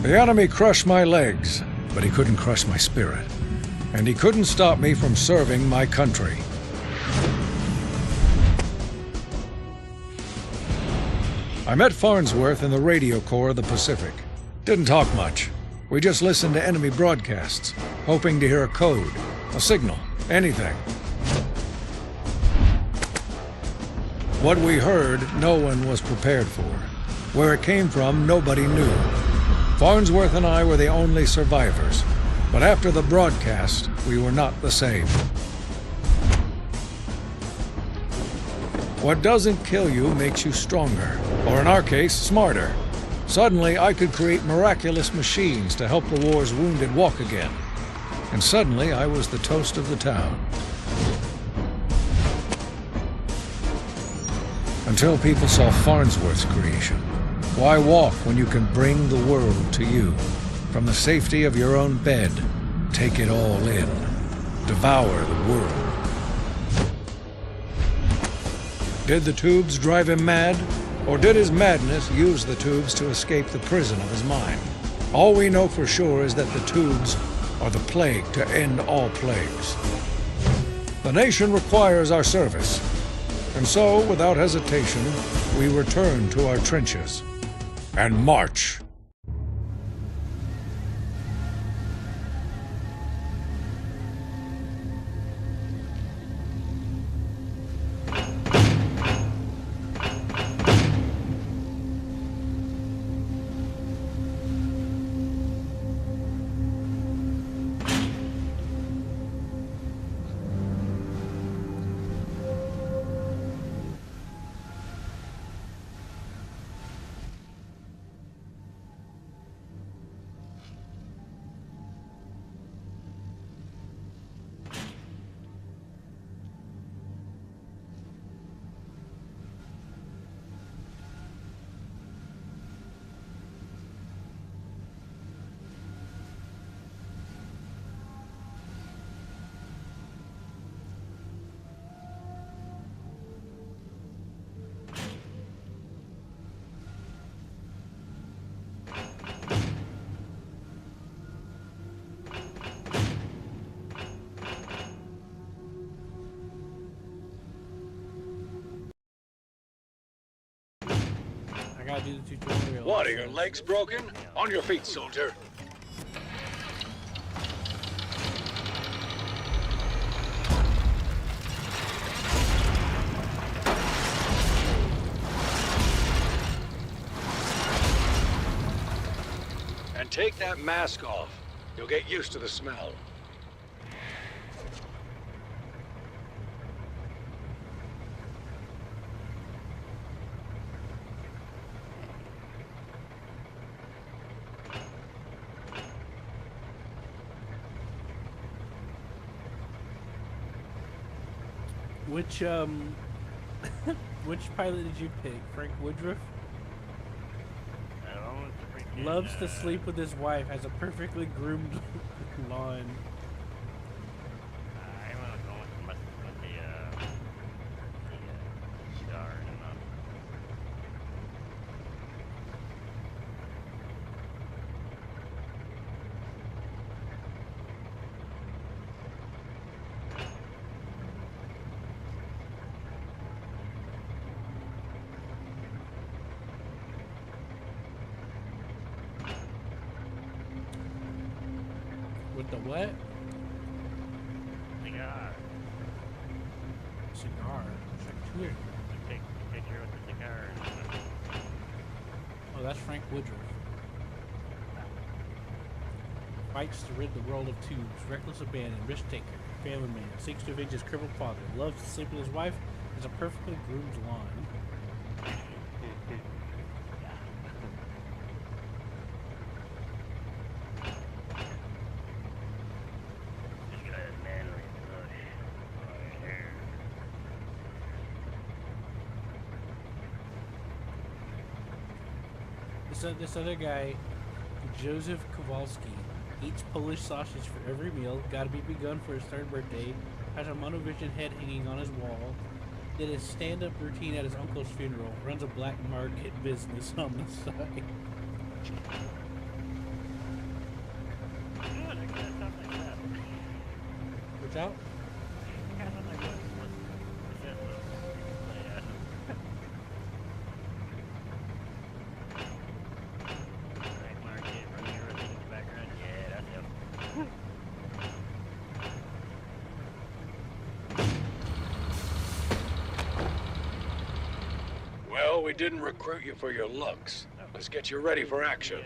The enemy crushed my legs, but he couldn't crush my spirit. And he couldn't stop me from serving my country. I met Farnsworth in the Radio Corps of the Pacific. Didn't talk much. We just listened to enemy broadcasts, hoping to hear a code, a signal, anything. What we heard, no one was prepared for. Where it came from, nobody knew. Farnsworth and I were the only survivors. But after the broadcast, we were not the same. What doesn't kill you makes you stronger, or in our case, smarter. Suddenly, I could create miraculous machines to help the war's wounded walk again. And suddenly, I was the toast of the town. Until people saw Farnsworth's creation. Why walk when you can bring the world to you? From the safety of your own bed, take it all in. Devour the world. Did the tubes drive him mad? Or did his madness use the tubes to escape the prison of his mind? All we know for sure is that the tubes are the plague to end all plagues. The nation requires our service. And so, without hesitation, we return to our trenches and march. I gotta do the tutorial. What, are your legs broken? On your feet, soldier. And take that mask off. You'll get used to the smell. Which pilot did you pick? Frank Woodruff? I don't know, it's freaking, Loves to sleep with his wife, has a perfectly groomed lawn. I want to go with the star and With the what? cigar. Cigar. It's like weird. Take a picture with the cigar. Oh, that's Frank Woodruff. Fights to rid the world of tubes. Reckless abandon. Risk taker. Family man. Seeks to avenge his crippled father. Loves to sleep with his wife. Has a perfectly groomed lawn. Just got a manly bush. Hair. This other guy, Joseph Kowalski, eats Polish sausage for every meal. Got to be begun for his third birthday. Has a monovision head hanging on his wall. Did his stand-up routine at his uncle's funeral. Runs a black market business on the side. Watch out. I don't know what this was. Right, Mark, get running everything in the background. Yeah, that's him. Well, we didn't recruit you for your looks. Let's get you ready for action.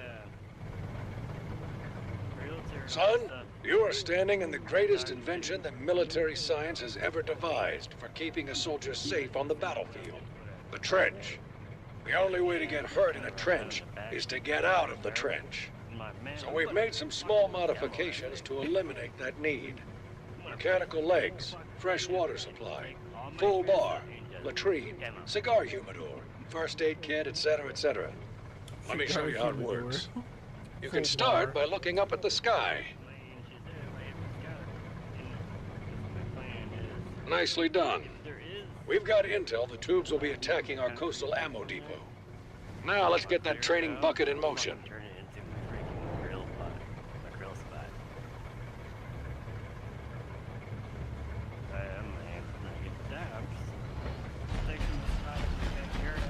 Son, you are standing in the greatest invention that military science has ever devised for keeping a soldier safe on the battlefield. The trench. The only way to get hurt in a trench is to get out of the trench. So we've made some small modifications to eliminate that need. Mechanical legs, fresh water supply, full bar, latrine, cigar humidor, first aid kit, etc., etc. Let me show you how it works. You can start by looking up at the sky. Nicely done. We've got intel the tubes will be attacking our coastal ammo depot. Now let's get that training bucket in motion. Turn it into my freaking grill spot. My grill spot. I'm gonna get that. I'm just taking the spot in the backyard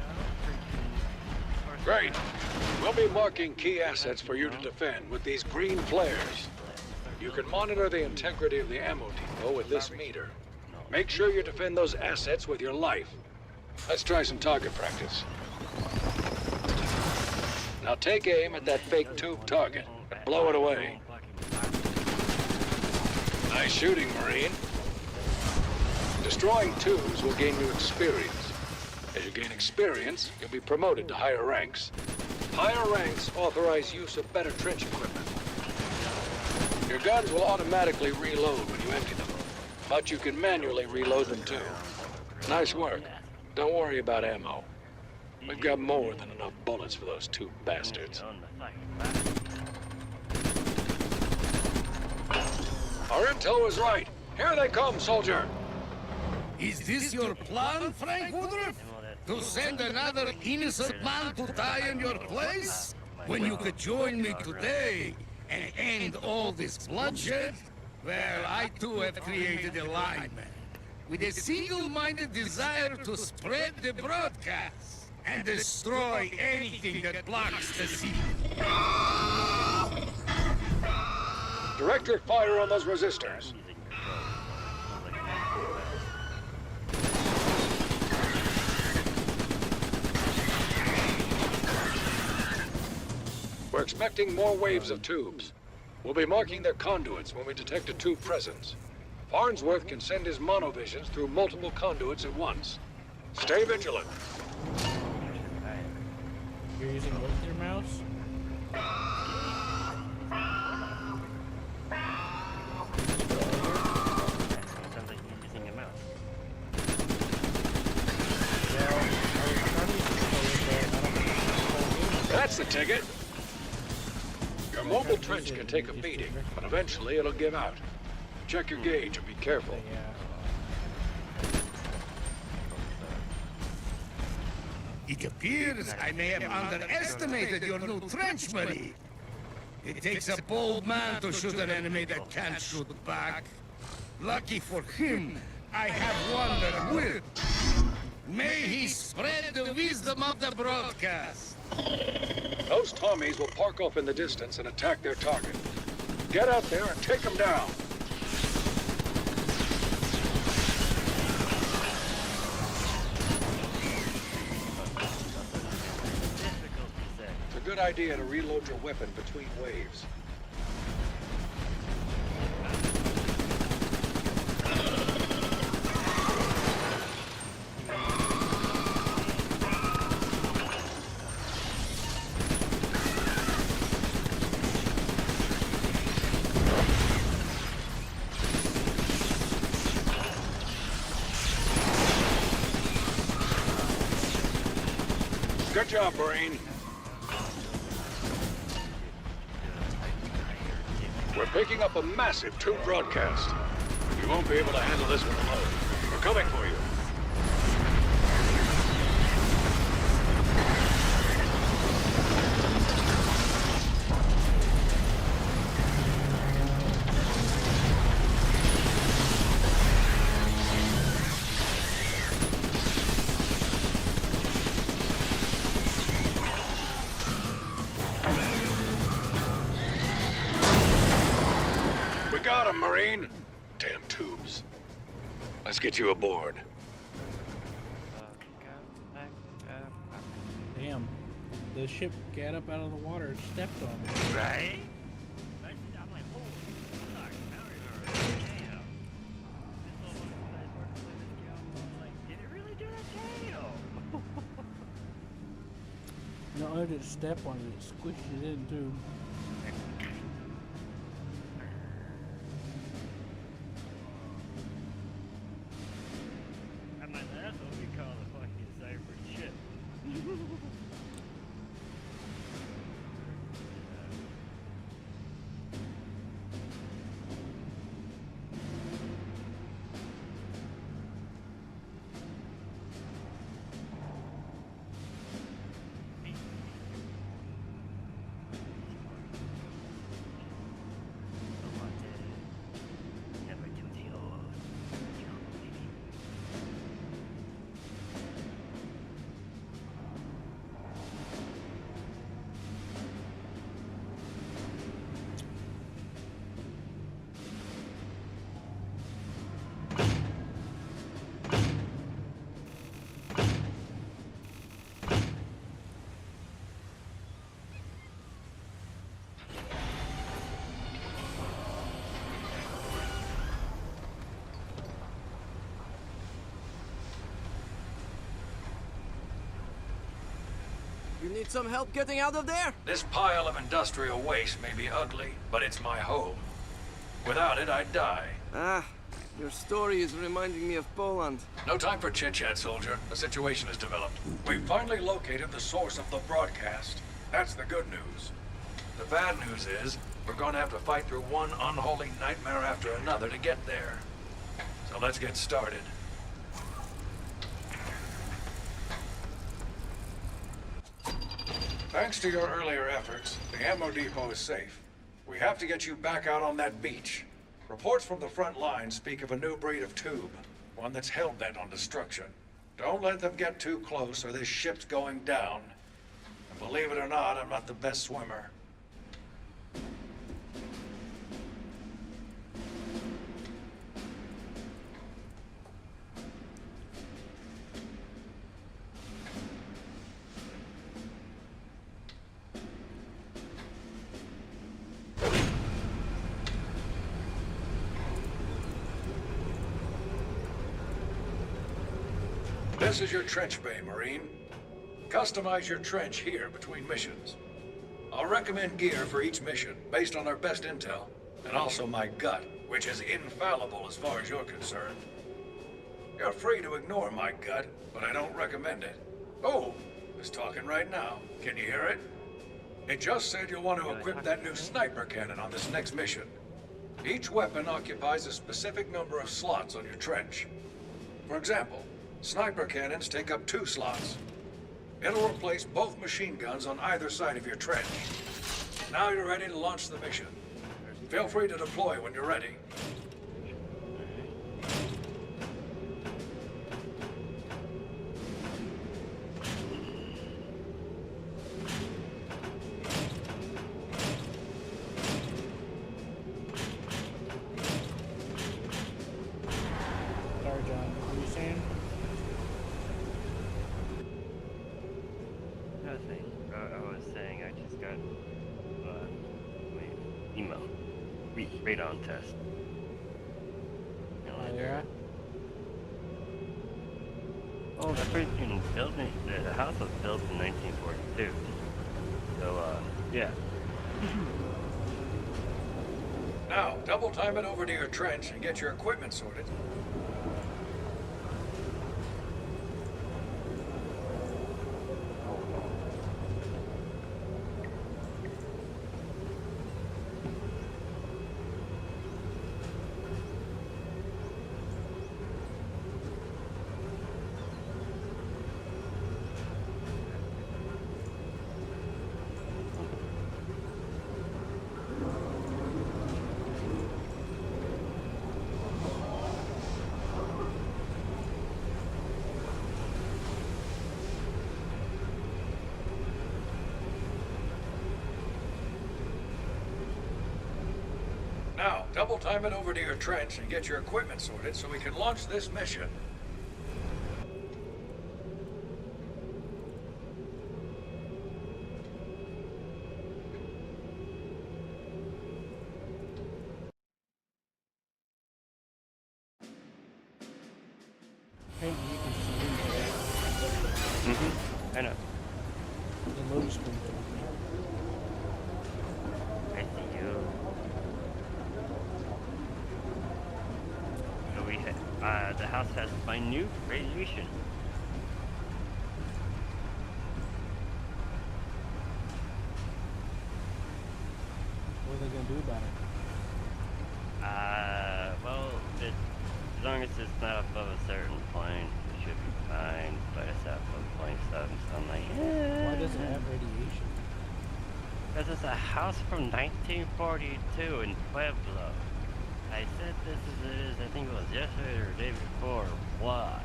out. Great. We'll be marking key assets for you to defend with these green flares. You can monitor the integrity of the ammo depot with this meter. Make sure you defend those assets with your life. Let's try some target practice. Now take aim at that fake tube target and blow it away. Nice shooting, Marine. Destroying tubes will gain you experience. As you gain experience, you'll be promoted to higher ranks. Higher ranks authorize use of better trench equipment. Your guns will automatically reload when you empty them, but you can manually reload them too. Nice work. Don't worry about ammo. We've got more than enough bullets for those two bastards. Our intel was right. Here they come, soldier. Is this your plan, Frank Woodruff? To send another innocent man to die in your place? When you could join me today and end all this bloodshed? Well, I too have created a lineman with a single-minded desire to spread the broadcast and destroy anything that blocks the signal. Direct your fire on those resistors. We're expecting more waves of tubes. We'll be marking their conduits when we detect a tube presence. Farnsworth can send his monovisions through multiple conduits at once. Stay vigilant. You're using both your mouse? Sounds like you're using a mouse. Well, I was trying to use the controller, but I don't think That's the ticket. Your mobile trench can take a beating, but eventually it'll give out. Check your gauge and be careful. It appears I may have underestimated your new trench, Marie. It takes a bold man to shoot an enemy that can't shoot back. Lucky for him, I have one that will. May he spread the wisdom of the broadcast. Those Tommies will park off in the distance and attack their target. Get out there and take them down. It's a good idea to reload your weapon between waves. Good job, Marine. We're picking up a massive tube broadcast. You won't be able to handle this one alone. We're coming for you. got him, Marine. Damn tubes. Let's get you aboard. Damn. The ship got up out of the water and stepped on it. Right? I'm like, holy fuck, now we're going damn. This little guy's working with this gal. I'm like, did it really do that? Damn. Not only did it step on it, it squished it in too. I'm like, that's what we call a fucking cyber ship. You need some help getting out of there? This pile of industrial waste may be ugly, but it's my home. Without it, I'd die. Ah, your story is reminding me of Poland. No time for chit-chat, soldier. The situation has developed. We've finally located the source of the broadcast. That's the good news. The bad news is, we're gonna have to fight through one unholy nightmare after another to get there. So let's get started. Thanks to your earlier efforts, the ammo depot is safe. We have to get you back out on that beach. Reports from the front line speak of a new breed of tube, one that's hell-bent on destruction. Don't let them get too close or this ship's going down. And believe it or not, I'm not the best swimmer. This is your trench bay, Marine. Customize your trench here between missions. I'll recommend gear for each mission based on our best intel, and also my gut, which is infallible as far as you're concerned. You're free to ignore my gut, but I don't recommend it. Oh, it's talking right now. Can you hear it? It just said you'll want to equip that new sniper cannon on this next mission. Each weapon occupies a specific number of slots on your trench. For example, sniper cannons take up 2 slots. It'll replace both machine guns on either side of your trench. Now you're ready to launch the mission. Feel free to deploy when you're ready. Sorry, John. What were you saying? Nothing. I was saying I just got email. Radon test. Oh, yeah? Oh, the freaking building, the house was built in 1942. So, yeah. Now, double time it over to your trench and get your equipment sorted. Now, double time it over to your trench and get your equipment sorted so we can launch this mission. Apparently you can see I know. the loading screen. I see you. So the house has minute radiation. What are they gonna do about it? Well, as long as it's not above a certain point, it should be fine. But it's at 1.7, so I'm like, Why does it have radiation? Because it's a house from 1942 in Pueblo. I said this as it is, I think it was yesterday or the day before. Why?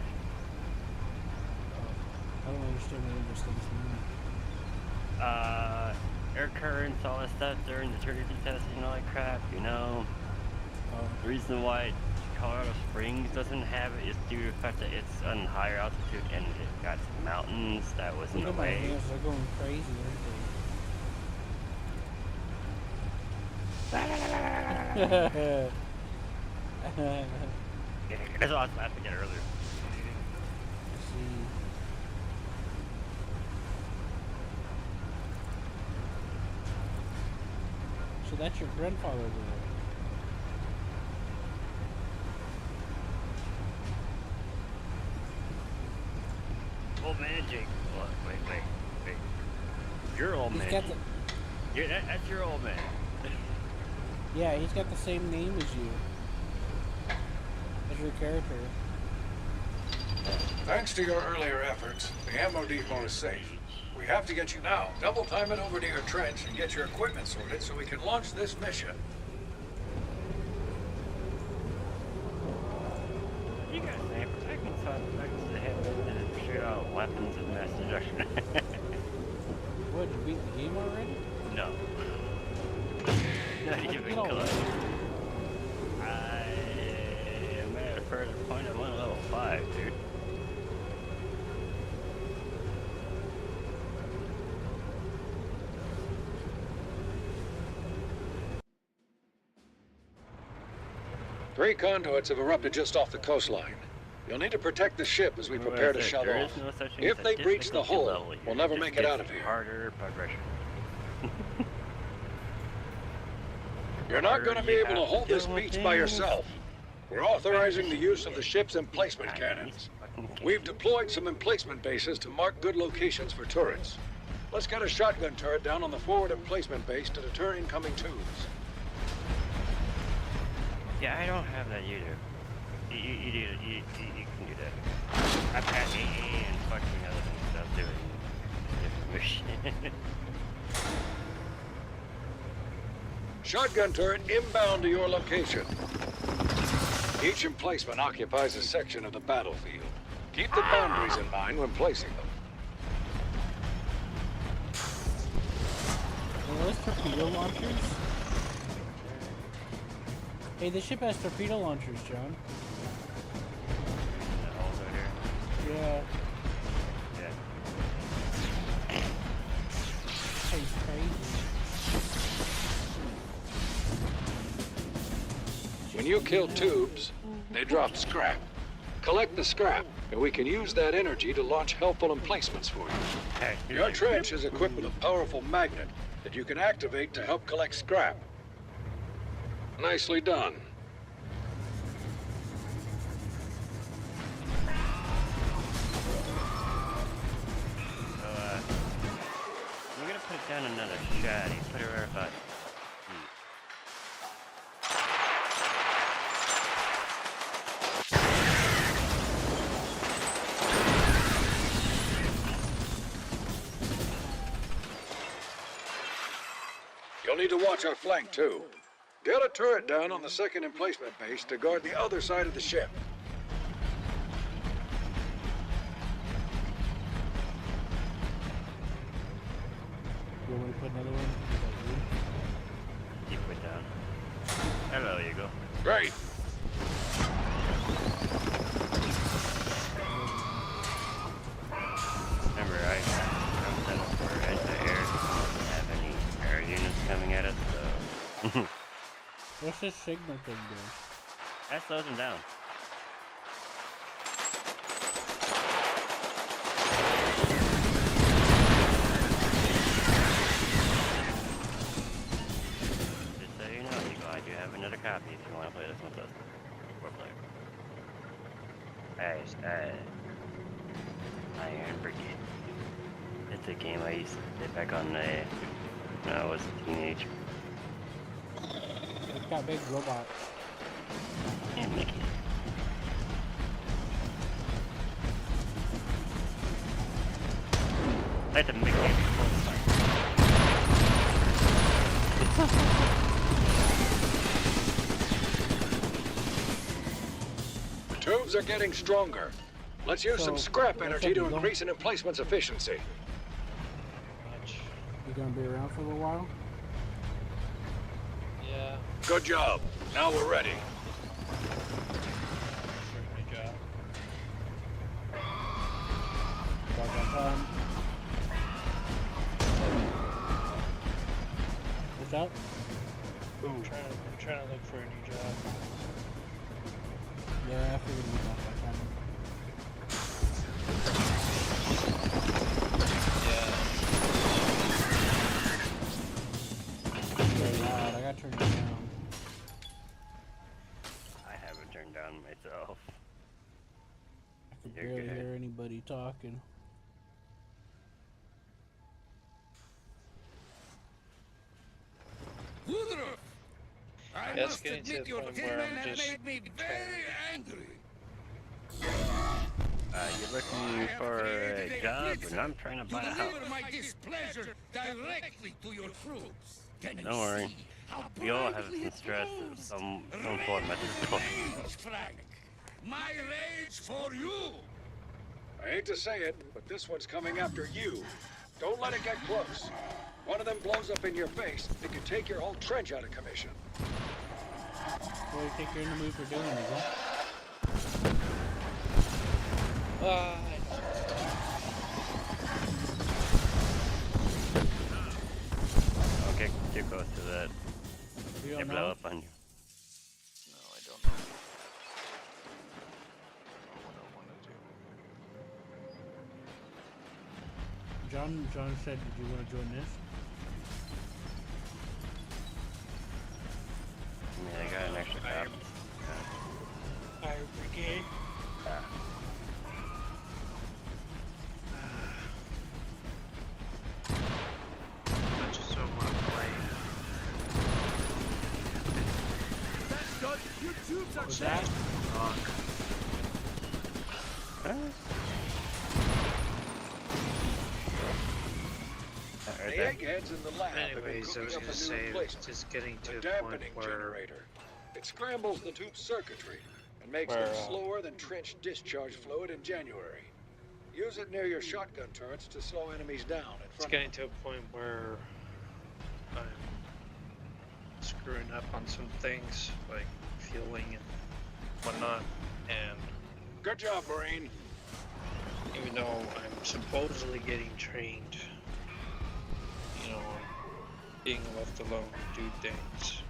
I don't understand what those things mean. Air currents, all that stuff during the turkey testing and all that crap, you know. The reason why Colorado Springs doesn't have it is due to the fact that it's on higher altitude and it got mountains that was in Look the at my way. hands, they're going crazy, aren't they? That's what I was laughing at earlier. See. So that's your grandfather over there. Old man Jake. What? Wait. Your old He's man. got the, That's your old man. yeah, he's got the same name as you. As your character. Thanks to your earlier efforts, the ammo depot is safe. We have to get you now. Double time it over to your trench and get your equipment sorted so we can launch this mission. You guys say protecting side effects to have to shoot out weapons of mass destruction. What, you beat the game already? No. Not How'd you even get all close. that? I am at a further point. I'm on level 5, dude. Three conduits have erupted just off the coastline. You'll need to protect the ship as we prepare to shut There off. is no such thing If as a they breach the difficulty hull, level here. we'll never It make just it out gets of here. Harder progression. You're not going to be able to hold this beach by yourself. We're authorizing the use of the ship's emplacement cannons. We've deployed some emplacement bases to mark good locations for turrets. Let's get a shotgun turret down on the forward emplacement base to deter incoming tubes. Yeah, I don't have that either. You can do that. I've had AA and fucking other stuff doing different mission. Shotgun turret inbound to your location. Each emplacement occupies a section of the battlefield. Keep the boundaries in mind when placing them. Are those torpedo launchers? Hey, the ship has torpedo launchers, John. That hole's right here. Yeah. Yeah. He's crazy. When you kill tubes, they drop scrap. Collect the scrap, and we can use that energy to launch helpful emplacements for you. Hey, Your trench is equipped with a powerful magnet that you can activate to help collect scrap. Nicely done. So, I'm gonna put down another shotty. Put it right about. You'll need to watch our flank, too. Get a turret down on the second emplacement base to guard the other side of the ship. You want me to put another one? keep it down. Hello, Eagle. Great. Remember, I set up for anti-air. Doesn't have any air units coming at it, so. What's this signal thing doing? That slows him down. Just so you know, Eagle, I do have another copy if you want to play this with us. Four player. Iron Brigade. It's a game I used to play back on when I was a teenager. It's got big robots. And Mickey. I had to make it full The tubes are getting stronger. Let's use some So, scrap what's energy up, to Eagle? increase an emplacement's efficiency. You gonna be around for a little while? Yeah, Good job. Now we're ready. certainly job. Time. What's up? I'm trying to look for a new job. Yeah, I figured we got that time. Yeah. Very loud. I got turned down. I haven't turned down myself. I could You're barely good. hear anybody talking. Woodruff! I Yeah, it's must getting to admit the your point where I'm payment just made me very angry. You're looking for a job, and I'm trying to To buy a house. deliver my displeasure directly to your troops. Can you Don't worry. see how We all have brightly some it stress of glows? some form at this point. Rage, Frank. My rage for you. I hate to say it, but this one's coming after you. Don't let it get close. One of them blows up in your face, it could take your whole trench out of commission. What do you think you're in the mood for doing, Eagle? Don't get too close to that. You They don't blow know? up on you. no, I don't know. I don't know what I want to do. John said, did you want to join this? I mean, I got an extra copy. Fire brigade. I just don't want to play. That's good. Your tubes are What's that? The Right there. eggheads in the lab have been Anyways, I cooking was up gonna a say, new it's replacement. just getting to The a point dampening where generator. It scrambles the tube circuitry and makes Where, them slower than trench discharge fluid in January. Use it near your shotgun turrets to slow enemies down in it's front getting to a point where I'm screwing up on some things like fueling and whatnot, and Good job, Marine. even though I'm supposedly getting trained, you know, being left alone to do things,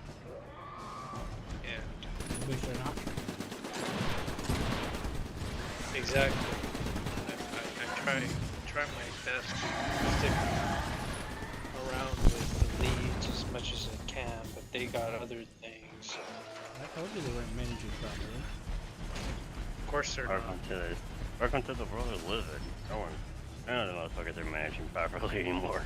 and Wish they're not. exactly, I try my best to stick around with the leads as much as I can, but they got other things. I told you they weren't managing properly. Of course they're not. Welcome to the world of Lizard. None of the motherfuckers are managing properly anymore.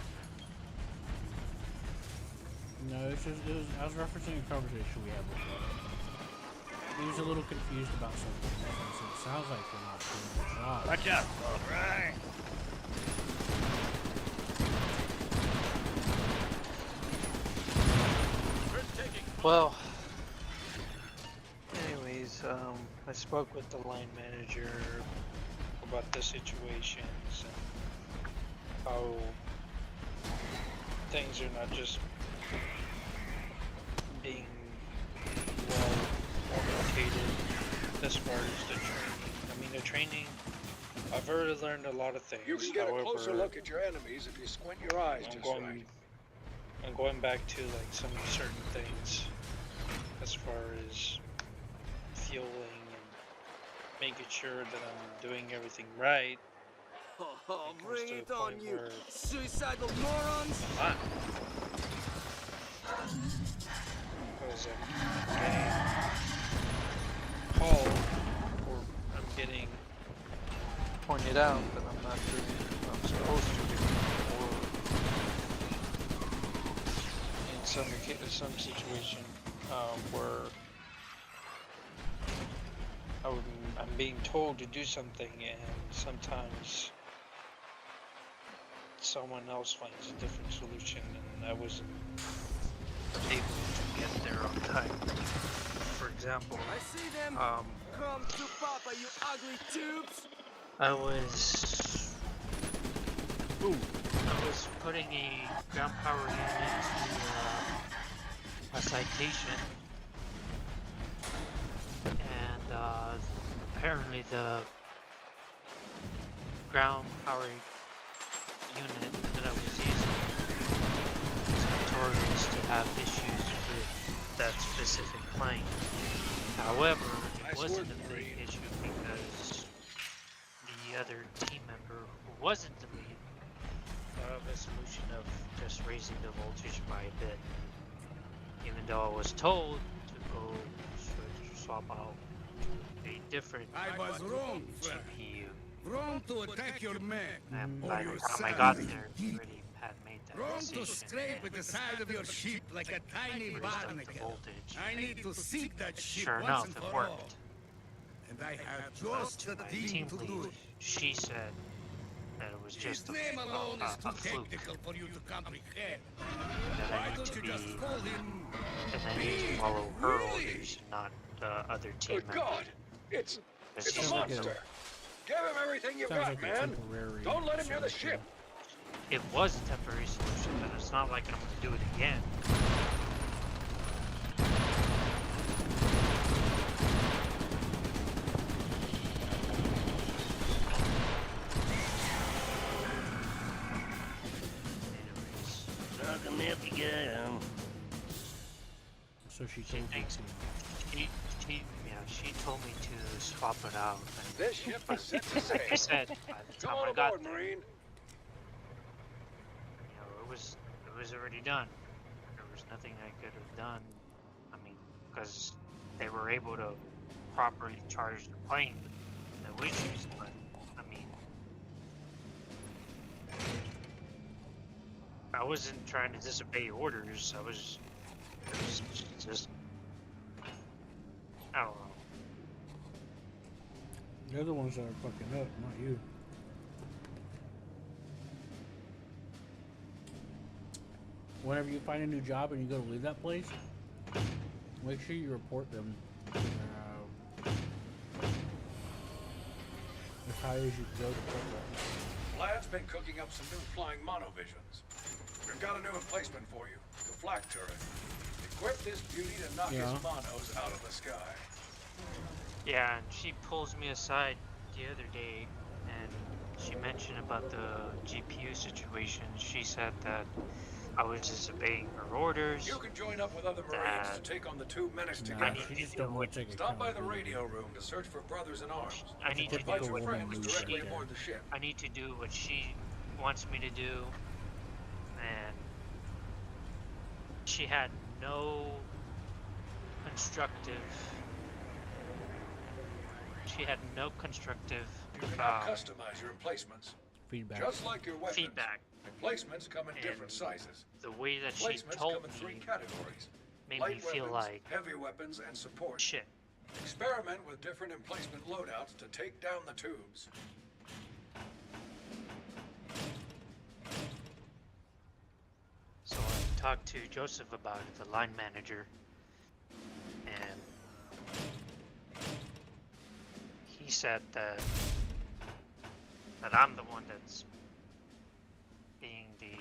No, I was referencing a conversation we had before. He was a little confused about something. I said, it sounds like they're not doing their job. Watch out, alright. Well, anyways, I spoke with the line manager about the situations and how things are not just being well orientated as far as the training. I mean, the training, I've already learned a lot of things. You can get However, a closer look at your enemies if you squint your eyes I'm just going, right. I'm going back to like some certain things as far as fueling and making sure that I'm doing everything right. Oh, It comes bring to a it on, point you where suicidal morons! I'm not. Because I'm getting called, or I'm getting pointed out that I'm not doing what I'm supposed to do, or in some situation where I'm being told to do something, and sometimes someone else finds a different solution, and I wasn't able to get there on time. For example, I see them! Come to Papa, you ugly tubes! I was putting a ground power unit to a citation, and apparently the ground power unit that I was using is notorious to have issues with that specific plane. However, it Nice wasn't work, a big Marine. issue because the other team member who wasn't the lead thought of a solution of just raising the voltage by a bit. Even though I was told to go swap out a different I was wrong, friend. GPU. Wrong to attack your men. And Or by your the time I son. got there, he already had made that Wrong decision. to scrape at the side of your ship like a tiny and raised up the barnacle. voltage. I need to sink that ship Sure once enough, and it for all. worked. And I have But just to the my team team to do lead, it. she said that it was His just name alone is too a fluke. technical for you to comprehend. That Why I need don't to you be, just call him and I need to Big follow her Willie? orders, not the other team Good members. God! It's Because a she's like the- monster! Give him everything you Sounds got, like a man! temporary Don't let him near the solution. ship! It was a temporary solution, but it's not like I'm going to do it again. Anyways, Knock him if you get him. So she she told you thinks she told me to swap it out. And This ship is set to like I sail. said, by the Come time on I got aboard, there, Marine! it was already done. There was nothing I could have done. I mean, because they were able to properly charge the plane, no issues. But I mean, I wasn't trying to disobey orders. It was just I don't know. They're the ones that are fucking up, not you. Whenever you find a new job and you go to leave that place, make sure you report them as high as you can go to program. Lad's been cooking up some new flying monovisions. We've got a new emplacement for you, the flak turret. Equip this beauty to knock Yeah. his monos out of the sky. Yeah, and she pulls me aside the other day, and she mentioned about the GPU situation. She said that I was disobeying her orders. You can join up with other Marines to take on the two menace Nah, together. she just don't want to take Stop by the accountability. radio room to search for brothers in arms. I need to Invite do your what woman friends move directly right there. aboard the ship. I need to do what she wants me to do, and she had no constructive. She had no constructive You can now customize your emplacements. Feedback. Just like your weapons. feedback. Emplacements come in And different sizes. The way that she Emplacements told come in three me categories. made me Light feel weapons, like heavy weapons, and support. shit. Experiment with different emplacement loadouts to take down the tubes. So I talked to Joseph about it, the line manager, and he said that I'm the one that's being the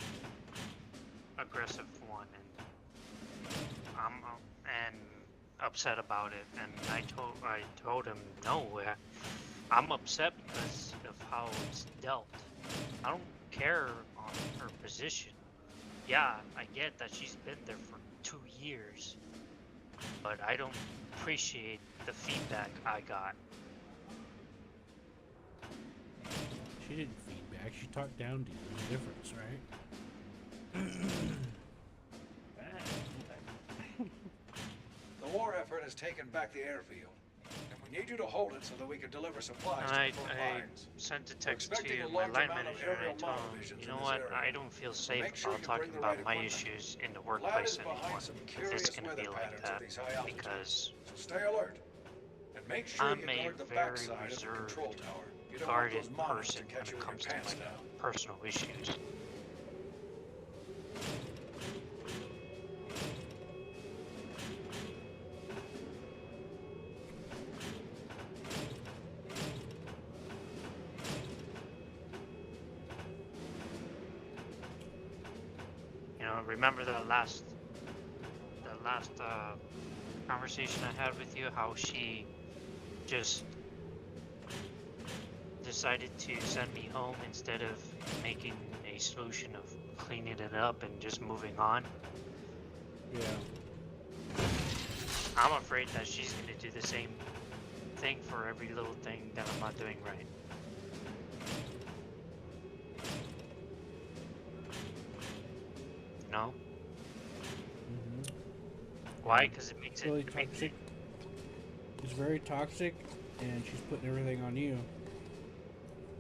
aggressive one, and I'm and upset about it, and I told him no. I'm upset because of how it's dealt. I don't care on her position. Yeah, I get that she's been there for 2 years, but I don't appreciate the feedback I got. She didn't feedback. She talked down to you. There's a difference, right? The war effort has taken back the airfield, and we need you to hold it so that we can deliver supplies And to I the front lines. sent a We're text expecting to a my large line amount of manager and I aerial told him, monovisions you in know this what, area. I don't feel safe Make sure about you talking bring the about right my equipment. issues in the The lab workplace is anymore. behind some If curious it's gonna weather be like patterns that, at these high altitudes, because so stay alert. And make sure I'm you a guard the very backside of the reserved, control tower. You don't want those guarded monitors to person when catch you it with your comes to pants my down. personal issues. You know, remember the last conversation I had with you, how she just decided to send me home instead of making a solution of cleaning it up and just moving on? Yeah. I'm afraid that she's going to do the same thing for every little thing that I'm not doing right. You know? Mm-hmm. Why? Because it makes Really it makes toxic. It's very toxic, and she's putting everything on you,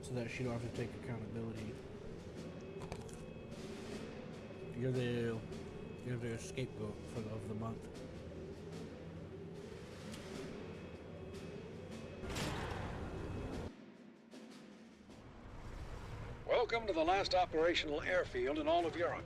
so that she don't have to take accountability. You're the scapegoat of the month. Welcome to the last operational airfield in all of Europe.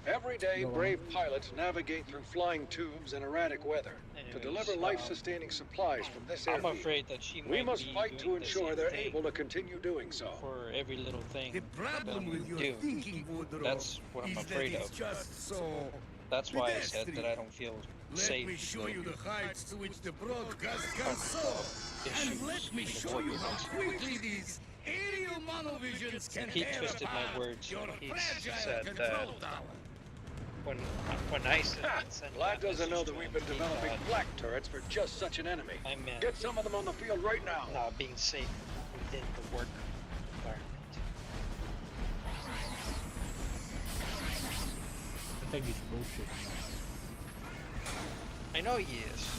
Every day, Go on. brave pilots navigate through flying tubes and erratic weather to deliver life-sustaining supplies from this I'm airfield. afraid that she We might must be fight to doing the ensure same they're thing able to continue doing so. for every little thing The problem that with we your do. thinking, Woodrow, That's what I'm is afraid that it's of. just so That's why I said that I don't feel Let safe. me show you the heights to which the broadcast can soar. And Issues let me with show you how workplace. quickly these aerial monovisions can He tear twisted my apart words. your He fragile said control that tower. when I said sent Lad that doesn't know message that to we've him, been he developing thought black turrets for just such an enemy. I meant Get some of them on the field right now. not being safe within the work environment. I think he's bullshit. I know he is.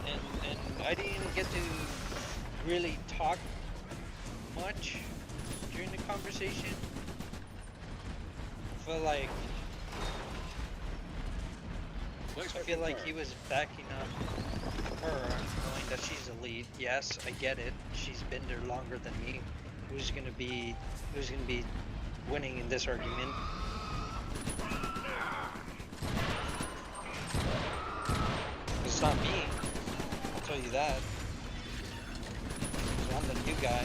And I didn't get to really talk much during the conversation. I feel like he was backing up her, knowing that she's a lead. Yes, I get it. She's been there longer than me. Who's gonna be winning in this argument? It's not me. I'll tell you that. So I'm the new guy.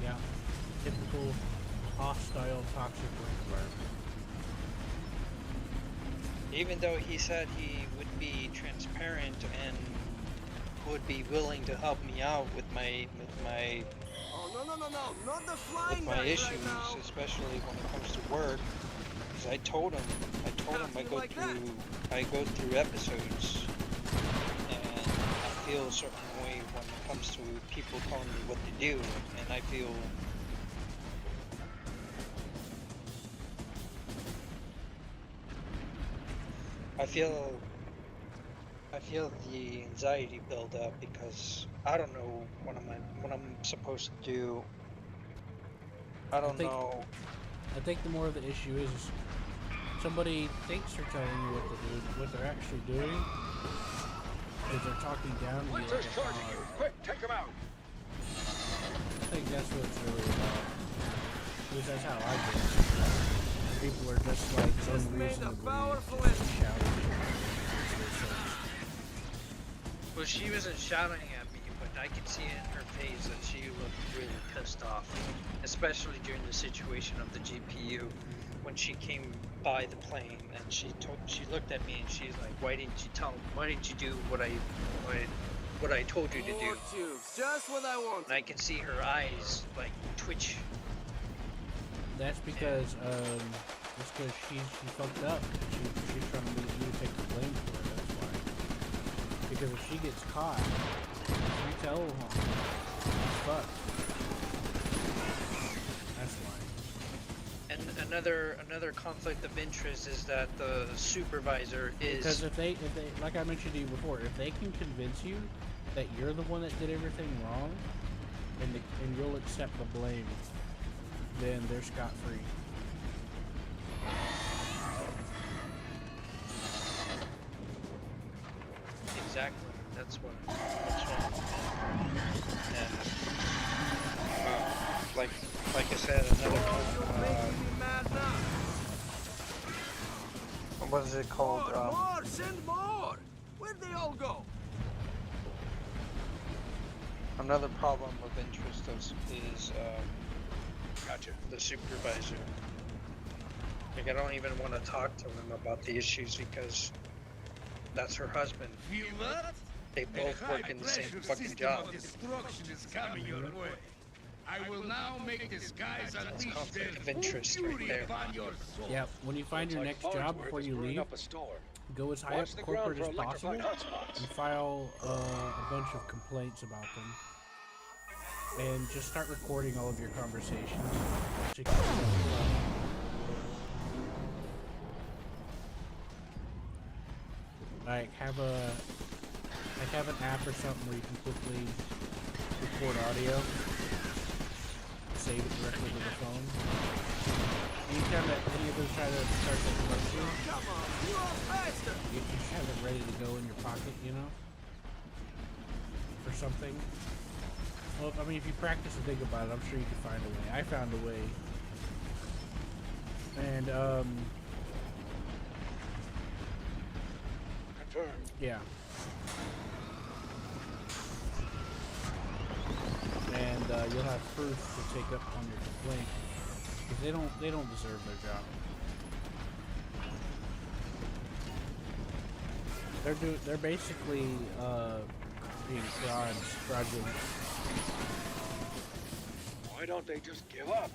Yeah. Typical hostile, toxic work environment. Even though he said he would be transparent and would be willing to help me out with my Oh, no, not the flying my knife issues, right now. especially when it comes to work. Because I told him I go Like that. through episodes, and I feel a certain way when it comes to people telling me what to do, and I feel the anxiety build up because I don't know what I'm supposed to do. I don't think- know. I think the more of the issue is somebody thinks they're telling you what to do, but what they're actually doing is they're talking down to you. Winter's like a charging you. hog. Quick, take him out. I think that's what it's really about. Because that's how I get it. People are just like Just made a unreasonably powerful just shouting. Well, she wasn't shouting at me, but I could see it in her face that she looked really pissed off, especially during the situation of the GPU when she came by the plane and she looked at me and she's like, why didn't you do what I told you to do? More tubes, just what I want. And I can see her eyes like twitch. That's because she fucked up. She's trying to leave you to take the blame for it. That's why. Because if she gets caught, you tell her, she's fucked. That's why. And another conflict of interest is that the supervisor is. Because if they like I mentioned to you before, if they can convince you that you're the one that did everything wrong, and you'll accept the blame, then they're scot-free. Exactly. That's what. And like I said, what is it called? More, send more. Where'd they all go? Another problem of interest is the supervisor. Like, I don't even want to talk to him about the issues because that's her husband. Feel that? They both work in the same fucking job. Destruction is coming your way. I will now make this guys That's unleash their conflict of interest right fury there. upon your soul. Yeah, when you find your next job before you leave, go as high up corporate as possible and file a bunch of complaints about them. And just start recording all of your conversations. Like have an app or something where you can quickly record audio, save it directly to the phone. Anytime that any of them try to start to interrupt you, Come on, you all faster. you just have it ready to go in your pocket, you know, for something. Well, I mean, if you practice and think about it, I'm sure you can find a way. I found a way. And, yeah. And, you'll have proof to take up on your complaint. Because they don't deserve their job. They're basically, being fraudulent. Why don't they just give up?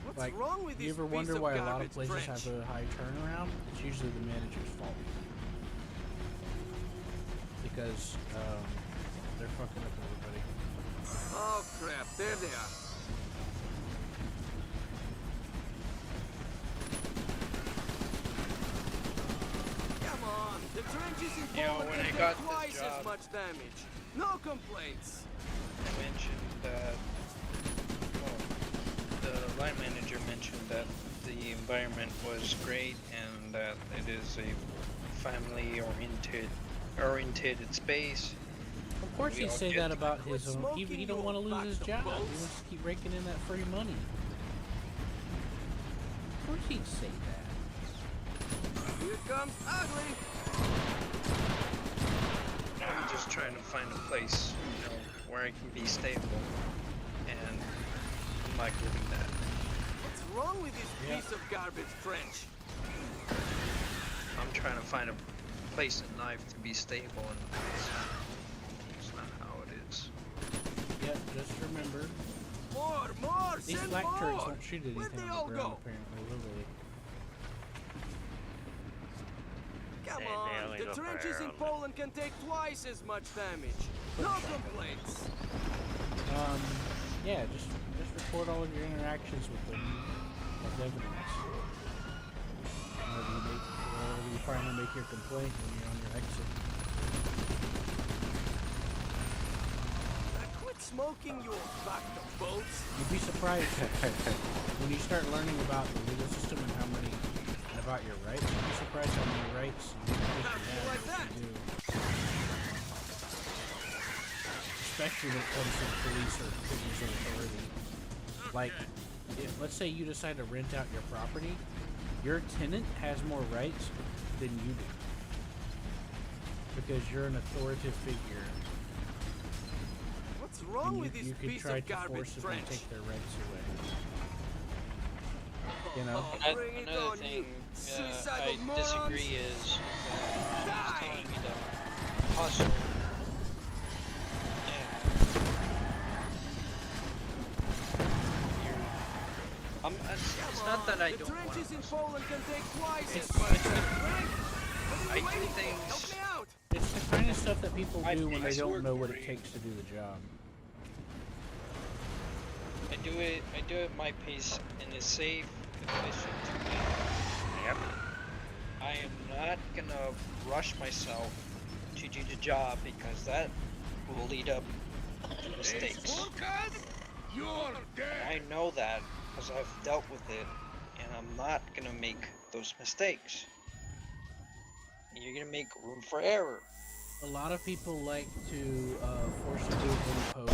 What's Like, wrong with you this ever piece wonder of why a lot garbage, of places French? have a high turnaround? It's usually the manager's fault. Because, they're fucking up everybody. Oh crap, there they are. Come on, the trenches in You know, Poland when can I take got this twice job- as much damage. No complaints. I mentioned that, well, the line manager mentioned that the environment was great and that it is a family-oriented space. Of course We he'd all say get that to about quit his own. He smoking, don't you want to old lose his bag job. of He bolts. wants to keep raking in that free money. Of course he'd say that. Here comes Ugly. I'm just trying to find a place, you know, where I can be stable, and I'm not getting that. What's wrong with this Yeah. piece of garbage, French? I'm trying to find a place in life to be stable, and it's not how it is. Yep, just remember, More, these send flak turrets more. won't shoot Where'd anything they on all the ground, go? apparently, will they? Come They on, only the go for trenches in air on Poland can take twice as much damage. No complaints. Yeah, just record all of your interactions with them as evidence. Whenever you finally make your complaint when you're on your exit. Now quit smoking, you old bag of bolts. You'd be surprised when you start learning about the legal system and how many and about your rights. You'd be surprised how many rights you How do you have like that? to do. Especially when it comes to the police or figures of authority. Like, let's say you decide to rent out your property, your tenant has more rights than you do. because you're an authoritative figure. What's wrong And with this you could piece try of to garbage forcibly trench? take their rights away. You know? Bring it Another on, thing you suicidal I morons! disagree is Die! telling me to hustle. It's not that I The don't want trenches to in hustle. Poland can take twice It's- as much as right? What are I you do waiting for? things- Help me out! It's the kind of stuff that people do when they Nice don't work, know what it Marine. takes to do the job. I do it my pace and it's safe, efficient. Yep. I am not gonna rush myself to do the job because that will lead up to mistakes. You're dead! I know that because I've dealt with it, and I'm not gonna make those mistakes. And you're gonna make room for error. A lot of people like to forcibly impose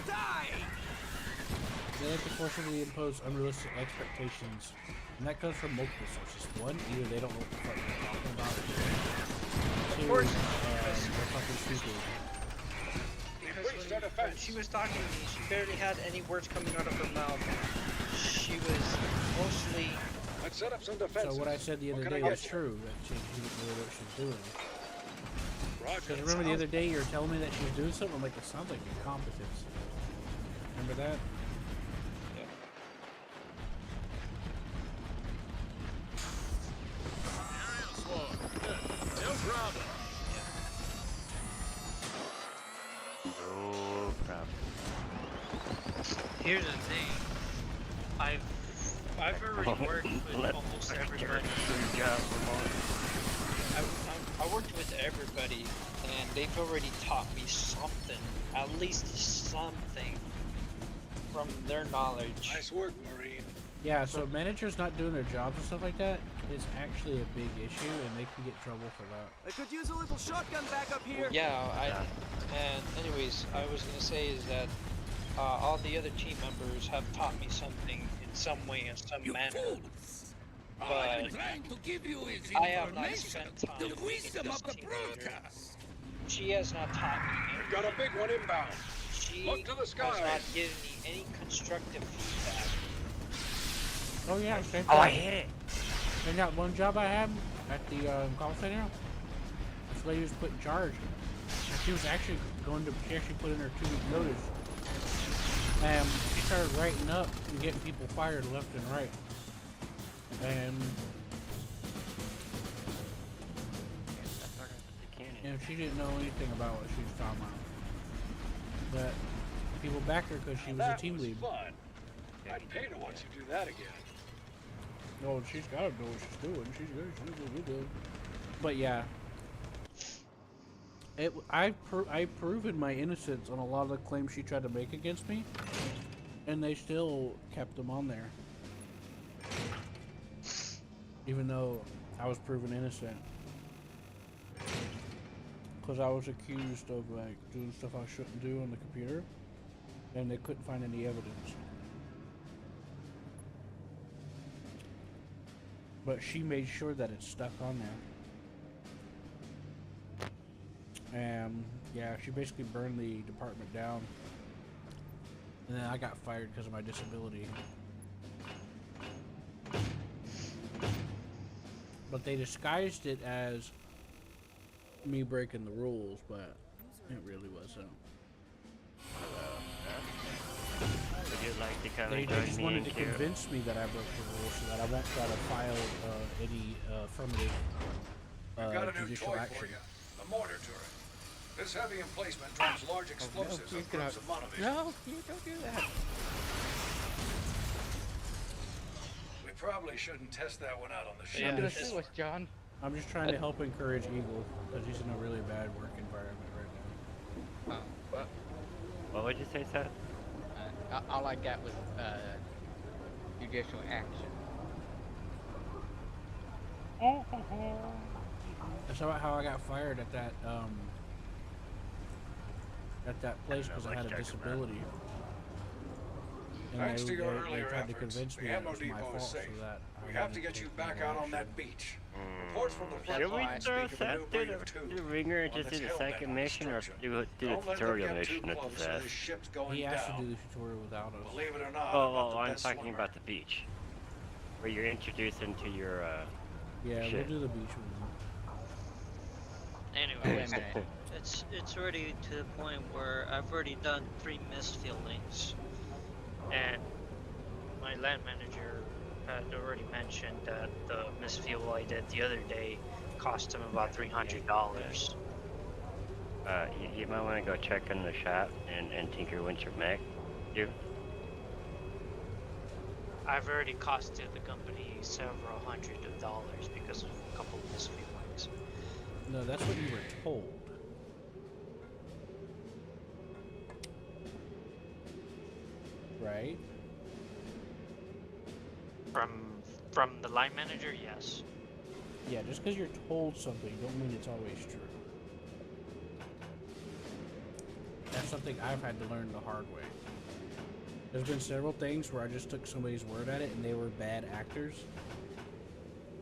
Die! they like to forcibly impose unrealistic expectations, and that comes from multiple sources. One, either they don't know what the fuck they're talking about. Two, course, they're fucking stupid. Because when she was talking to me, she barely had any words coming out of her mouth. She was mostly Let's set up some defenses. So what I said the other What can I day get was you? true, that she didn't know what she was doing. Roger. Because remember the other day you were telling me that she was doing something? I'm like, it sounds like incompetence. Remember that? No problem. No problem. Here's the thing. I've already worked with Let almost Garrett everybody. do your job for more. I worked with everybody, and they've already taught me something, at least something, from their knowledge. Nice work, Marine. Yeah, so managers not doing their jobs and stuff like that is actually a big issue, and they can get trouble for that. I could use a little shotgun backup here. And anyways, I was gonna say is that all the other team members have taught me something in some way, in some manner. Fools! But All I'm trying to give you is I have not information, spent time the with wisdom this of the team leader. broadcast. She has not taught me. We've got a big one inbound. She Look to the has skies. not given me any constructive feedback. Oh yeah, same Oh, I thing. hit it. And that one job I had at the call center, this lady was put in charge. And she was actually she actually put in her 2-week notice. And she started writing up and getting people fired left and right. And she didn't know anything about what she was talking about. But people backed her because she was a team lead. Fun. I'd pay to watch you do that again. No, she's got to know what she's doing. She's good. She's good. But yeah, I've proven my innocence on a lot of the claims she tried to make against me, and they still kept them on there, even though I was proven innocent. Because I was accused of like doing stuff I shouldn't do on the computer, and they couldn't find any evidence. But she made sure that it stuck on there. And yeah, she basically burned the department down. And then I got fired because of my disability. But they disguised it as me breaking the rules, but it really wasn't. Would you like to come They and join just me wanted and to Kira? convince me that I broke the rules so that I won't try to file any affirmative I've got a new judicial toy action. for you. The mortar turret. This heavy emplacement drops large explosives on groups of monovision. No, you don't do that. We probably shouldn't test that one out on the ship. Yeah, gonna this- sue us, John. I'm just trying to help encourage Eagle because he's in a really bad work environment right now. What would you say, Seth? All I got was judicial action. That's how I got fired at that place because I had a disability. And Thanks to your they earlier tried to efforts, convince the me that it ammo was my depot fault is safe. so that I We have to wouldn't get you take back legal out on that action. beach. Reports from the front Should we lines throw speak of a Seth new through breed of the tube, ringer and one just that's do the hell-bent second on mission, or destruction. do the Don't let them tutorial get too mission at the close or Seth? this ship's going He asked to down. do the tutorial without us. Believe it or not, Oh, I'm not the I'm best talking swimmer. about the beach, where you're introduced into your Yeah, shit. we'll do the beach with him. Anyway, Wait a minute. it's already to the point where I've already done 3 missed fieldings, and my land manager had already mentioned that the missed field I did the other day cost him about $300. You might want to go check in the shop and tinker with your mech. I've already costed the company several hundred of dollars because of a couple of missed fieldings. No, that's what you were told. Right? From the line manager, yes. Yeah, just because you're told something don't mean it's always true. That's something I've had to learn the hard way. There's been several things where I just took somebody's word at it and they were bad actors.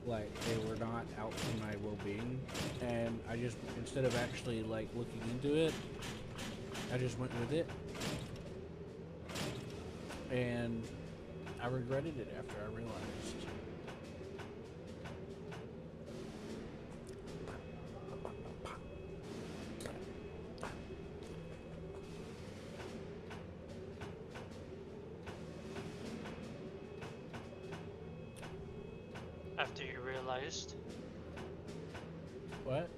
Like, they were not out for my well-being. And I just, instead of actually, like, looking into it, I just went with it. And I regretted it after I realized. After you realized. What?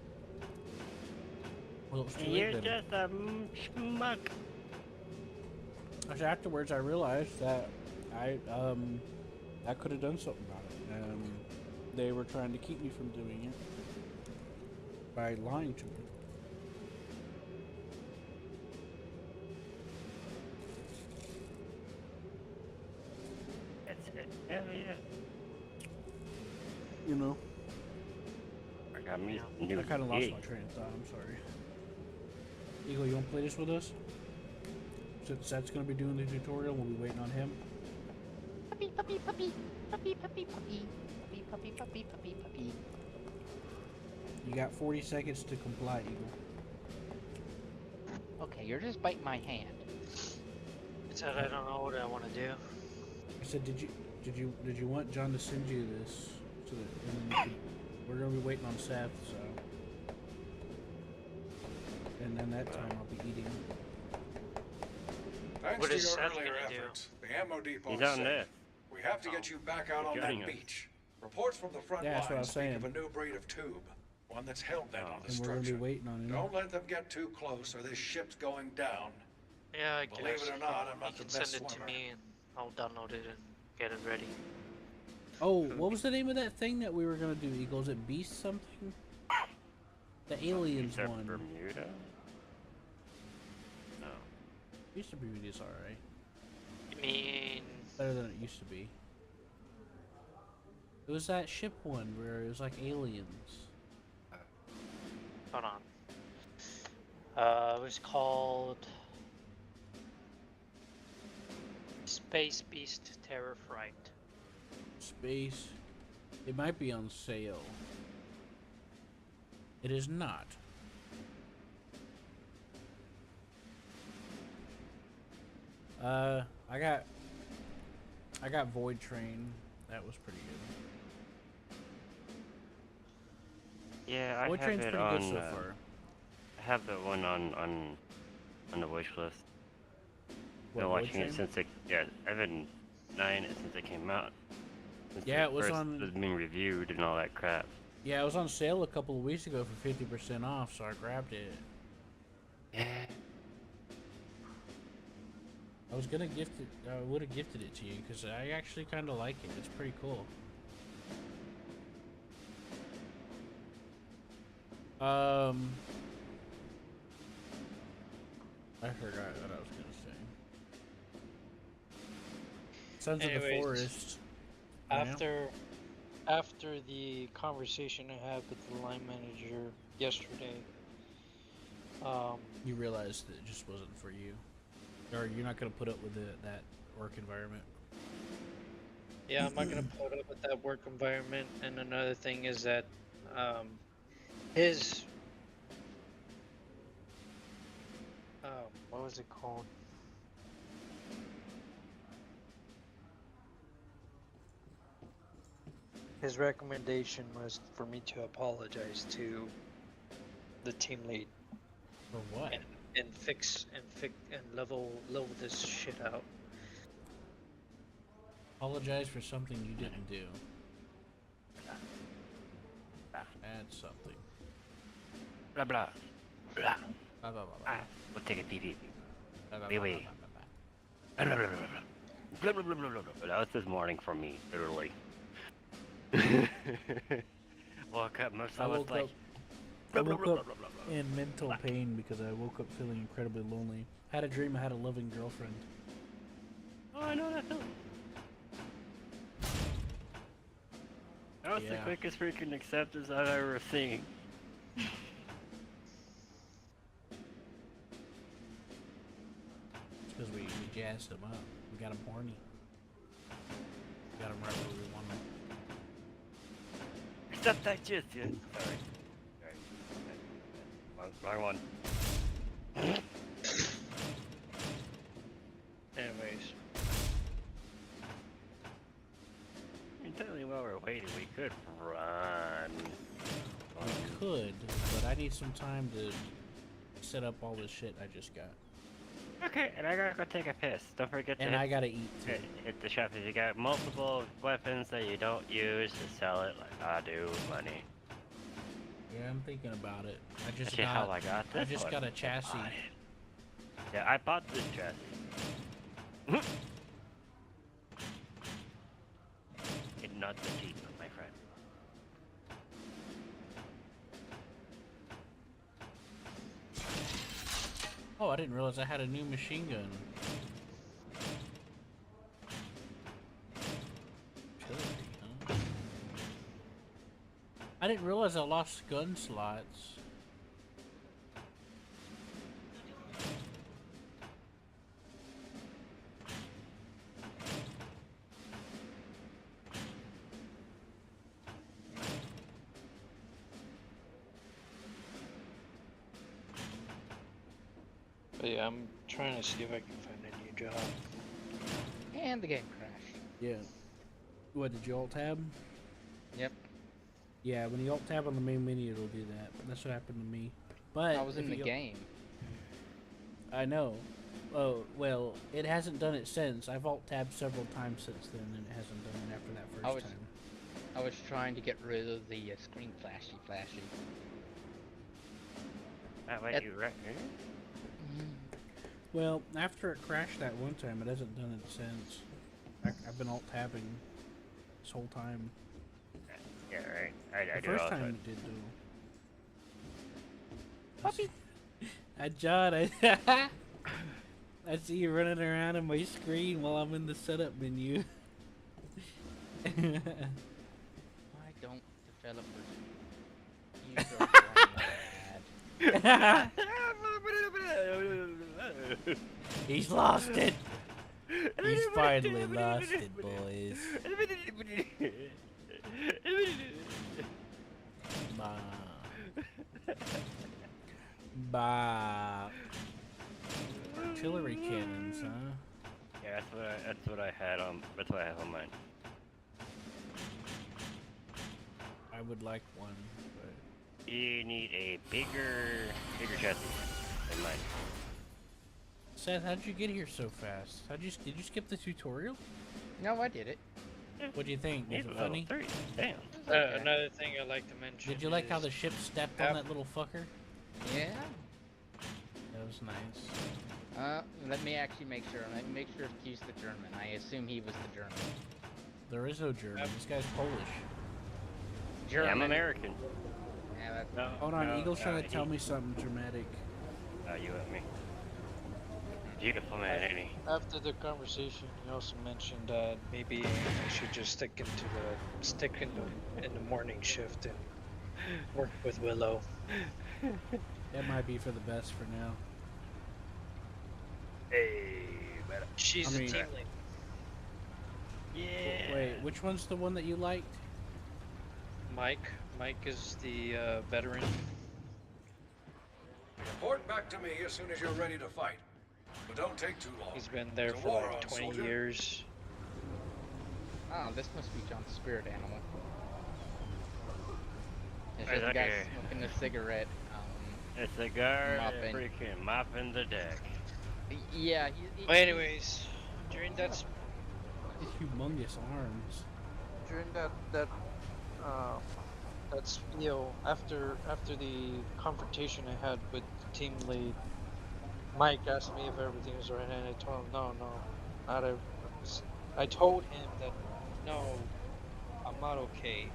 Well, it was too You're late then. just a schmuck. Actually, afterwards, I realized that I could have done something about it. They were trying to keep me from doing it by lying to me. That's it. Hell yeah. You know, I got me a I new kind of lost gig. my train of thought. I'm sorry. Eagle, you want to play this with us? Since Seth's going to be doing the tutorial, we'll be waiting on him. Puppy, puppy, puppy, puppy, puppy, puppy, puppy, puppy, puppy, puppy, puppy. You got 40 seconds to comply, Eagle. Okay, you're just biting my hand. It said I don't know what I want to do. I said, did you want John to send you this? So that, and then we're going to be waiting on Seth, so. And then that time I'll be eating. Thanks What to is your Seth earlier gonna do? efforts, the ammo depot He's is on safe. there. We have to get you back out on joining that us. beach. Reports from the front Yeah, that's what I lines was speak saying. of a new breed of tube, one that's hell-bent on And we're going to be destruction. waiting on him. Don't let them get too close or this ship's going down. Yeah, I Believe guess. it or not, I'm You not the can send best it to swimmer. me and I'll download it and get it ready. Oh, what was the name of that thing that we were gonna do, Eagle? Is it Beast something? The aliens Is that one. Bermuda? No. Beast of Bermuda is alright. You mean Better than it used to be. It was that ship one where it was like aliens. hold on. It was called Space Beast Terror Fright. Space. It might be on sale. It is not. I got Void Train. That was pretty good. Yeah, I Void have Train's it pretty on. good so far. I have the one on the wish list. What, Been Void watching it Train? since it. Yeah, I've been eyeing it since it came out. Since Yeah, it was first on- was being reviewed and all that crap. Yeah, it was on sale a couple of weeks ago for 50% off, so I grabbed it. Yeah. I was gonna gift it. I would have gifted it to you because I actually kind of like it. It's pretty cool. I forgot what I was gonna say. Sons of the Anyways, Forest. Yeah. After the conversation I had with the line manager yesterday, You realized that it just wasn't for you, or you're not gonna put up with it. That work environment. Yeah, I'm not gonna put up with that work environment. And another thing is that his what was it called? His recommendation was for me to apologize to the team lead For what? and fix and level this shit out. Apologize for something you didn't do. That's something. Blah blah. Blah. Blah, blah, blah, blah. We'll take it easy. Blah, blah, Wait, blah, wait. blah, blah, blah. Blah, blah, blah, blah, blah, blah. That was this morning for me, literally. Woke up, most I of us woke like. up- Blah, I blah, woke blah, up blah, blah, blah. in mental pain because I woke up feeling incredibly lonely. Had a dream I had a loving girlfriend. Oh, I know that feeling. That was the Yeah. quickest freaking acceptance I've ever seen. It's because we jazzed him up. We got him horny. We got him right where we want him. Except that just yet. Sorry. Wrong one. Anyways, And technically, while we're waiting, we could run. We could, but I need some time to set up all this shit I just got. Okay, and I gotta go take a piss. Don't forget And to I gotta eat too. hit the shop if you got multiple weapons that you don't use to sell it, like I do, money. Yeah, I'm thinking about it. I just Actually, how I got. got I this just one. got a chassis. Yeah, I bought this chassis. It's not the cheap, my friend. Oh, I didn't realize I had a new machine gun. Artillery, huh? I didn't realize I lost gun slots. but yeah, I'm trying to see if I can find a new job. And the game crashed. Yeah. What, did you alt tab? Yep. Yeah, when you alt tab on the main menu, it'll do that. That's what happened to me. But I was in if the you- game. I know. Oh, well, it hasn't done it since. I've alt tabbed several times since then, and it hasn't done it after that I first was- time. I was trying to get rid of the screen flashy. Wait, That- you right here? Well, after it crashed that one time, it hasn't done it since. I've been alt tabbing this whole time. Yeah, right. I The do it first all the time time. it did though. Puppy. John, I see you running around on my screen while I'm in the setup menu. Why don't developers use their brain like He's lost it. He's finally lost it, boys. Bah. Bah. Artillery cannons, huh? Yeah, that's what I had on. That's what I have on mine. I would like one, but You need a bigger chassis than mine. Seth, how'd you get here so fast? Did you skip the tutorial? No, I did it. What'd you think? Was He's it level funny? 3. Damn. Okay. Another thing I'd like to mention. Did you like how is- the ship stepped on that little fucker? Yeah. That was nice. Let me actually make sure. Let me make sure to use the German. I assume he was the German. There is no German. This guy's Polish. Yeah, I'm American. Yeah, that's No, Hold on, no, Eagle's trying to he- tell me something dramatic. You and me. Beautiful man, ain't he? After the conversation, he also mentioned that maybe I should just stick in the morning shift and work with Willow. That might be for the best for now. Hey, better. She's I a mean- team lead. Yeah. Wait, which one's the one that you liked? Mike. Mike is the veteran. Report back to me as soon as you're ready to fight. But don't take too long. He's been there There's a for war like on, 20 soldier. years. Oh, this must be John's spirit animal. It's Right, just a guy okay. smoking a cigarette. A cigar Mopping. freaking mopping the deck. Yeah. But anyways, during that His humongous arms. during that spiel after the confrontation I had with the team lead, Mike asked me if everything was right, and I told him no, not everything. I told him that no, I'm not okay,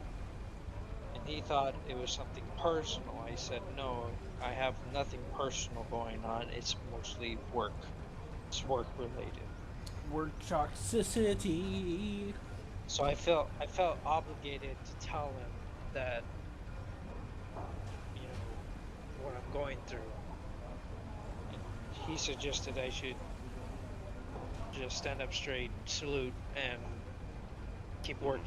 and he thought it was something personal. I said no, I have nothing personal going on. It's mostly work. It's work related. Work toxicity. So I felt obligated to tell him that, you know, what I'm going through. And he suggested I should just stand up straight, salute, and keep working.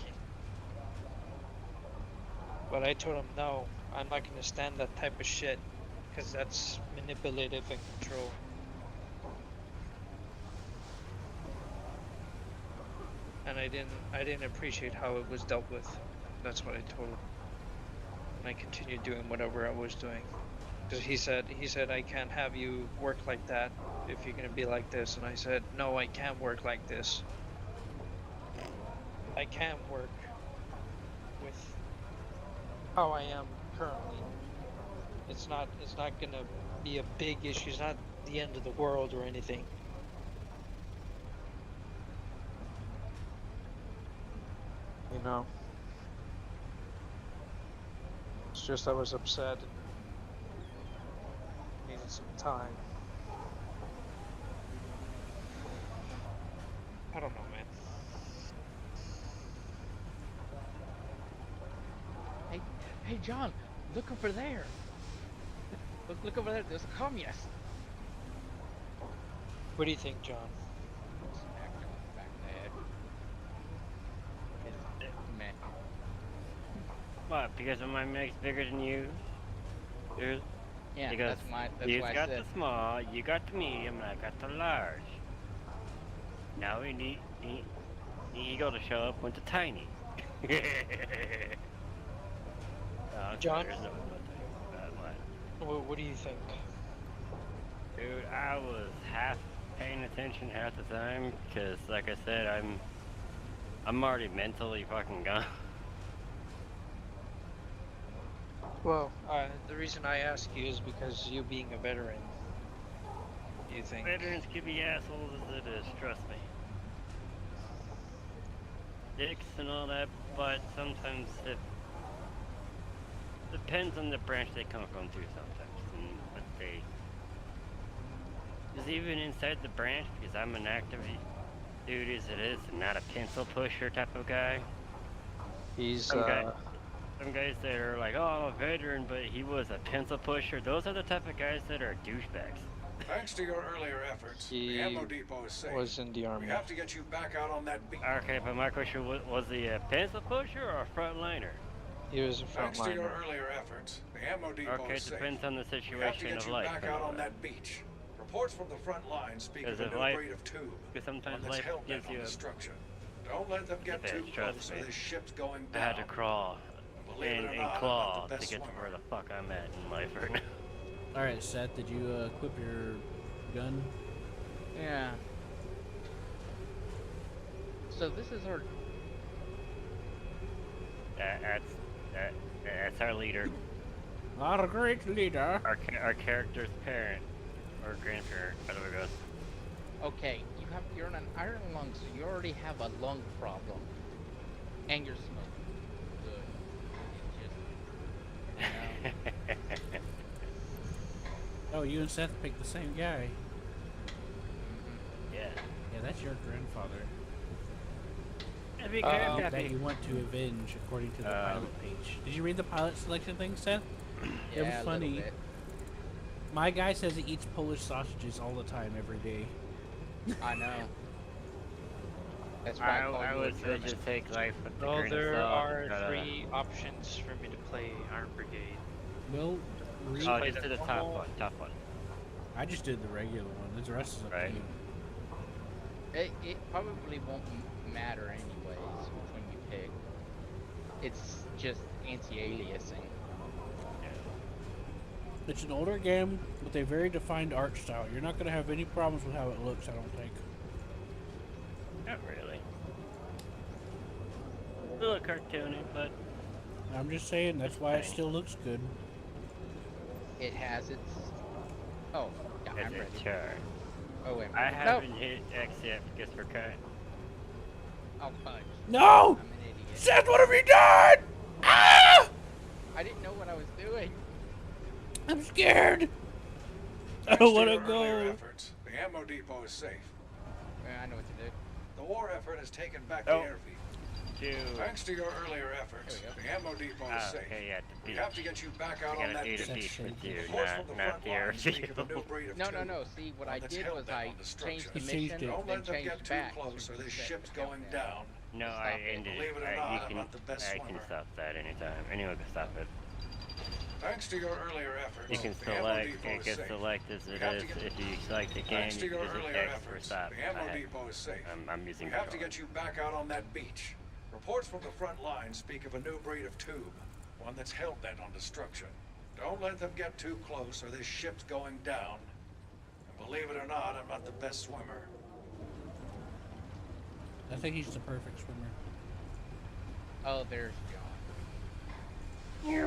But I told him no, I'm not going to stand that type of shit, because that's manipulative and control. And I didn't appreciate how it was dealt with. That's what I told him. And I continued doing whatever I was doing. Because he said I can't have you work like that if you're gonna be like this. And I said, no, I can't work like this. I can't work with how I am currently. It's not gonna be a big issue. It's not the end of the world or anything. You know, it's just I was upset and needed some time. I don't know, man. Hey, John, look over there. Look over there. There's a communist. What do you think, John? Smack him in the back of the head. Meh. What? Because my meg's bigger than you? Dude? Yeah, Because that's you why I got said. the small, you got the medium, and I got the large. Now we need Eagle to show up with the tiny. John? There's no what? What do you think? Dude, I was half paying attention half the time, because like I said, I'm already mentally fucking gone. Well, the reason I ask you is because you being a veteran. Do you think? Veterans can be assholes as it is, trust me. Dicks and all that, but sometimes it depends on the branch they come from too sometimes. And what they... Because even inside the branch, because I'm an active duty as it is, and not a pencil pusher type of guy. He's Some guys that are like, oh, I'm a veteran, but he was a pencil pusher. Those are the type of guys that are douchebags. Thanks to your earlier efforts, He the ammo depot is safe. was in the army. We have to get you back out on that beat. Okay, but my question was he a pencil pusher or a frontliner? He was a Thanks to your frontliner. earlier efforts, the ammo depot Okay, is it safe. depends on the We have to situation get of you life. back out on that beach. Reports from the front line speak Because of a if new life- breed of tube. because one sometimes that's life hell-bent gives on you a destruction. Don't let them get bitch, too trust close or me. this ship's going I down. had to crawl Believe it or and not, I'm not claw the to best get to swimmer. where the fuck I'm at in life right now. Alright, Seth, did you equip your gun? Yeah. So this is our. That's our leader, Our great leader. our character's parent or grandparent, whatever it goes. Okay, you're on an iron lung, so you already have a lung problem, and you're smoking. Good. It just, you know. Oh, you and Seth picked the same guy. Yeah. Yeah, that's your grandfather. Be That you want to avenge, according to the pilot page. Did you read the pilot selection thing, Seth? It was Yeah, a little funny. bit. My guy says he eats Polish sausages all the time, every day. I know. That's why I call I you a would German. just take life with the Well, grain of there salt. are try to- 3 options for me to play Iron Brigade. Well, Oh, play just the do the top normal- one. Top one. I just did the regular one. The rest is up Right. to you. It probably won't matter anyways which one you pick. It's just anti-aliasing. It's an older game with a very defined art style. You're not going to have any problems with how it looks, I don't think. Not really. A little cartoony, but I'm just saying that's why it still looks good. It has its. Oh, yeah, I'm it's ready. a chart. Oh wait. I No. haven't hit X yet because we're cut. Oh fudge. No! I'm an idiot. Seth, what have you done? Ah! I didn't know what I was doing. I'm scared. I Thanks don't to want to your earlier go. efforts, the ammo depot is safe. I know what to do. The war effort has taken back Oh. the airfield. Two. Thanks to your earlier efforts, There we the ammo depot is safe. Okay, yeah, the We beach. have to get you back out I on gotta that do the beach. beach with you, Reports from the not front the lines speak of a airfield. new breed of No, tube, See, what I one that's did held was them I on destruction. changed the He changed mission, it. Don't then let them changed get too back. close so or we this set ship's the going countdown. down. No, Stop I it. ended Believe it or it. not, You I'm can, not the best I can swimmer. stop that anytime. Anyone can stop it. Thanks to your earlier efforts, You can the ammo select, depot it is gets safe. select as We it have is. to get- If you select the game, Thanks to you your can just earlier X for efforts, stop. the ammo depot is safe. I'm using We have to controller. get you back out on that beach. Reports from the front lines speak of a new breed of tube, one that's hell-bent on destruction. Don't let them get too close or this ship's going down. And believe it or not, I'm not the best swimmer. I think he's the perfect swimmer. Oh, there's John.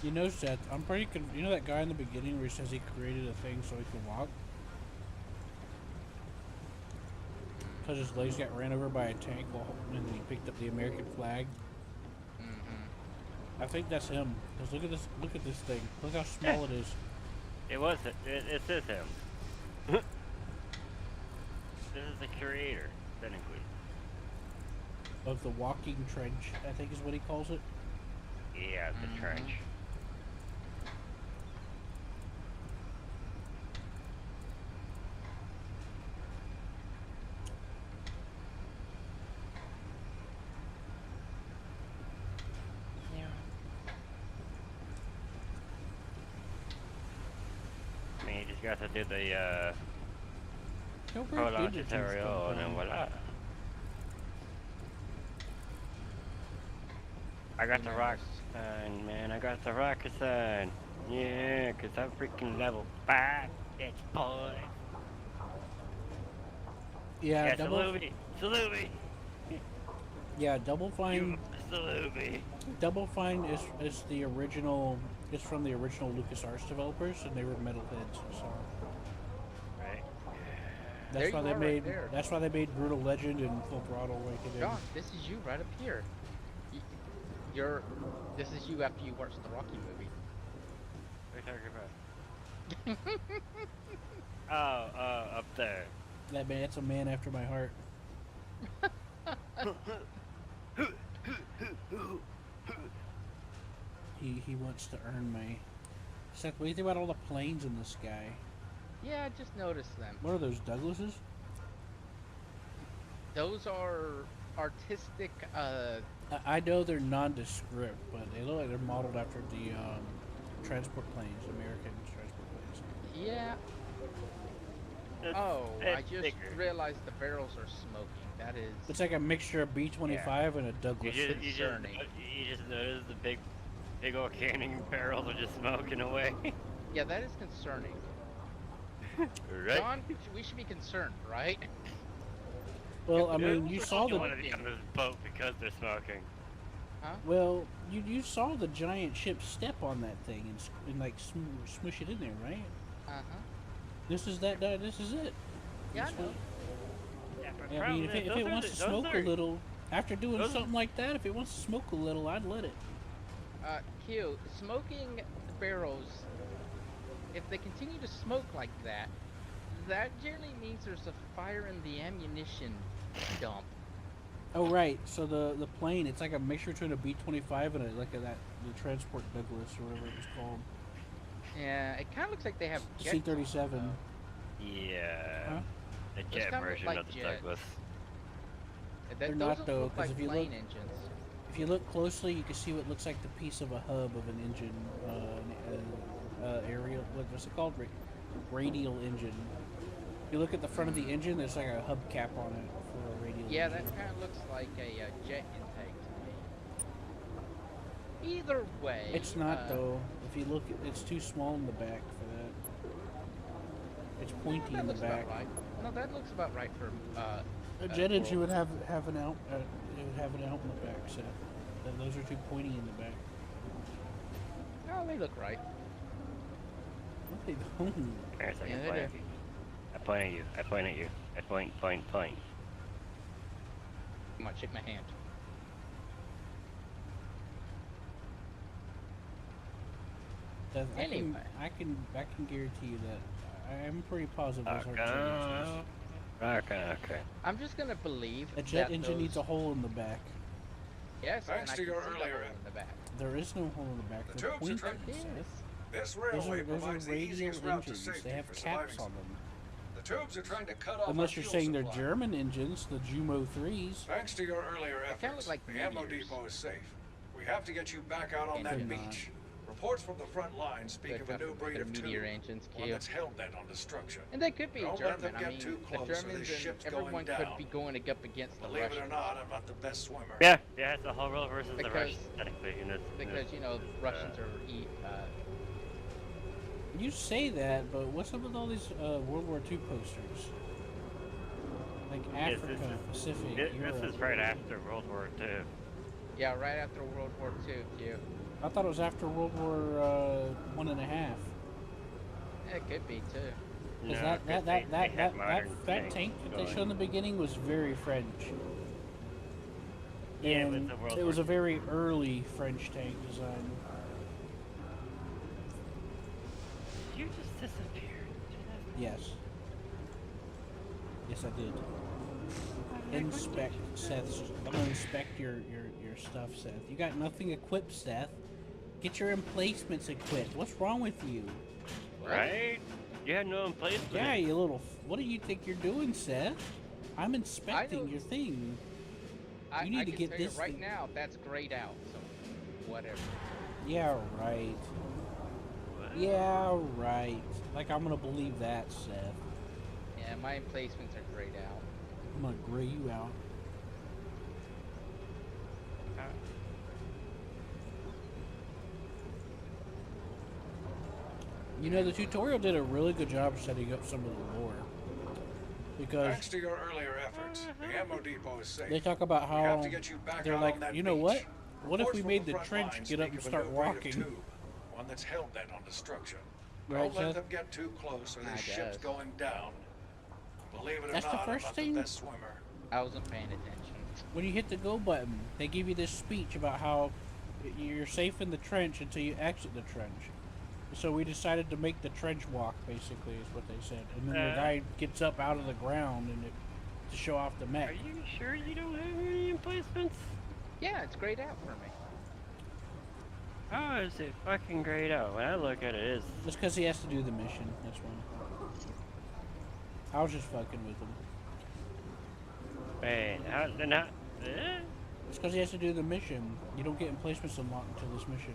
You know, Seth, I'm pretty you know that guy in the beginning where he says he created a thing so he could walk? Because his legs got ran over by a tank and then he picked up the American flag. I think that's him. Because look at this thing. Look how small it is. It was, it is him. This is the creator, technically. Of the walking trench, I think is what he calls it. Yeah, the trench. I mean, you just got to do the No, prologue tutorial and then voila. I got the rock sign, man. I got the rocket sign. Yeah, cause I'm freaking level 5, bitch boy. Yeah, Salute me. Salute me. Double Fine. Salute me. Double Fine is the original. It's from the original LucasArts developers, and they were metalheads. So Right. that's There why you they are right made. there. That's why they made Brutal Legend and Full Throttle like it is. John, this is you right up here. This is you after you watched the Rocky movie. What are you talking about? Oh, up there. That man, that's a man after my heart. He wants to earn my. Seth, what do you think about all the planes in the sky? Yeah, I just noticed them. What are those, Douglases? Those are artistic. I know they're nondescript, but they look like they're modeled after the transport planes, American transport planes. Yeah. I just realized the barrels are smoking. That is. It's like a mixture of B-25 and a Douglas. You just Concerning. noticed the big old canning barrels are just smoking away. Yeah, that is concerning. Right? John, we should be concerned, right? Well, I mean, you I saw don't want to the be on this boat because they're smoking. Huh? well, you saw the giant ship step on that thing and like smush it in there, right? Uh huh. This is that. This is it. Yeah, I This know. one- Yeah, but I mean, if it wants to smoke a little, after doing those are- something like that, if it wants to smoke a little, I'd let it. Q, smoking the barrels, if they continue to smoke like that, that generally means there's a fire in the ammunition dump. Oh right, so the plane, it's like a mixture between a B-25 and the transport Douglas or whatever it was called. Yeah, it kind of looks like they have jet C-37. Yeah. Huh? The Those jet kinda look version like of the jet. Douglas. They're Those not don't though, look because like if you plane look, engines. if you look closely, you can see what looks like the piece of a hub of an engine, aerial. What's it called? Radial engine. If you look at the front of the engine, there's like a hubcap on it for a radial Yeah, engine. that kind of looks like a jet intake to me. Either way, It's not though. If you look, it's too small in the back for that. It's pointy that in the looks back. about right. No, that looks about right for A jet engine world. would have an out. It would have an out in the back. So those are too pointy in the back. Oh, they look right. No, they don't. Here's a second, Yeah, they point do. at you. I point at you. I point at you. I point. Come on, shake my hand. Anyway. I can guarantee you that. I'm pretty positive those are jet engines. Okay. I'm just gonna believe A jet that engine those... needs a hole in the back. Yes, Thanks and I to can your see the earlier hole in the back. There is no hole in the back. The They're tubes are pointy, trying- Seth. This Those railway are provides the radial easiest route to engines. safety They have for caps surviving. on them. The tubes are trying to cut off Unless our you're fuel saying they're supply. German engines, the Jumo 3s. Thanks to your earlier They kinda efforts, look like the ammo meteors. depot is safe. We have to get you back out on that They're not. beach. Reports from the front line speak They're of a new breed they're of meteor tube, engines, one Q. that's hell-bent on destruction. And they could be Don't let them German. I get mean, too the close or Germans this and ship's everyone going could down. be going up against the Believe it or Russians. not, I'm not the best swimmer. Yeah, it's the whole world versus the Because- Russians, technically. Because, you know, Russians are... You say that, but what's up with all these World War II posters? Like Yes, Africa, Pacific, This Europe. is right after World War II. yeah, right after World War II, Q. I thought it was after World War One and a half. Yeah, it could be, too. Because No, 'cause they had modern that tanks tank that they going. showed in the beginning was very French. Yeah, And with the World it was War a very early French tank design. You just disappeared. Yes. Yes, I did. Inspect Seth's. I'm gonna inspect your stuff, Seth. You got nothing equipped, Seth. Get your emplacements equipped. What's wrong with you? Right? You had no emplacement. Yeah, you little. What do you think you're doing, Seth? I'm inspecting don't- your thing. I You need to can get tell you this right thing- now, that's grayed out, so whatever. Yeah, right. Yeah, right. Like I'm gonna believe that, Seth. Yeah, my emplacements are grayed out. I'm gonna gray you out. You know, the tutorial did a really good job of setting up some of the lore. Because Thanks to your earlier efforts, the ammo depot is safe. they talk about We have how to get you back they're out like, on that you know beach. what? What if Reports we from made the front trench lines get up speak and of a start new breed of walking? tube, one that's hell-bent on destruction. Right, Don't let Seth? them get too close or I this ship's guess. going down. Believe it or That's the not, first I'm not thing? the best swimmer. I wasn't paying attention. When you hit the go button, they give you this speech about how you're safe in the trench until you exit the trench. So we decided to make the trench walk, basically, is what they said. And then the guy gets up out of the ground and to show off the mech. Are you sure you don't have any emplacements? Yeah, it's grayed out for me. How is it fucking grayed out? When I look at it, it's... Just because he has to do the mission, that's why. I was just fucking with him. Man, how... Then how... It's because he has to do the mission. You don't get emplacements unlocked until this mission.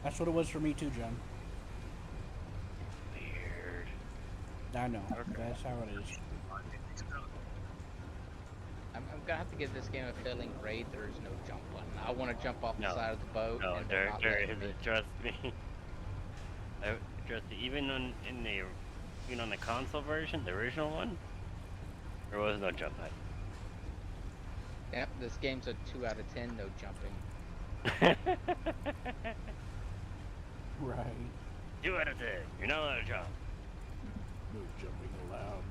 That's what it was for me too, John. Weird. I know. Okay. That's how it is. I'm gonna have to give this game a failing grade. There is no jump button. I want to jump off the No. side of the boat. No, and they're there not letting me. isn't. Trust me. Trust me. Even on the console version, the original one, there was no jump button. Yep, this game's a 2 out of 10. No jumping. Right. 2 out of 10. You're not allowed to jump. No jumping allowed.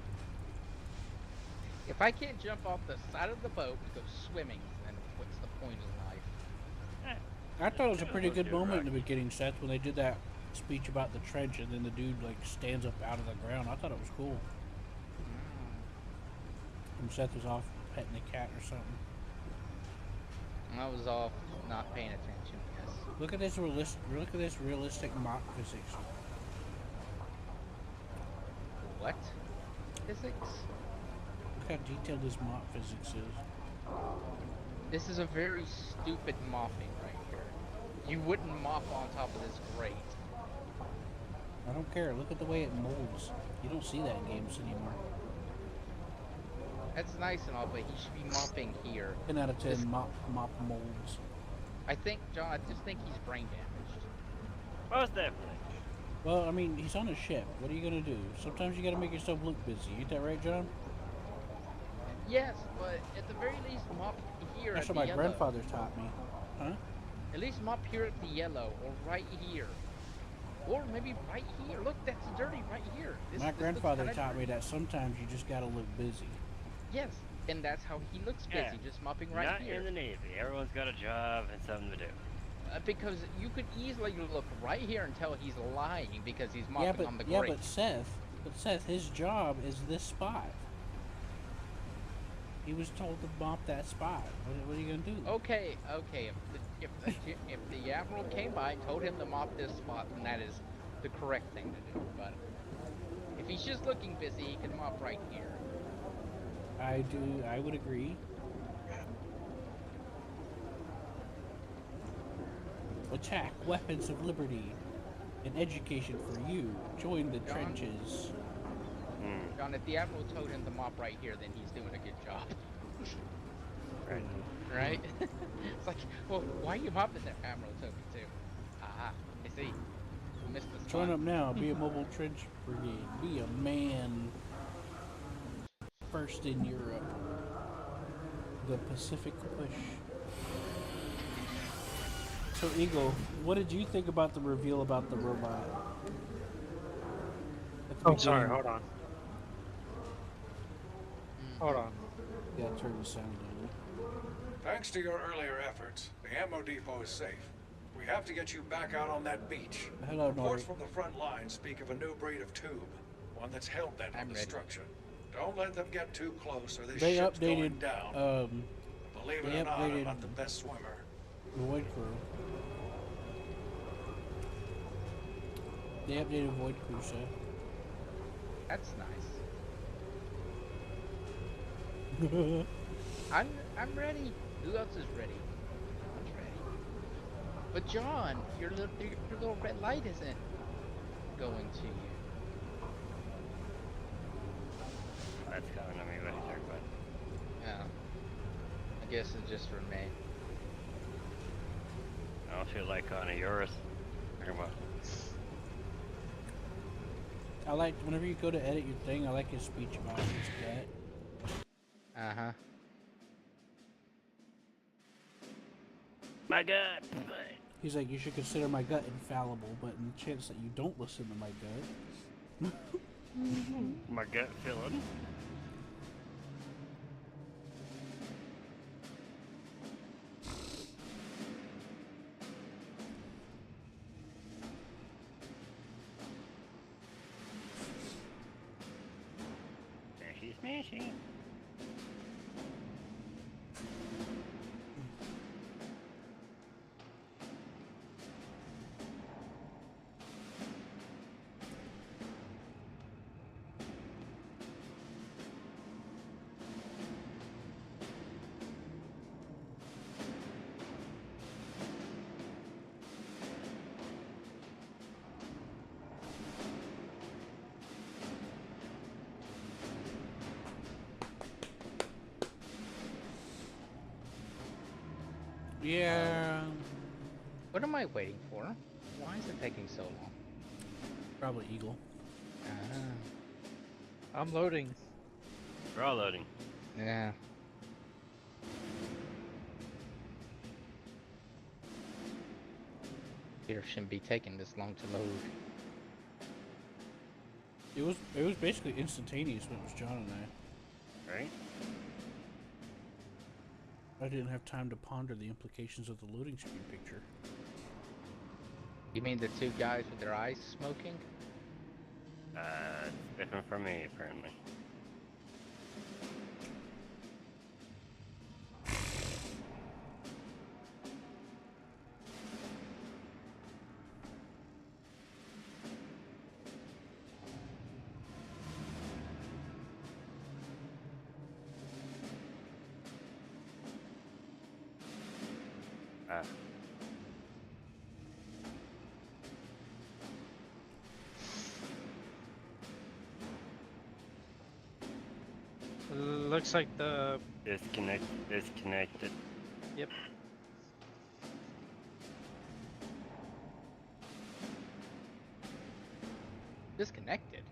If I can't jump off the side of the boat to go swimming, then what's the point in life? I thought it was a pretty good You're moment in right. the beginning, Seth, when they did that speech about the trench and then the dude like stands up out of the ground. I thought it was cool. And Seth was off petting the cat or something. I was off not paying attention. Yes. Look at this realistic mock physics. What? Physics? how detailed his mop physics is. This is a very stupid mopping right here. You wouldn't mop on top of this grate. I don't care. Look at the way it molds. You don't see that in games anymore. That's nice and all, but he should be mopping here. 10 out of 10 This- mop molds. I think, John, I just think he's brain damaged. Most definitely. Well, I mean, he's on a ship. What are you gonna do? Sometimes you gotta make yourself look busy. Ain't that right, John? Yes, but at the very least, mop here That's at what the my yellow. grandfather taught me. Huh? At least mop here at the yellow, or right here. Or maybe right here. Look, that's dirty right here. My looks grandfather kinda taught me dirty. that sometimes you just gotta look busy. Yes, and that's how he looks busy, Yeah. just mopping right Not here. in the Navy. Everyone's got a job and something to do. Because you could easily look right here and tell he's lying because he's mopping on the yeah, grate. but Seth, his job is this spot. He was told to mop that spot. What are you gonna do? Okay. If the admiral came by and told him to mop this spot, then that is the correct thing to do. But if he's just looking busy, he can mop right here. I would agree. Attack, weapons of liberty, and education for you. Join the John? trenches. John, if the admiral told him to mop right here, then he's doing a good job. Right. Right? It's like, well, why are you mopping there? Admiral told me to. Ah, I see. You missed the spot. Join up now. Be a mobile trench brigade. Be a man. First in Europe. The Pacific push. So, Eagle, what did you think about the reveal about the robot? At the Oh, sorry. beginning? Hold on. Hold on. Yeah, turn the sound down. Thanks to your earlier efforts, the ammo depot is safe. We have to get you back out on that beach. Hello, Reports Nori. from the front lines speak of a new breed of tube, one that's hell-bent on I'm ready. destruction. Don't let them get too close or this They ship's going updated, down. Believe it they or not, I'm updated- not the best swimmer. Void Crew. They updated Void Crew, so. That's nice. I'm ready. Who else is ready? I'm ready. But John, your little red light isn't going to you. That's coming to me right there, but Yeah. I guess it's just for me. I don't feel like on a Eurus. Or what? I like, whenever you go to edit your thing, I like his speech about his gut. Uh-huh. My God. He's like, you should consider my gut infallible, but in the chance that you don't listen to my gut. My gut feeling. Smashy, smashy. Yeah. What am I waiting for? Why is it taking so long? Probably Eagle. Ah. I'm loading. We're all loading. Yeah. Computer shouldn't be taking this long to load. It was basically instantaneous when it was John and I. Right? I didn't have time to ponder the implications of the loading screen picture. You mean the two guys with their eyes smoking? Different from me, apparently. Ah. Looks like the Disconnected. yep. Disconnected?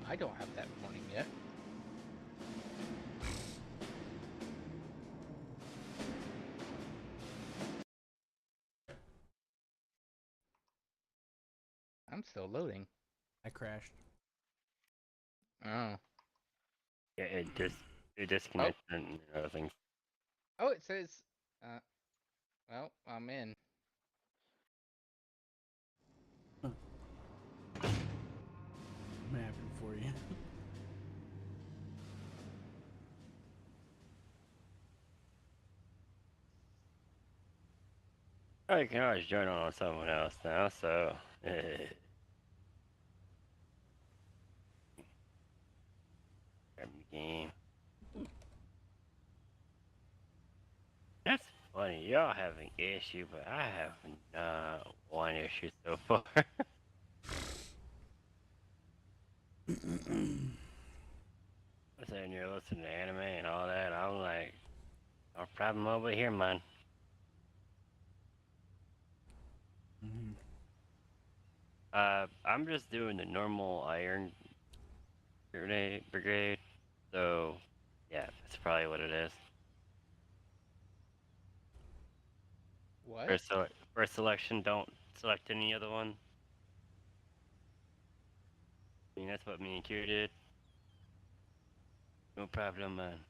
I don't have that warning yet. I'm still loading. I crashed. Oh. Yeah, it disconnected and other things. Oh, it says, well, I'm in. Mapping for you. Oh, you can always join on someone else now, so. Grab the game. That's funny. Y'all have an issue, but I have not one issue so far. I was saying you're listening to anime and all that. I'm like, no problem over here, man. Mm-hmm. I'm just doing the normal iron brigade, so yeah, that's probably what it is. What? First selection, don't select any other one. I mean, that's what me and Q did. No problem, man.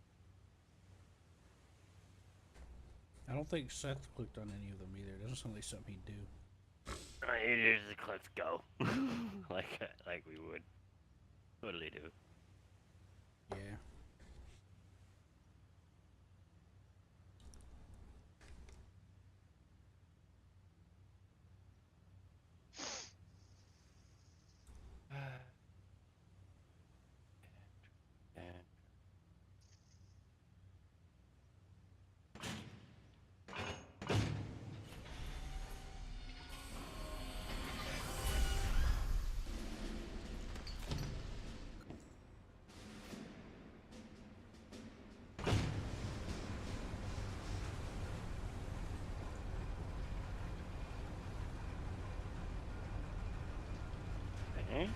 I don't think Seth clicked on any of them either. It doesn't sound like something he'd do. It is, let's go. like we would totally do. Yeah. Okay.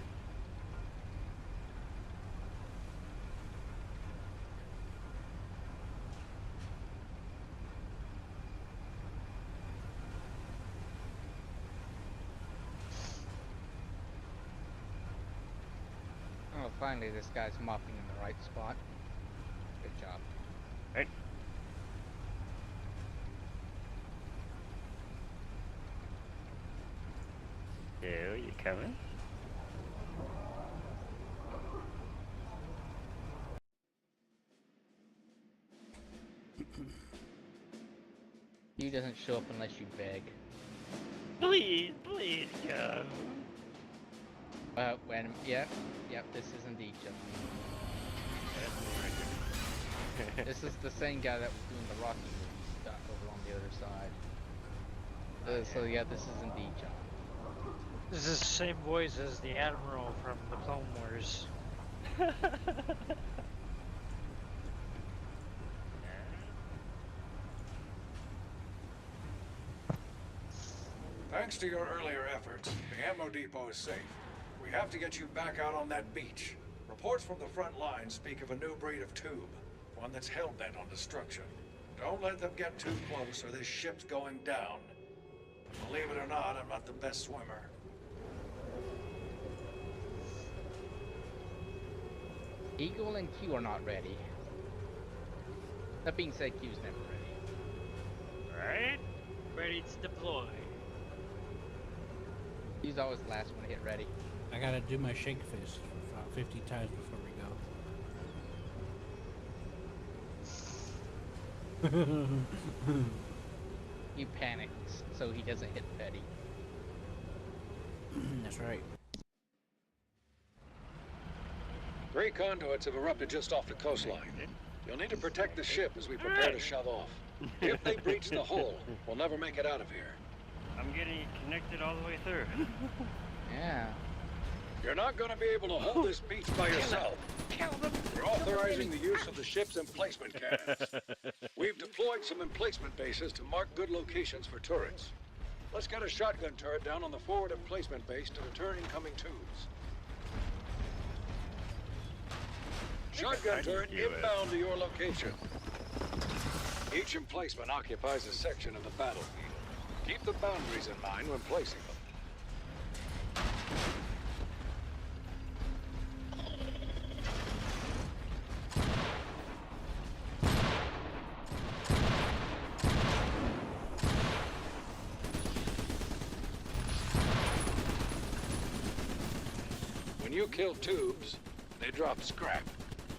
Oh, finally this guy's mopping in the right spot. Good job. Right. Ew, you coming? He doesn't show up unless you beg. Please, please come. Yep, this is indeed John. This is the same guy that was doing the Rocky movie stuff over on the other side. So yeah, this is indeed John. This is the same voice as the Admiral from the Clone Wars. Thanks to your earlier efforts, the ammo depot is safe. We have to get you back out on that beach. Reports from the front line speak of a new breed of tube, one that's hell-bent on destruction. Don't let them get too close or this ship's going down. Believe it or not, I'm not the best swimmer. Eagle and Q are not ready. That being said, Q's never ready. Right? Ready to deploy. Q's always the last one to hit ready. I gotta do my shake fist about 50 times before we go. He panics so he doesn't hit Betty. That's right. 3 conduits have erupted just off the coastline. You'll need to protect the ship as we prepare to shove off. If they breach the hull, we'll never make it out of here. I'm getting connected all the way through. Yeah. You're not going to be able to hold this beach by yourself. We're authorizing the use of the ship's emplacement cannons. We've deployed some emplacement bases to mark good locations for turrets. Let's get a shotgun turret down on the forward emplacement base to deter incoming tubes. Shotgun turret inbound to your location. Each emplacement occupies a section of the battlefield. Keep the boundaries in mind when placing them. When you kill tubes, they drop scrap.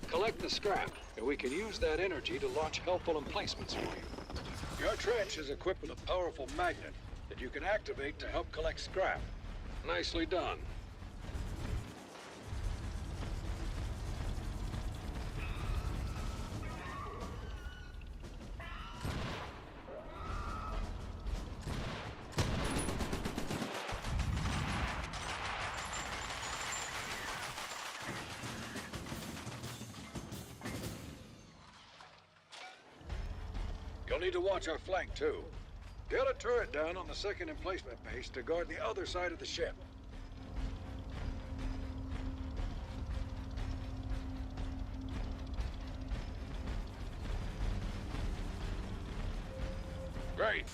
Collect the scrap, and we can use that energy to launch helpful emplacements for you. Your trench is equipped with a powerful magnet that you can activate to help collect scrap. Nicely done. You'll need to watch our flank, too. Get a turret down on the second emplacement base to guard the other side of the ship. Great.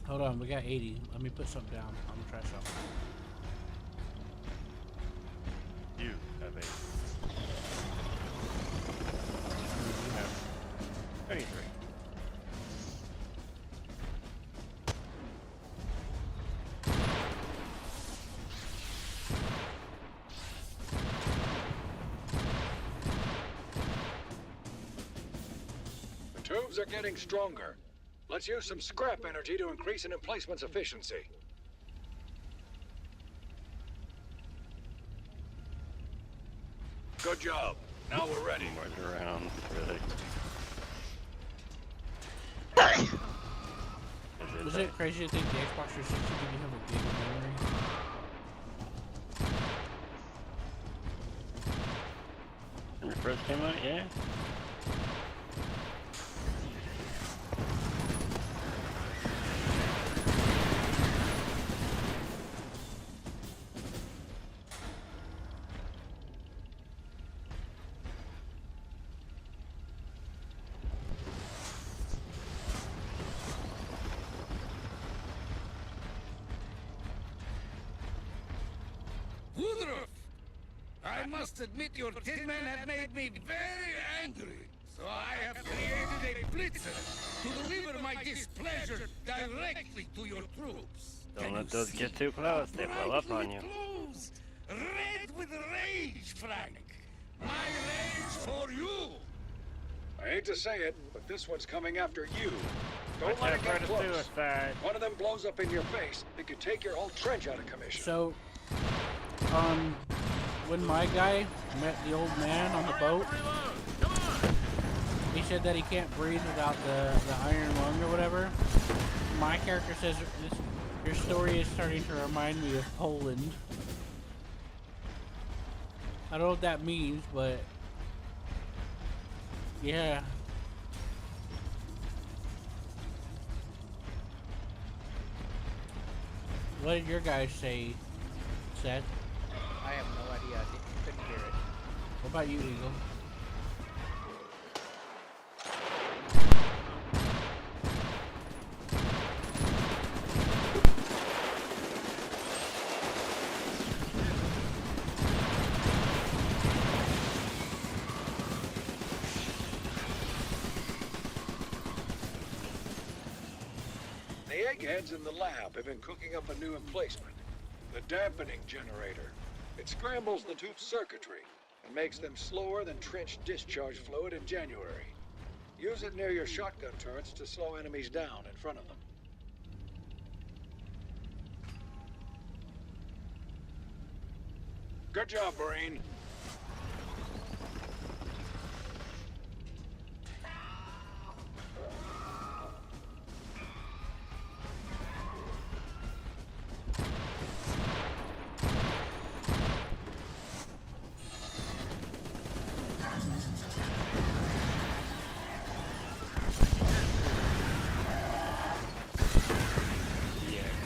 Hold on, we got 80. Let me put something down. I'm gonna try something. You have 8. You have 23. The tubes are getting stronger. Let's use some scrap energy to increase an emplacement's efficiency. Good job. Now we're ready. More around, really. Is it crazy to think the Xbox 360 didn't have a gig of memory? When it first came out, yeah. Woodruff! I must admit your tin men have made me very angry. So I have created a blitzer to deliver my displeasure directly to your troops. Don't let those get too close, they blow up on you. Close, red with rage, Frank. My rage for you. I hate to say it, but this one's coming after you. Don't Watch let out it for get the close. suicide. One of them blows up in your face, it could take your whole trench out of commission. So, when my guy met the old man on the boat, he said that he can't breathe without the iron lung or whatever. My character says your story is starting to remind me of Poland. I don't know what that means, but yeah. What did your guys say, Seth? I have no idea. I couldn't hear it. What about you, Eagle? eggheads in the lab have been cooking up a new emplacement. The dampening generator. It scrambles the tube's circuitry and makes them slower than trench discharge fluid in January. Use it near your shotgun turrets to slow enemies down in front of them. Good job, Marine.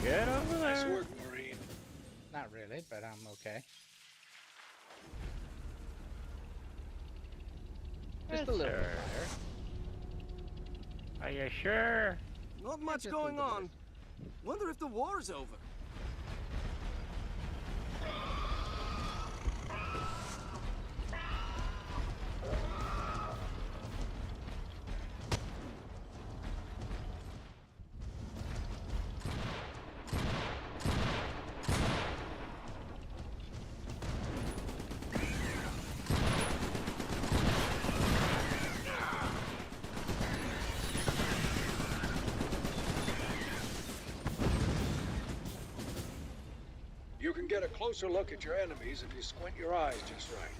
Get over Nice there. work, Marine. Not really, but I'm okay. Just a little Sure. fire. Are you sure? Not much just a going little on. Wonder if the war's over. You can get a closer look at your enemies if you squint your eyes just right.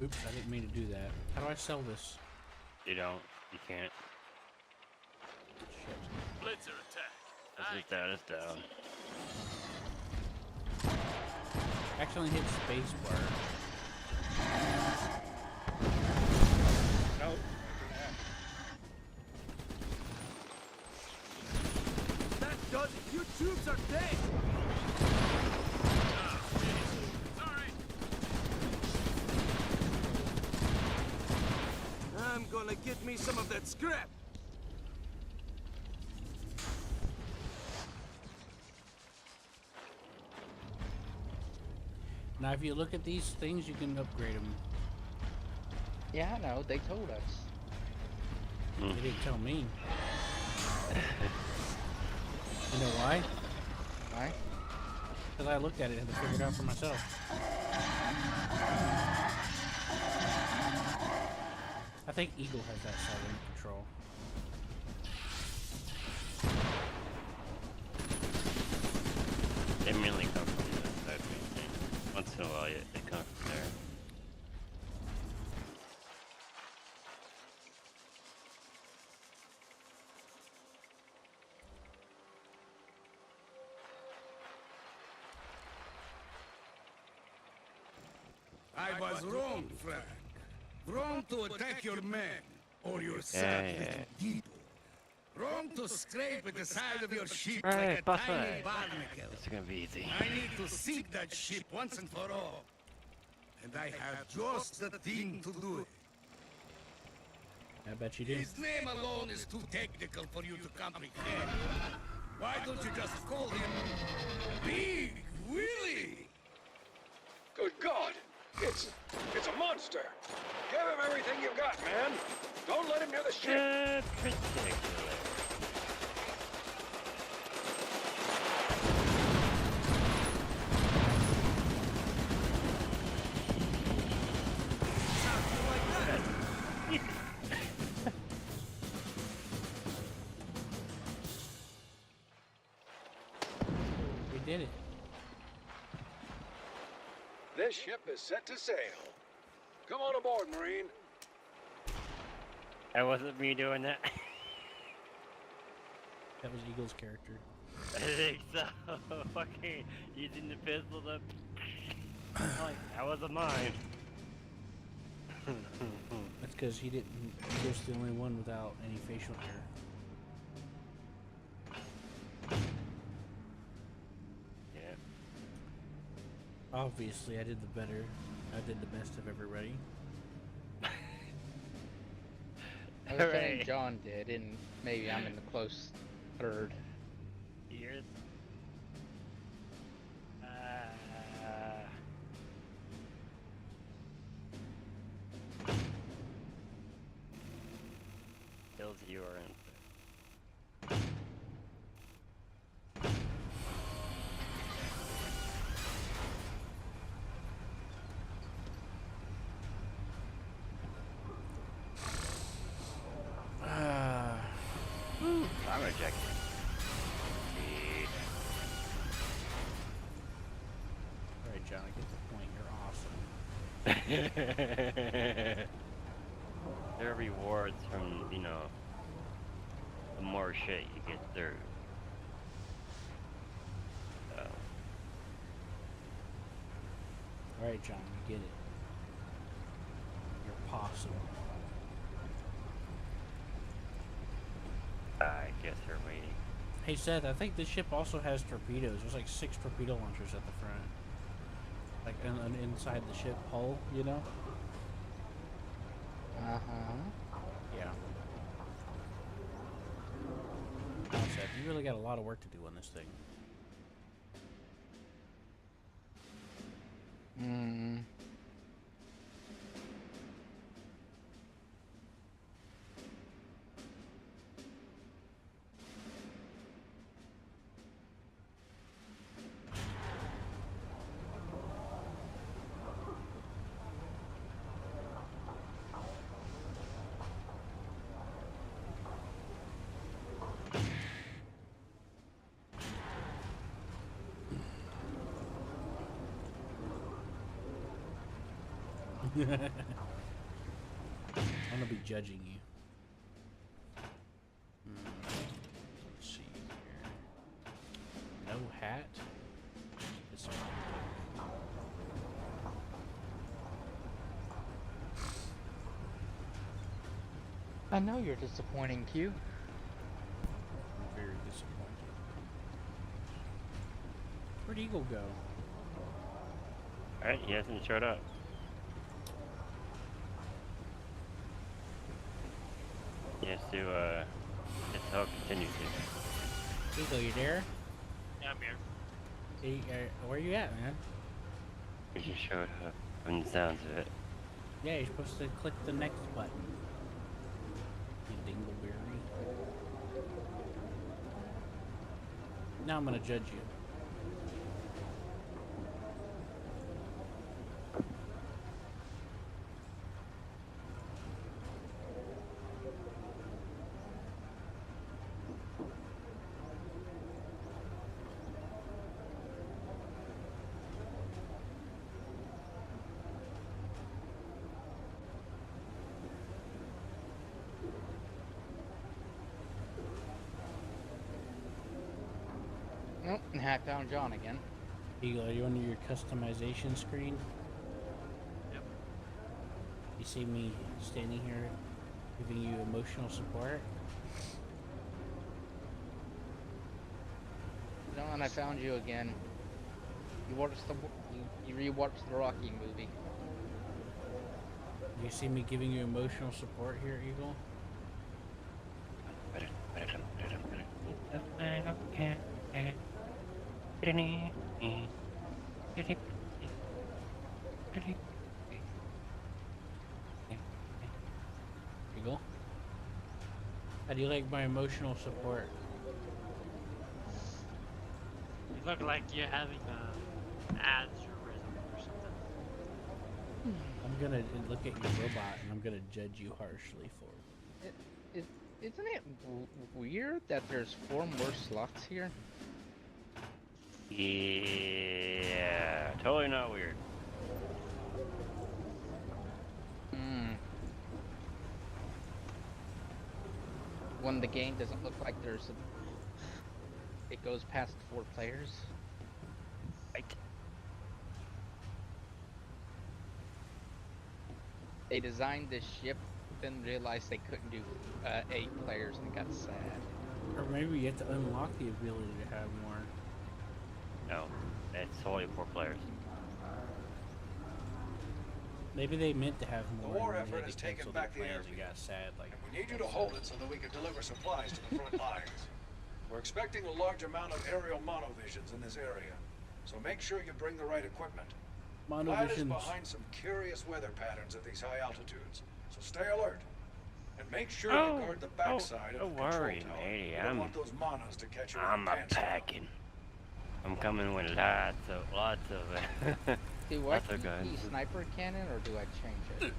Oops, I didn't mean to do that. How do I sell this? You don't. You can't. Shit. Blitzer attack. This is down. It's down. Actually hit spacebar. Nope. That does it. Your tubes are dead. Sorry. I'm gonna get me some of that scrap. Now, if you look at these things, you can upgrade them. Yeah, I know. They told us. They didn't tell me. You know why? Right? Because I looked at it and had to figure it out for myself. I think Eagle has that side under control. They mainly come from the side thing. Once in a while, they come from there. I was wrong, Frank. Wrong to attack your men, or your sad Yeah. little people. Wrong to scrape at the side of your ship Right, like a buffet. tiny barnacle. It's gonna be easy. I need to sink that ship once and for all. And I have just the thing to do it. I bet you do. His name alone is too technical for you to comprehend. Why don't you just call him Big Willie? Good God! It's a monster! Give him everything you've got, man! Don't let him near the ship! Particular. We did it. This ship is set to sail. Come on aboard, Marine. That wasn't me doing that. That was Eagle's character. I think so. Fucking using the pistol to. Like, that wasn't mine. That's because he didn't. Eagle's the only one without any facial hair. Yeah. Obviously, I did the better. I did the best of everybody. I was saying Hooray. John did, and maybe I'm in the close third. Ears. your answer. I'm rejected. Alright, John, I get the point. You're awesome. There are rewards from, you know, the more shit you get through. So. Alright, John, you get it. You're possible. I guess we're waiting. Hey, Seth, I think this ship also has torpedoes. There's like 6 torpedo launchers at the front. Like inside the ship hull, you know? Uh-huh. Yeah. Wow, Seth, you really got a lot of work to do on this thing. Hmm. I'm gonna be judging you. Let's see here. No hat. Disappointing. I know you're disappointing, Q. I'm very disappointed. Where'd Eagle go? Alright, he hasn't showed up. Yes, to continue to. Eagle, you there? Yeah, I'm here. Hey, where you at, man? He just showed up from the sounds of it. Yeah, you're supposed to click the next button. You dingleberry. Now I'm gonna judge you. Nope, hacked down John again. Eagle, are you under your customization screen? Yep. You see me standing here giving you emotional support? John, I found you again. You watched the you rewatched the Rocky movie. You see me giving you emotional support here, Eagle? Eagle? How do you like my emotional support? You look like you're having aneurysm or something. I'm gonna look at your robot and I'm gonna judge you harshly for it. Isn't it weird that there's 4 more slots here? Yeah, totally not weird. When the game doesn't look like it goes past 4 players. Right. They designed this ship, then realized they couldn't do 8 players and got sad. Or maybe you have to unlock the ability to have more. No, it's only 4 players. Maybe they meant to have The more. war and they effort had has to taken cancel back their the plans and airfield. got sad. Like, We need you to hold it so that we can deliver supplies to the front lines. We're expecting a large amount of aerial monovisions in this area, so make sure you bring the right equipment. Pilot is monovisions. behind some curious weather patterns at these high altitudes, so stay alert. And make sure you guard the backside of don't the control worry, tower. matey. You don't want those monos to catch you with I'm your a pants down. packing. I'm coming with lots of Do I lots of keep guns. the sniper cannon or do I change it?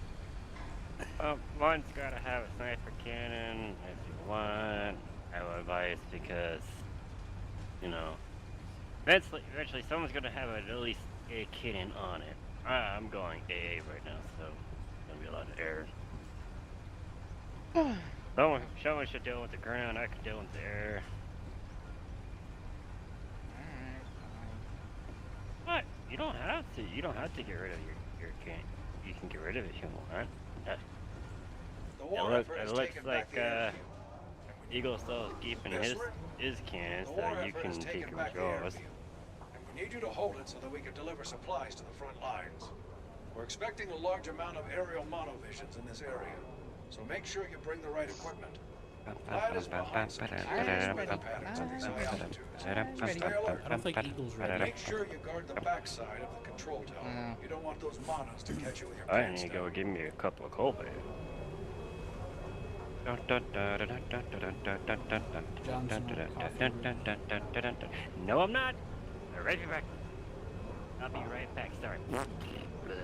One's gotta have a sniper cannon if you want. I would advise because, you know, eventually someone's gonna have at least a cannon on it. I'm going AA right now, so gonna be a lot of error. Someone should deal with the ground. I can deal with the air. Alright, What? You don't have to. You don't have to get rid of your can. You can get rid of it if you want. The war effort has It looks taken back like the airfield. Eagle still is keeping his cannons, The so war you effort can has take taken back the yours. airfield. And we need you to hold it so that we can deliver supplies to the front lines. We're expecting a large amount of aerial monovisions in this area, so make sure you bring the right equipment. Vlad is behind some curious weather patterns at these high altitudes. Stay alert. I don't think Eagle's ready. Make sure you guard the backside of the control tower. You don't want those monos to catch you with your I pants need to go down. give me a couple of cold beers. No, I'm not. I'll right back. I'll be right back. Sorry.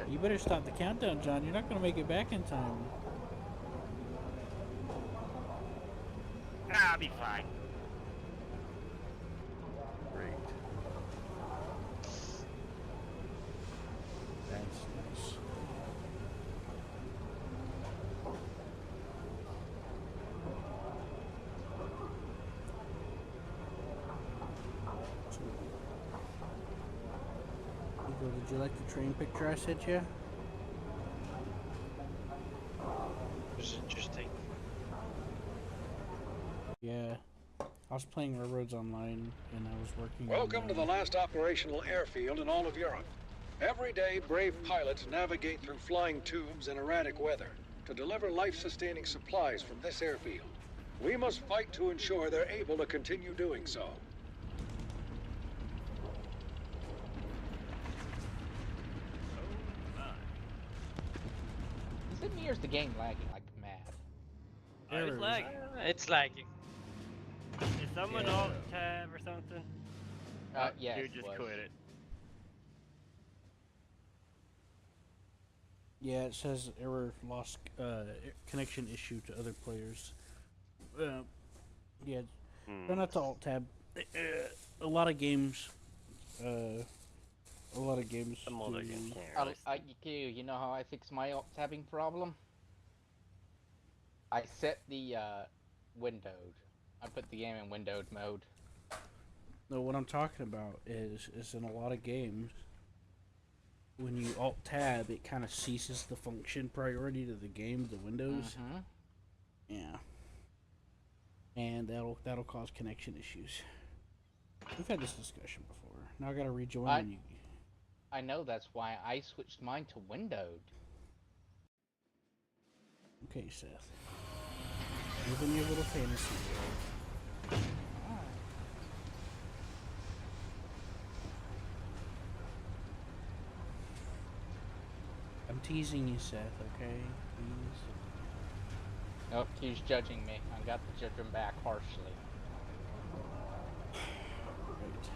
You better stop the countdown, John. You're not gonna make it back in time. I'll be fine. Great. That's nice. Eagle, did you like the train picture I sent you? It was interesting. Yeah. I was playing Railroads Online and I was working Welcome on, to the last operational airfield in all of Europe. Every day, brave pilots navigate through flying tubes and erratic weather to deliver life-sustaining supplies from this airfield. We must fight to ensure they're able to continue doing so. Is it me or is the game lagging like mad? It's lagging. It's lagging. Is someone alt tab or something? Yeah, Dude it just was. quit it. Yeah, it says error, lost connection issue to other players. Yeah, try not to alt tab. A lot of games. Some older games can't really. You know how I fix my alt tabbing problem? I set the windowed. I put the game in windowed mode. No, what I'm talking about is in a lot of games, when you alt tab, it kind of ceases the function priority to the game, the windows. Yeah, and that'll cause connection issues. We've had this discussion before. Now I gotta rejoin when you. I know, that's why I switched mine to windowed. Okay, Seth. Live in your little fantasy world. I'm teasing you, Seth, okay? Please. Nope, he's judging me. I got to judge him back harshly. Right.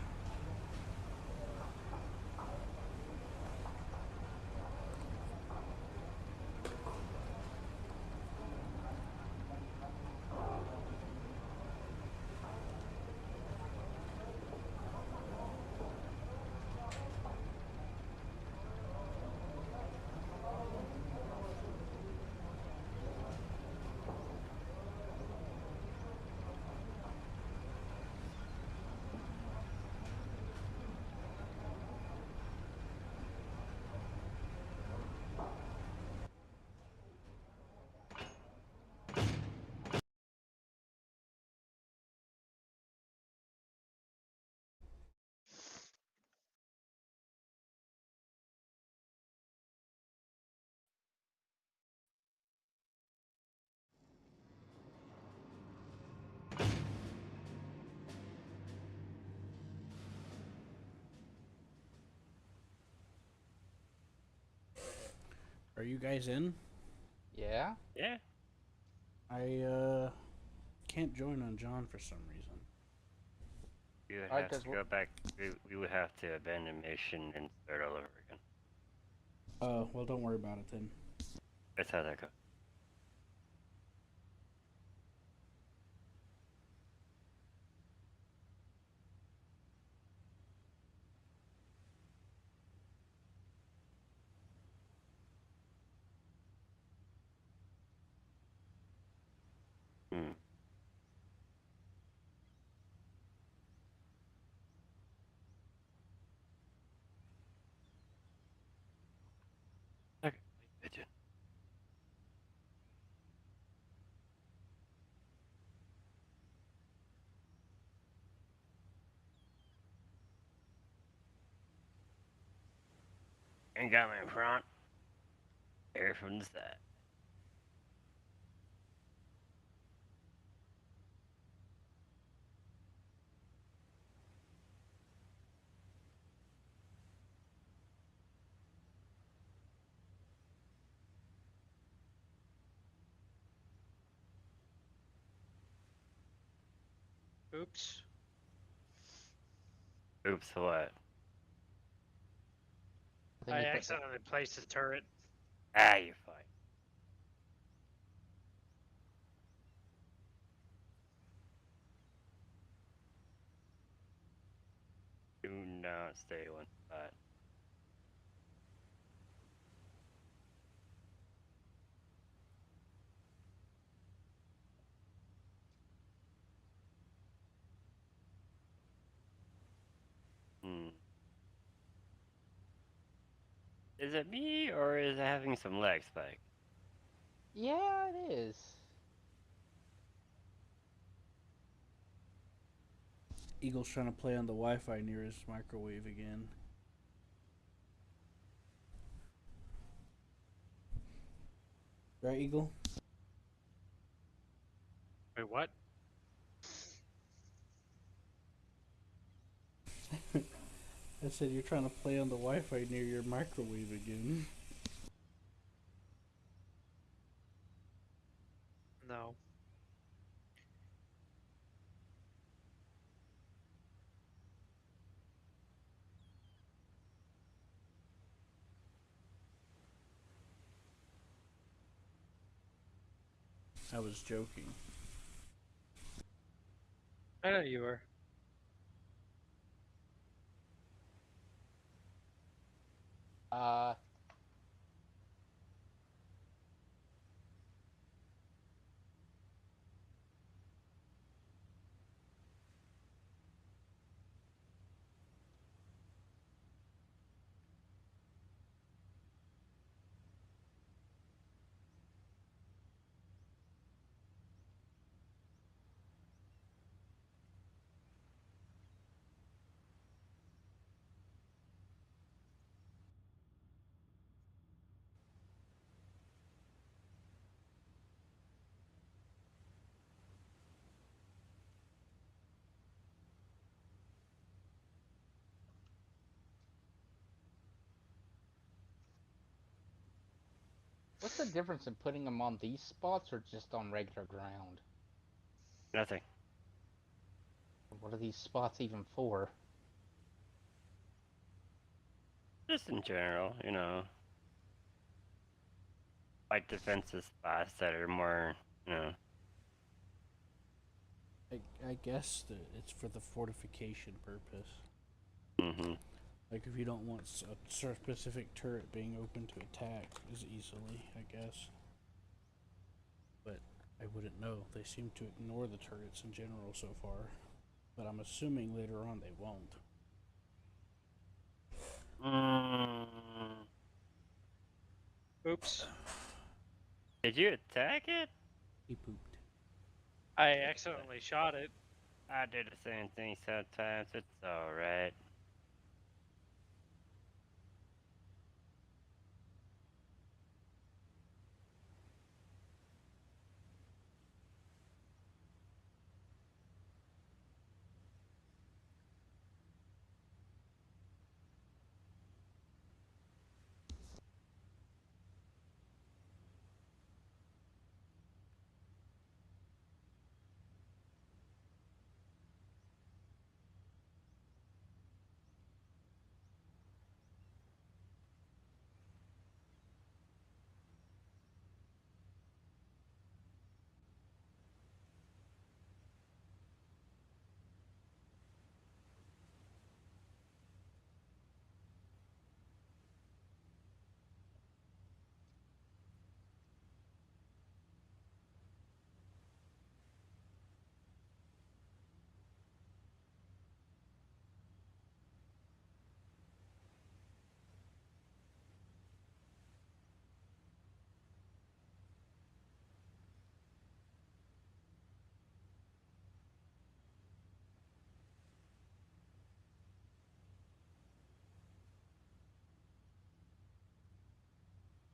Are you guys in? Yeah? Yeah. I can't join on John for some reason. We would Alright, have guys, to go back. We would have to abandon mission and start all over again. Well, don't worry about it then. That's how that goes. Hmm. Okay. Pigeon. Ain't got me in front. Air from the side. Oops. Oops, what? think I he put that. accidentally placed a turret. Ah, you're fine. Do not stay one spot. Hmm. Is it me or is it having some lag spike? Yeah, it is. Eagle's trying to play on the Wi-Fi near his microwave again. Right, Eagle? Wait, what? I said you're trying to play on the Wi-Fi near your microwave again. No. I was joking. I know you were. Uh, what's the difference in putting them on these spots or just on regular ground? Nothing. What are these spots even for? Just in general, you know. Like defensive spots that are more, you know. I guess that it's for the fortification purpose. Mm-hmm. Like if you don't want a specific turret being open to attack as easily, I guess. But I wouldn't know. They seem to ignore the turrets in general so far. But I'm assuming later on they won't. Mm. Oops. Did you attack it? He pooped. I accidentally shot it. I do the same thing sometimes. It's alright.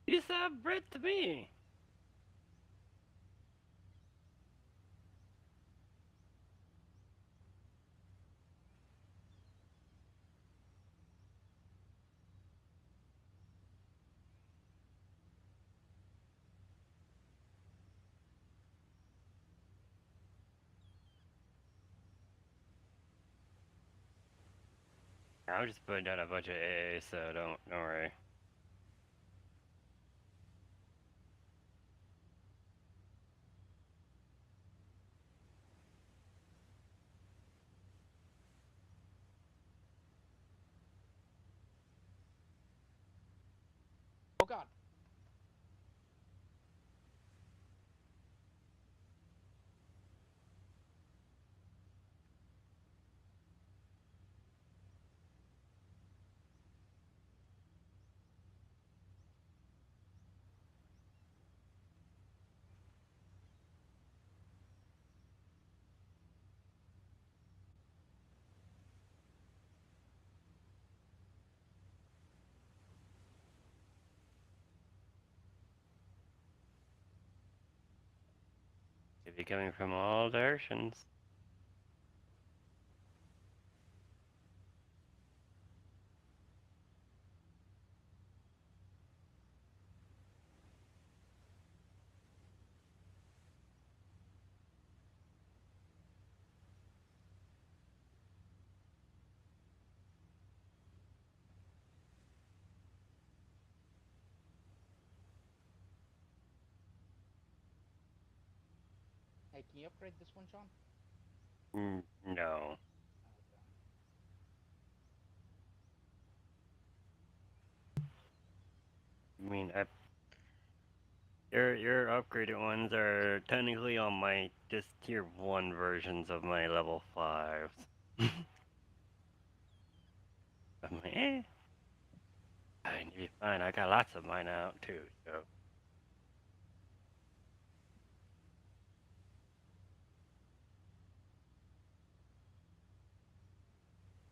You said bread to me. I was just putting down a bunch of AA, so don't worry. Oh god. Could be coming from all directions. Hey, can you upgrade this one, Sean? No. Okay. I mean, your upgraded ones are technically on my just tier 1 versions of my level 5s. I'm like, I need to be fine. I got lots of mine out too, so.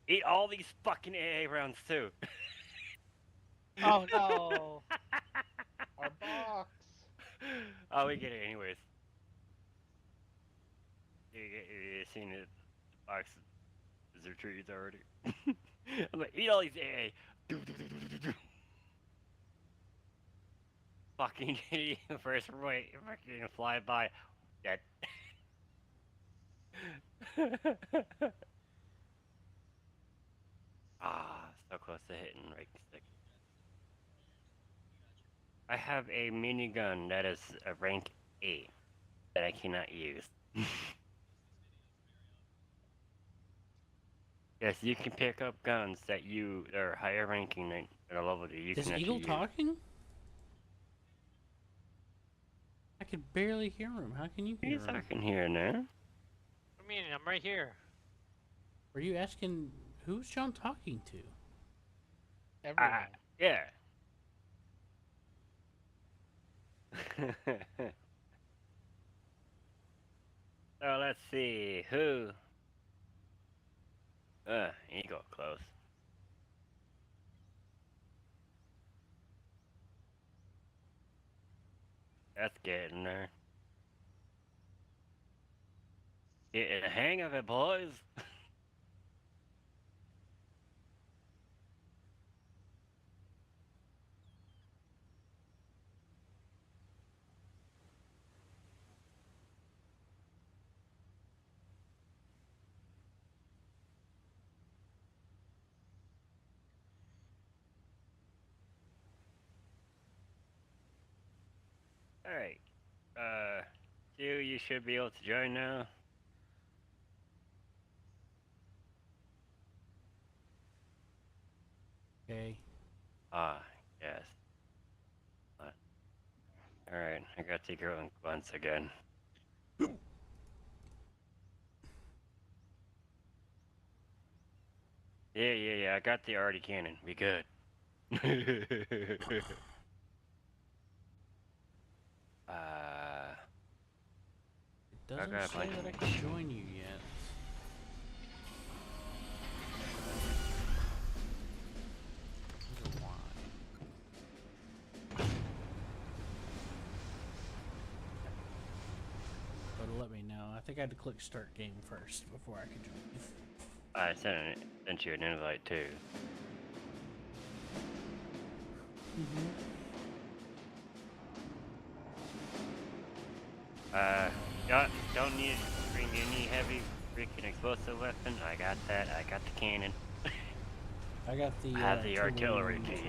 Eat all these fucking AA rounds too. Oh no! Our box! Oh, we get it anyways. You seen it? The box is their trees already. I'm like, eat all these AA. Fucking idiot. First right, fucking fly by. Dead. Ah, so close to hitting right stick. I have a minigun that is a rank 8 that I cannot use. Yes, you can pick up guns that are higher ranking than a level that you Is can actually Eagle use. talking? I could barely hear him. How can you hear He's him? talking here now. I mean, I'm right here. Were you asking who's John talking to? Everyone. Yeah. So let's see who. Eagle close. That's getting there. Getting the hang of it, boys. Alright. Q, you should be able to join now. Okay. Ah, yes. Alright, I got to go once again. Yeah, I got the arty cannon. Be good. It doesn't got a say bunch that I of- can join you yet. I wonder why. let me know. I think I had to click start game first before I could join. I sent you an invite too. Don't need to bring any heavy freaking explosive weapon. I got that. I got the cannon. I got the I have the artillery piece.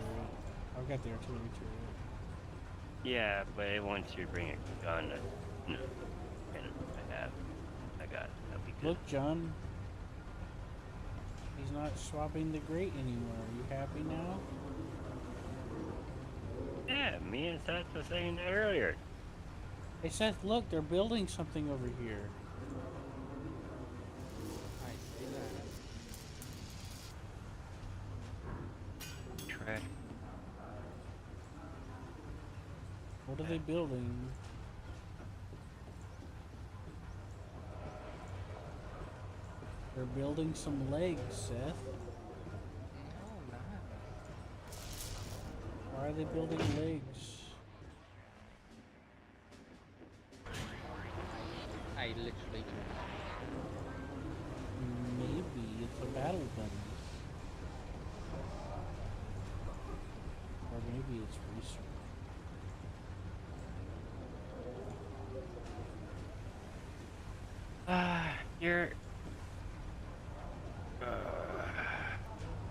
I've got the artillery turret. Yeah, but it wants you to bring a gun. No, cannon. I got it. That'll be good. Look, John. He's not swapping the grate anymore. Are you happy now? Yeah, me and Seth were saying that earlier. Hey Seth, look, they're building something over here. I see that. Trash. What are they building? They're building some legs, Seth. No, not. Why are they building legs? I literally do. Maybe it's a battle button. Or maybe it's research. You're...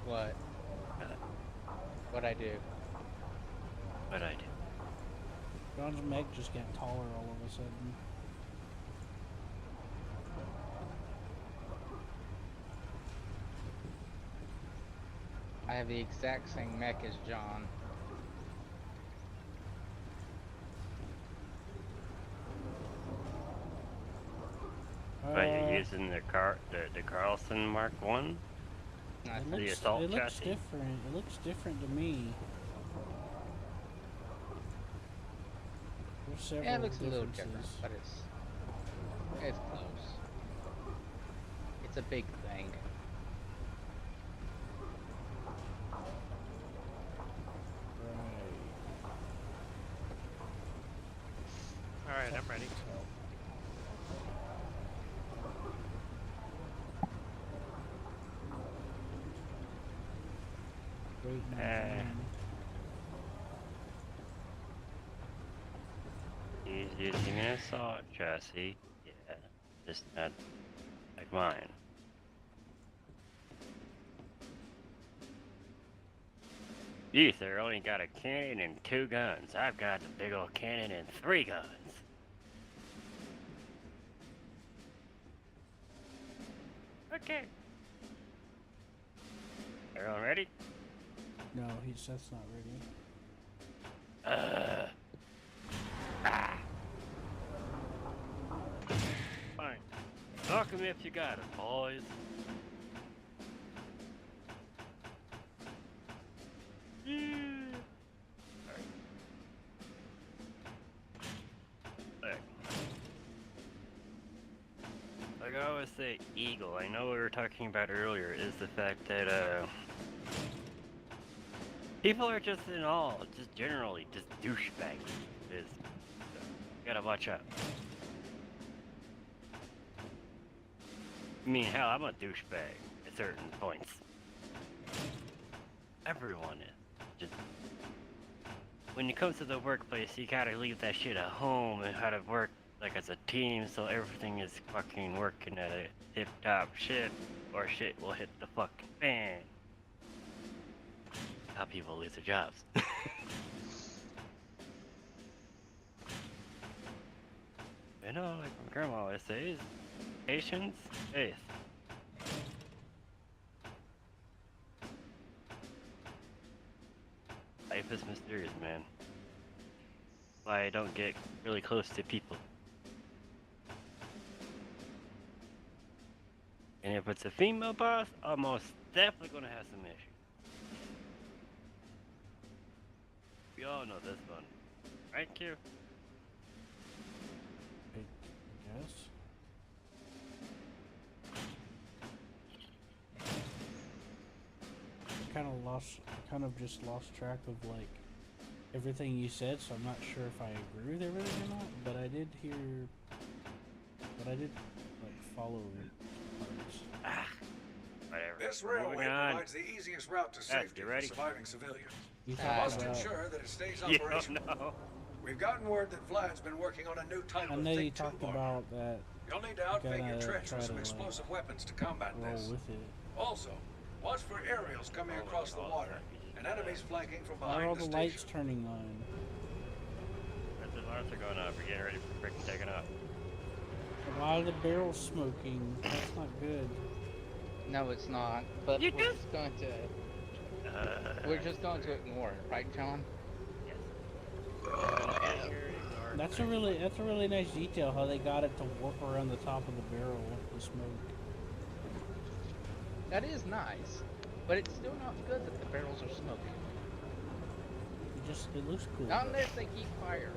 What? What'd I do? What'd I do? John's mech just got taller all of a sudden. I have the exact same mech as John. But you're using the Carlson Mark 1? The assault it looks chassis? different. It looks different to me. There's several Yeah, it looks a little differences. different, but it's close. It's a big thing. Alright, I'm ready. Great man. He's using an assault chassis. Yeah, just not like mine. Ether only got a cannon and 2 guns. I've got a big old cannon and 3 guns. Okay. Everyone ready? No, Seth's not ready. Fine. Knock 'em if you got 'em, boys. Like I always say, Eagle, I know we were talking about earlier, is the fact that, people are just in all, just generally, just douchebags. You gotta watch out. I mean, hell, I'm a douchebag at certain points. Everyone is. Just when it comes to the workplace, you gotta leave that shit at home and how to work like as a team so everything is fucking working at a tip-top shit, or shit will hit the fucking fan. How people lose their jobs. You know, like my grandma always says, patience, faith. Life is mysterious, man. Why I don't get really close to people. And if it's a female boss, I'm most definitely gonna have some issues. We all know this one. Right, Q? I guess. I kind of just lost track of like everything you said, so I'm not sure if I agree with everything or not, but I did hear but I did like follow parts. Whatever. This Moving railway on. provides the easiest route to safety you for ready? surviving civilians. You We talked must about. ensure that it stays Yeah, operational. no. We've gotten word that Vlad's been working on a new type I of know you thick talked tube armor. about that. You'll need to outfit your gotta trench try with some to, like, explosive weapons to combat Roll this. with it. Also, watch for aerials coming across the water and enemies flanking from Why are all behind the the lights station. turning on? That's the lights are going up. We're getting ready for freaking taking off. Why are the barrels smoking? That's not good. No, it's not. But You we're just- just going to. We're just going to ignore it, right, John? That's a really nice detail how they got it to warp around the top of the barrel with the smoke. That is nice, but it's still not good that the barrels are smoking. It looks cool. Not though. unless they keep firing,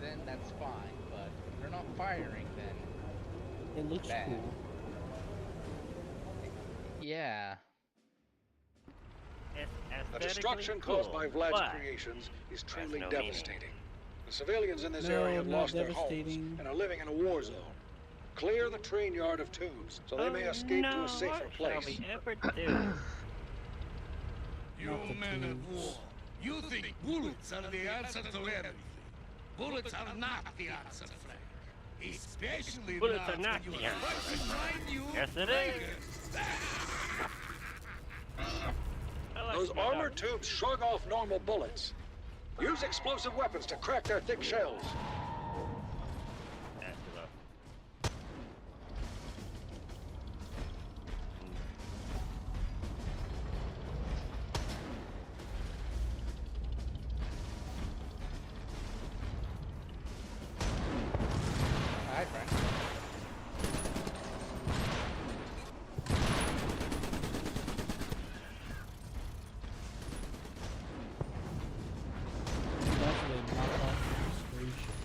then that's fine. But if they're not firing, then It looks bad. cool. Yeah. The destruction caused by Vlad's But creations is truly no meaning. devastating. The civilians in this No, area have not lost their homes devastating. and are living in a war zone. Clear the train yard of tubes so they may escape to a safer place. Shall we ever do? You Not the men of tubes. war, you think bullets are the answer to everything. Bullets are not the answer, Frank. Especially Bullets not are not when the you are answer. fighting mind you. Yes, it is. I like Those my armored dog. tubes shrug off normal bullets. Use explosive weapons to crack their thick shells. That's too low. Hi, Frank. That's what they knock off the screen shake.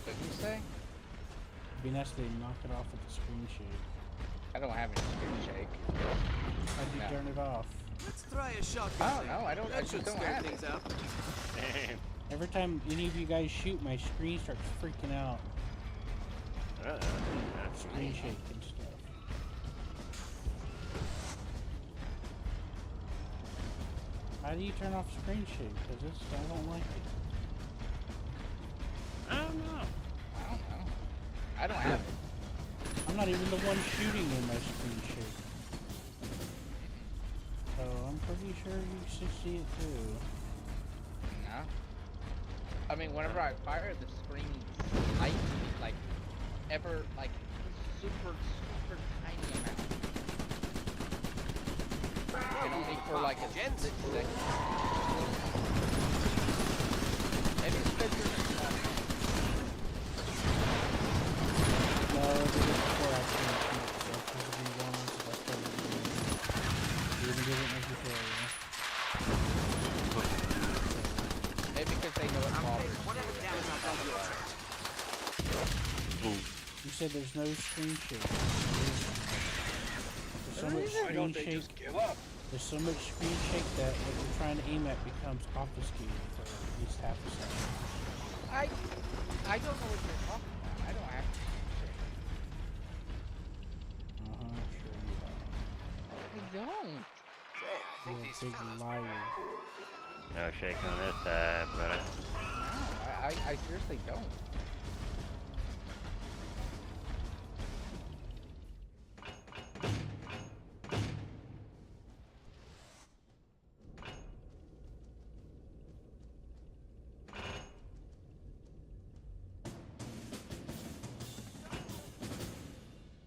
What did you say? It'd be nice if they knock it off with the screen shake. I don't have any screen shake. How'd you No. turn it off? Let's try a shotgun. I don't thing. know. I don't. I That just should don't stir have things it. up. Damn. Every time any of you guys shoot, my screen starts freaking out. Screen shake and stuff. How do you turn off screen shake? Because I don't like it. I don't know. I don't know. I don't have it. I'm not even the one shooting when my screen shake. So I'm pretty sure you should see it too. No. I mean, whenever I fire, the screen lights like ever like super tiny amount. And only for like a split second. Maybe it's because you're in a small house. No, I did it before I changed it, so I should have been going so I started doing it. Even did it necessarily. Maybe because they know it bothers Whatever you. damage I've done to your trench. You said there's no screen shake. There's so much Why screen don't they shake. just give up? There's so much screen shake that what you're trying to aim at becomes obfuscated for at least half a second. I don't know what you're talking about. I don't have Sure you screen shake. I don't. Say, I think are. these You're a fellas big liar. No shake on this side, but No, I seriously don't.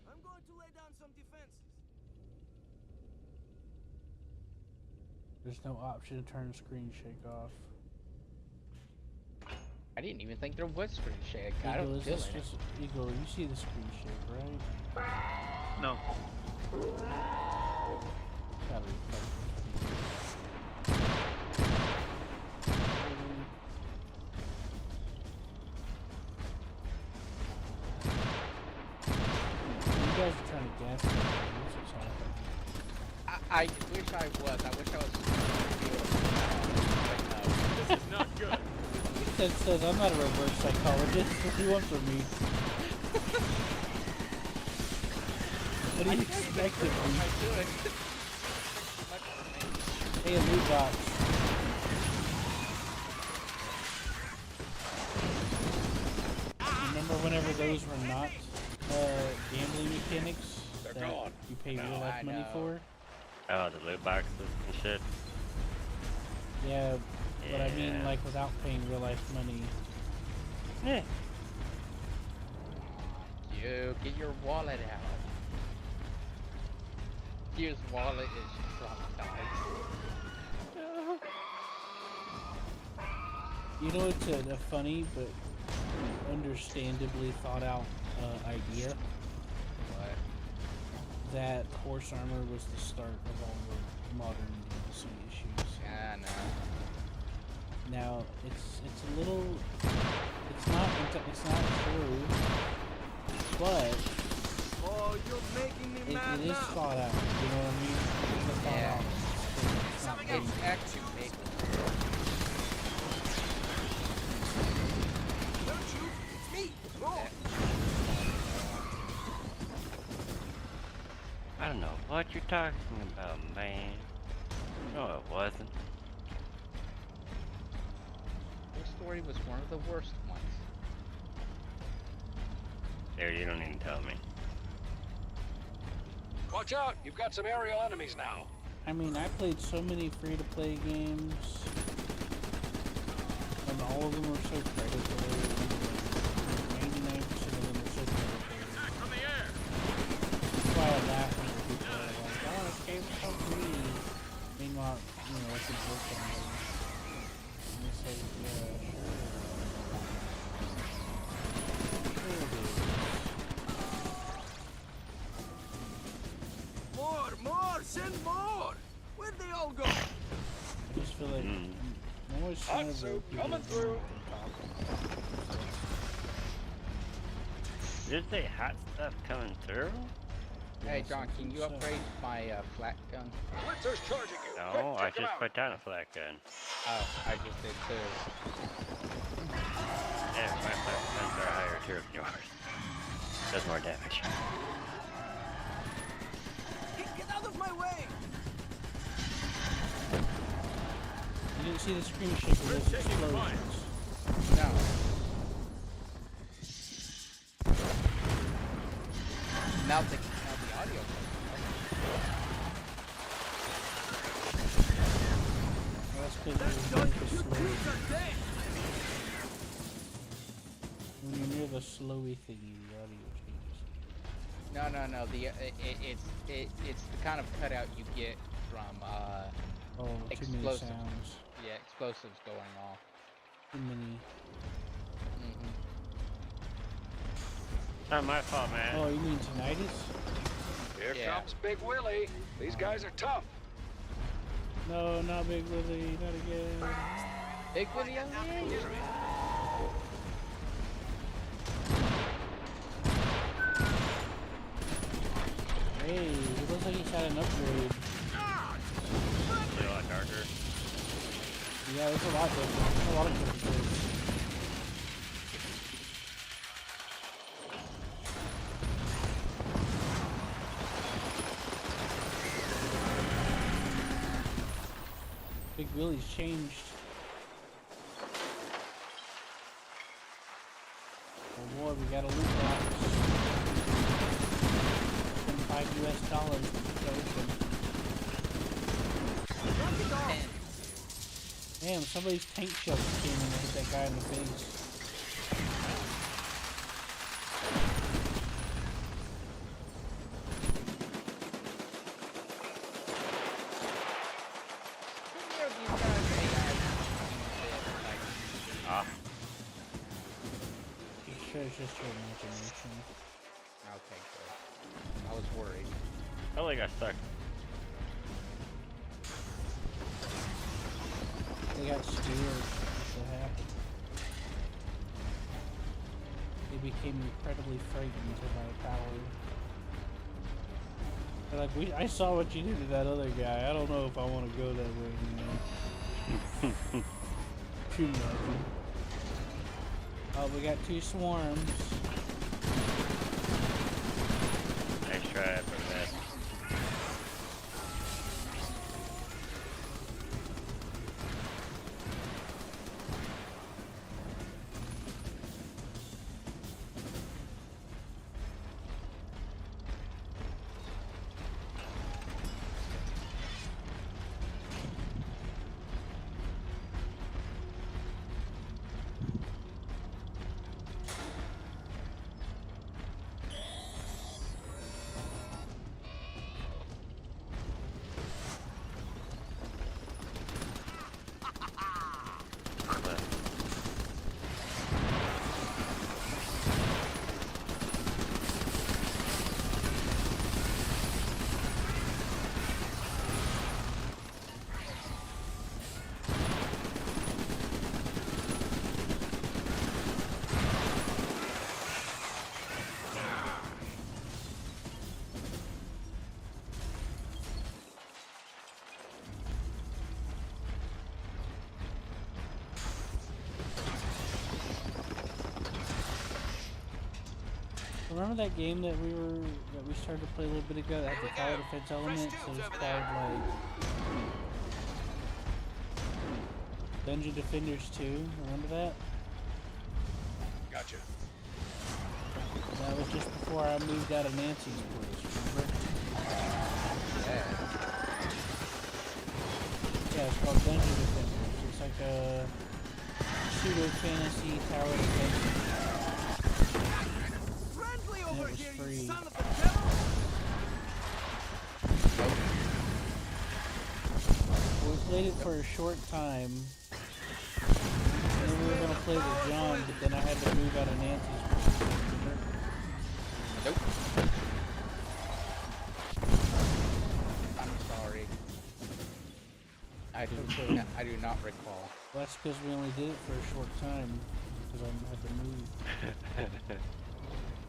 I'm going to lay down some defenses. There's no option to turn screen shake off. I didn't even think there was screen shake. I Eagle, don't is feel this it. just Eagle? You see the screen shake, right? No. Gotta be You guys are trying to gas me. That's what's happening. I wish I was. I wish I was. But no. This is not good. that says I'm not a reverse psychologist. What do you want from me? What do you expect of me? Hey, a loot box. Remember whenever those were not gambling mechanics that you pay real life money for? Oh, the loot boxes and shit. Yeah, but I mean like without paying real life money. Yeah. You get your wallet out. His wallet is traumatized. You know, it's a funny but understandably thought out idea. What? That horse armor was the start of all the modern DLC issues. Yeah, no. Now it's a little, it's not true, but Oh, you're making me mad it is now. thought out. You know what I mean? It's a thought Yeah. out. It's not It's basic. actually big. Don't you? It's me. Roll. I don't know what you're talking about, man. No, it wasn't. Your story was one of the worst ones. There, you don't need to tell me. Watch out! You've got some aerial enemies now. I mean, I played so many free-to-play games, and all of them were so predatory. 99% of them were so predatory. That's why I laugh when people are like, "Oh, this game's so free." Meanwhile, you know, it's a book on them. And it's like, yeah, sure. Sure it is. More, send more. Where'd they all go? I just feel like I'm always trying to vote people coming that through. talk. Did it say hot stuff coming through? Hey, John, can you upgrade my flat gun? Blitzer's charging you. No, I just put down a flat gun. Oh, I just did too. Yeah, my flat guns are higher tier than yours. Does more damage. Get out of my way. You didn't see the screen shake of those explosions. No. Now the audio. Well, that's because you're near the slowy. When you're near the slowy thingy, the audio changes. No. It's the kind of cutout you get from Oh, too many explosives. sounds. Yeah, explosives going off. Too many. Not my fault, man. Oh, you mean tinnitus? Here Yeah. comes Big Willie. These guys are tough. No, not Big Willie, not again. Big video. Hey, it looks like he's had an upgrade. It's a lot darker. Yeah, it's a lot different. There's a lot of differences. Big Willie's changed. Oh boy, we got a loot box. $25 US to open. Damn, somebody's tank shell came in and hit that guy in the face. Ah, You sure it's just your imagination? Okay, good. I was worried. totally got stuck. They got scared. That's what happened. They became incredibly frightened of our power. They're like, I saw what you did to that other guy. I don't know if I want to go that way anymore. Too much. Oh, we got 2 swarms. Nice try for that. Remember that game that we started to play a little bit ago that had the tower defense elements? It was called like Dungeon Defenders 2. Remember that? Gotcha. That was just before I moved out of Nancy's place. Remember? Yeah, it's called Dungeon Defenders. It's like a pseudo fantasy tower defense. Over it was here, free. you son of the devil! We played it for a short time. And then we were gonna play with John, but then I had to move out of Nancy's place. Nope. I'm sorry. I do not recall. Well, that's because we only did it for a short time, because I had to move.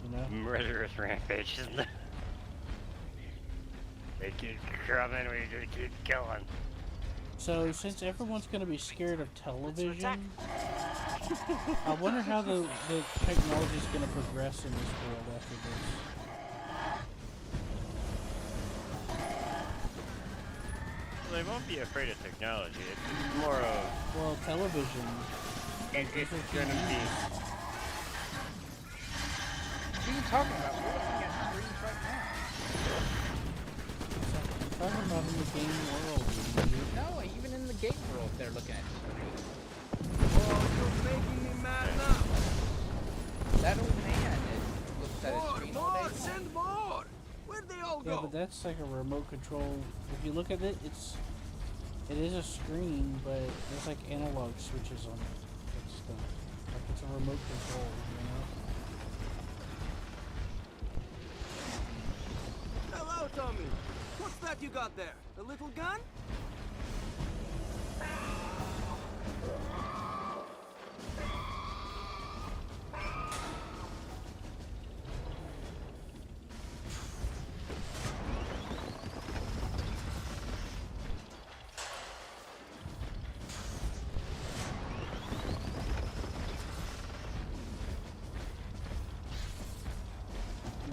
You know? Murderous rampage, isn't it? They keep coming, we just keep killing. So, since everyone's going to be scared of television, I wonder how the technology is going to progress in this world after this. Well, they won't be afraid of technology. It's more of... Well, television. It's gonna be... What are you talking about? We're looking at screens right now. I'm talking about in the game world. No, even in the game world, they're looking at screens. Oh, you're making me mad now! That old man looks at his screen all day More! long. Send more! Where'd they all Yeah, go? but that's like a remote control. If you look at it, it is a screen, but there's like analog switches on it and stuff. Like it's a remote control, you know? Hello, Tommy. What's that you got there? A little gun?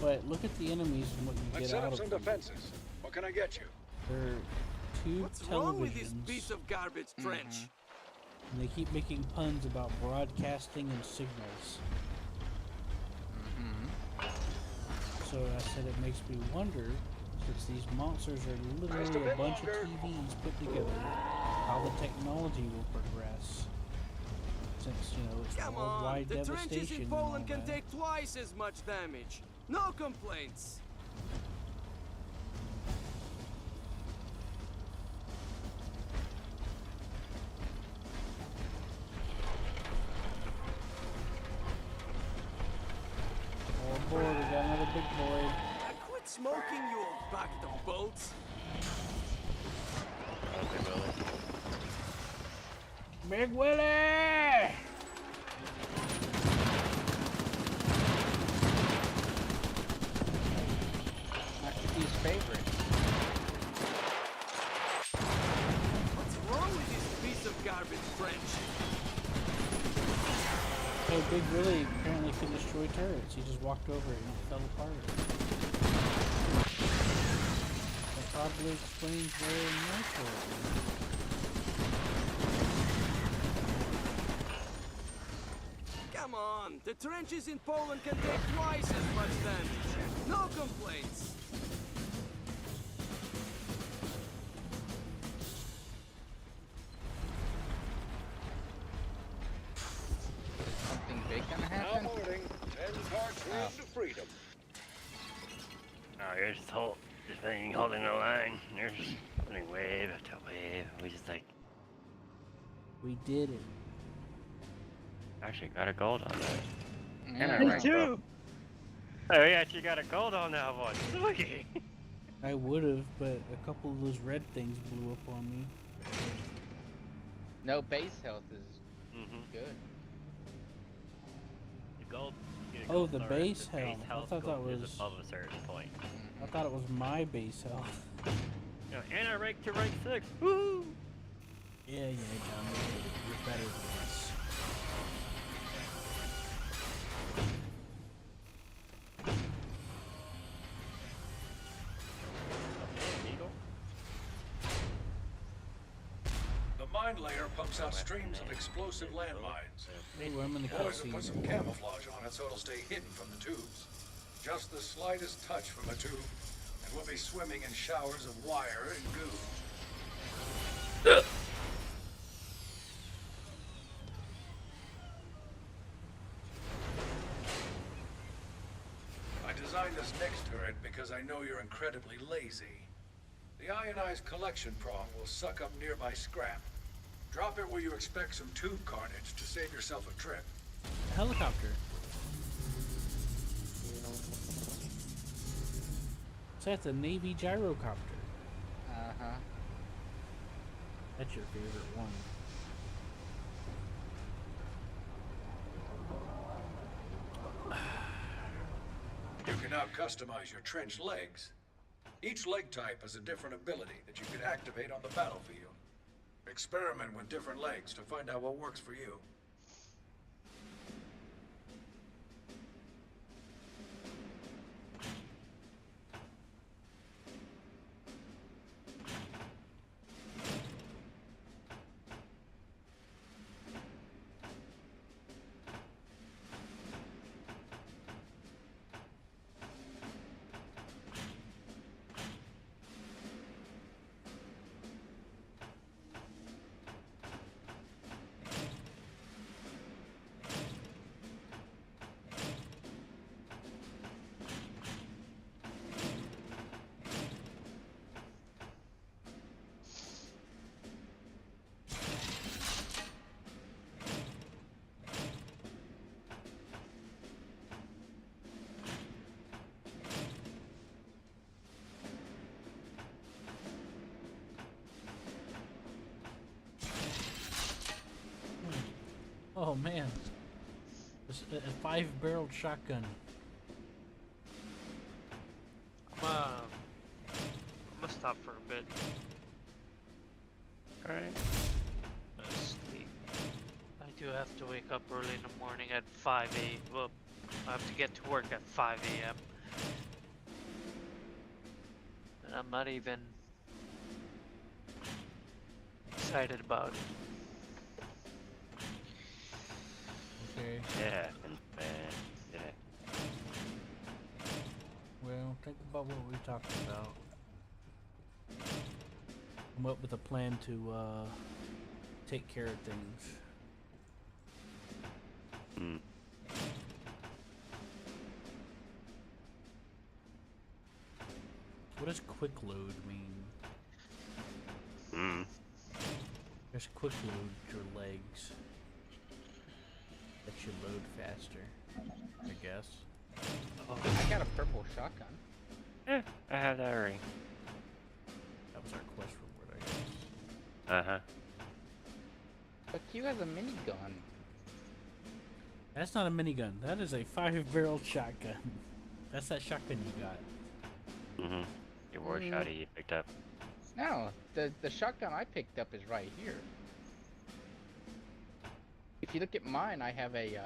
But look at the enemies and what you Let's get set out up of some them. defenses. What can I get you? They're two What's televisions, wrong with this piece of garbage trench? and they keep making puns about broadcasting and signals. So I said it makes me wonder, since these monsters are literally a bunch of TVs put together, how the technology will progress. Since, you know, it's Come on, worldwide the trenches devastation in and all Poland can that. take twice as much damage. No complaints. Oh boy, we got another big boy. Quit smoking, you old bucket of bolts. Okay, Billy. Big Willie! His favorite. What's wrong with this piece of garbage trench? So Big Willie apparently can destroy turrets. He just walked over it and it fell apart. That probably explains where no turret is. Come on, the trenches in Poland can take twice as much damage. No complaints. Something big gonna happen? Now boarding. 10 carts road to freedom. Oh, you're just being holding the line. You're just putting wave after wave. We just like We did it. actually got a gold on that. Yeah, Me right. too. Oh, we actually got a gold on that one. Sweet. I would have, but a couple of those red things blew up on me. No, base health is good. The gold. You get a Oh, gold the star. base The health. I thought that gold is was. above a certain point. I thought it was my base health. And I ranked to rank 6. Woo! Yeah, John. You're better than us. The mine layer pumps out streams of explosive landmines. Ooh, I'm in the Boys have put cutscene. some camouflage on it so it'll stay hidden from the tubes. Just the slightest touch from a tube, and we'll be swimming in showers of wire and goo. I designed this next turret because I know you're incredibly lazy. The ionized collection prong will suck up nearby scrap. Drop it where you expect some tube carnage to save yourself a trip. A helicopter. So that's a Navy gyrocopter. Uh-huh. That's your favorite one. You can now customize your trench legs. Each leg type has a different ability that you can activate on the battlefield. Experiment with different legs to find out what works for you. Oh man. It's a 5-barreled shotgun. I'm gonna stop for a bit. Alright. Sleep. I do have to wake up early in the morning at 5 a.m. Well, I have to get to work at 5 a.m. And I'm not even excited about it. Okay. Yeah, man. Yeah. Well, think about what we talked about. Come up with a plan to take care of things. Hmm. What does quick load mean? Hmm. Just quick load your legs. That should load faster, I guess. I got a purple shotgun. Yeah, I have that already. That was our quest reward, I guess. Uh-huh. But Q has a minigun. That's not a minigun. That is a 5-barreled shotgun. That's that shotgun you got. Mm-hmm. Your war shotty you picked up. No, the shotgun I picked up is right here. if you look at mine, I have a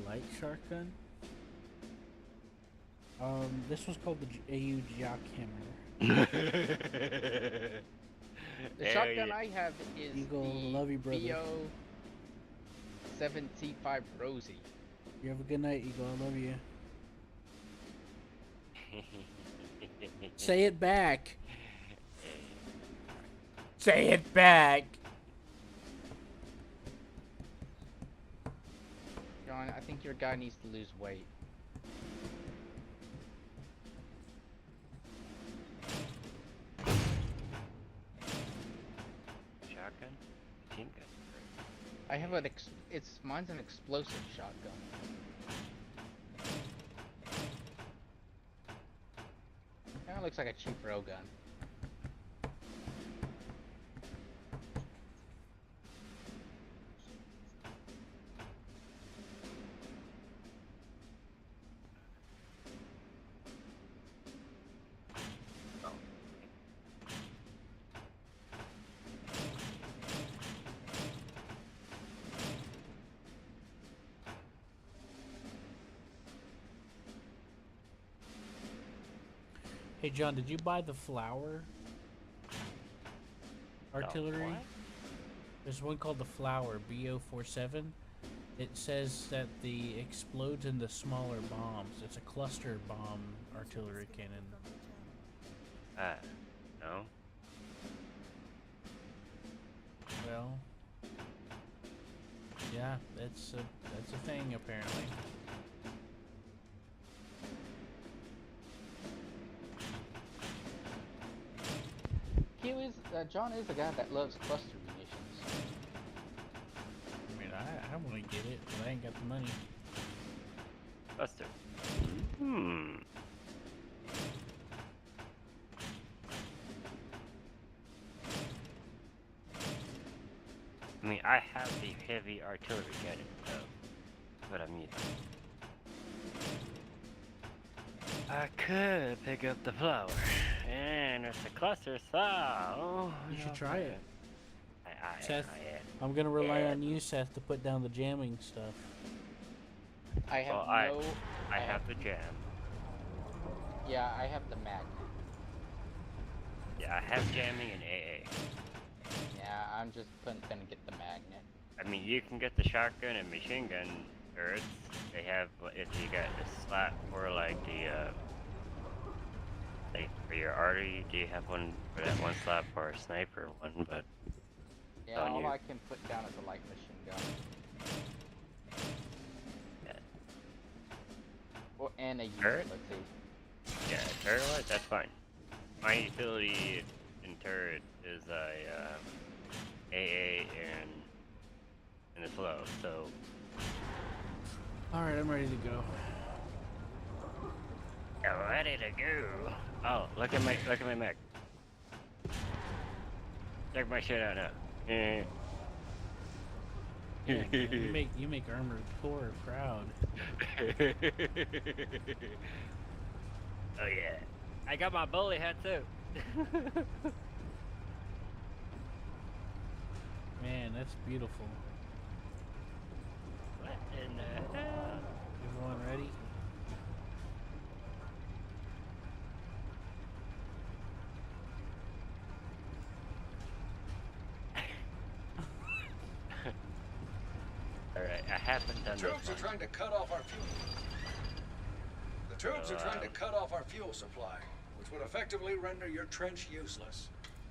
light shotgun. This one's called the AU Jackhammer. the shotgun I have is Eagle, the love you, brother. BO 7T5 Rosie. You have a good night, Eagle. I love you. Say it back. Say it back. John, I think your guy needs to lose weight. Shotgun? Machine gun. I have an mine's an explosive shotgun. Kinda looks like a cheap rail gun. Hey, John, did you buy the flower artillery? What? There's one called the flower, BO47. It says that the explodes into smaller bombs. It's a cluster bomb artillery cannon. No. Well, yeah, that's a thing apparently. John is a guy that loves cluster munitions. I mean, I want to get it, but I ain't got the money. Buster. I mean, I have the heavy artillery cannon, but I'm using. I could pick up the flower, and it's a cluster, so You should try it. Seth, I am. I'm gonna rely on you, Seth, to put down the jamming stuff. I have Well, I have the jam. Yeah, I have the magnet. Yeah, I have jamming and AA. Yeah, I'm just gonna get the magnet. I mean, you can get the shotgun and machine gun turrets. They have, if you got the slot for like the, like for your artery, do you have one for that one slot for a sniper one? But yeah, all I can put down is a light machine gun. Yeah. Well, and a unit, Turret? let's see. Yeah, turret light, that's fine. My utility in turret is AA and it's low, so. Alright, I'm ready to go. You're ready to go. Oh, look at my mech. Check my shit out now. Yeah, you make Armored Core proud. Oh yeah. I got my bully hat too. Man, that's beautiful. What in the hell? Everyone ready? Alright, I haven't done The this tubes are one. trying to cut off our fuel. The tubes are trying to cut off our fuel supply, which would effectively render your trench useless.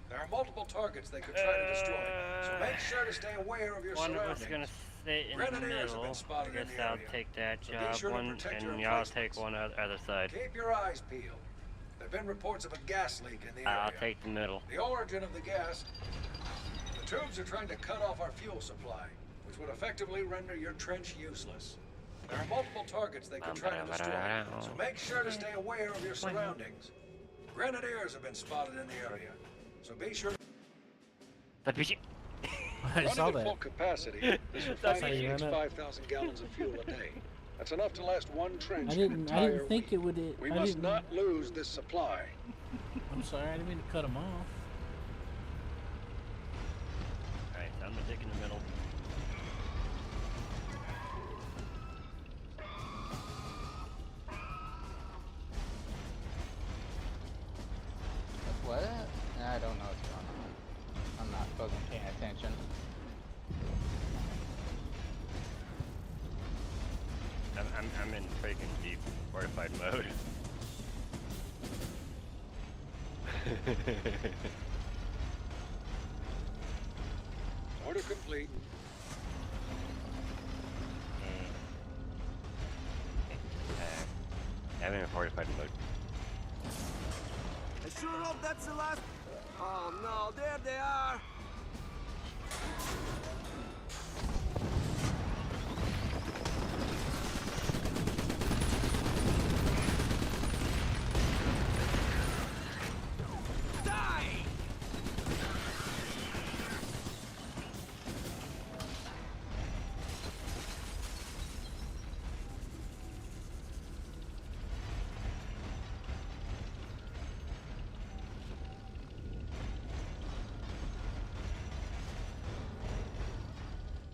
There are multiple targets they could try to destroy, so make sure to stay aware of your One of surroundings. us gonna sit in the Grenadiers have middle. been I spotted in guess the I'll area, take that so be job sure to one, protect your and y'all emplacements. take one other side. Keep your eyes peeled. There have been reports of a gas leak in the area. I'll take the middle. The origin of the gas. The tubes are trying to cut off our fuel supply, which would effectively render your trench useless. There are multiple targets they could try to destroy, so make sure to stay aware of your surroundings. Grenadiers have been spotted in the area, so be sure. That bitch. I saw Running at full that. capacity, this How refinery you needs run it? 5,000 gallons of fuel a day. That's enough to last one trench. I an didn't entire think week. it would. We I must didn't, not lose this supply. I'm sorry, I didn't mean to cut him off. Alright, so I'm gonna dig in the middle. I'm in freaking deep fortified mode. Order complete. I'm in fortified mode. I sure hope that's the last. Oh no, there they are. Die!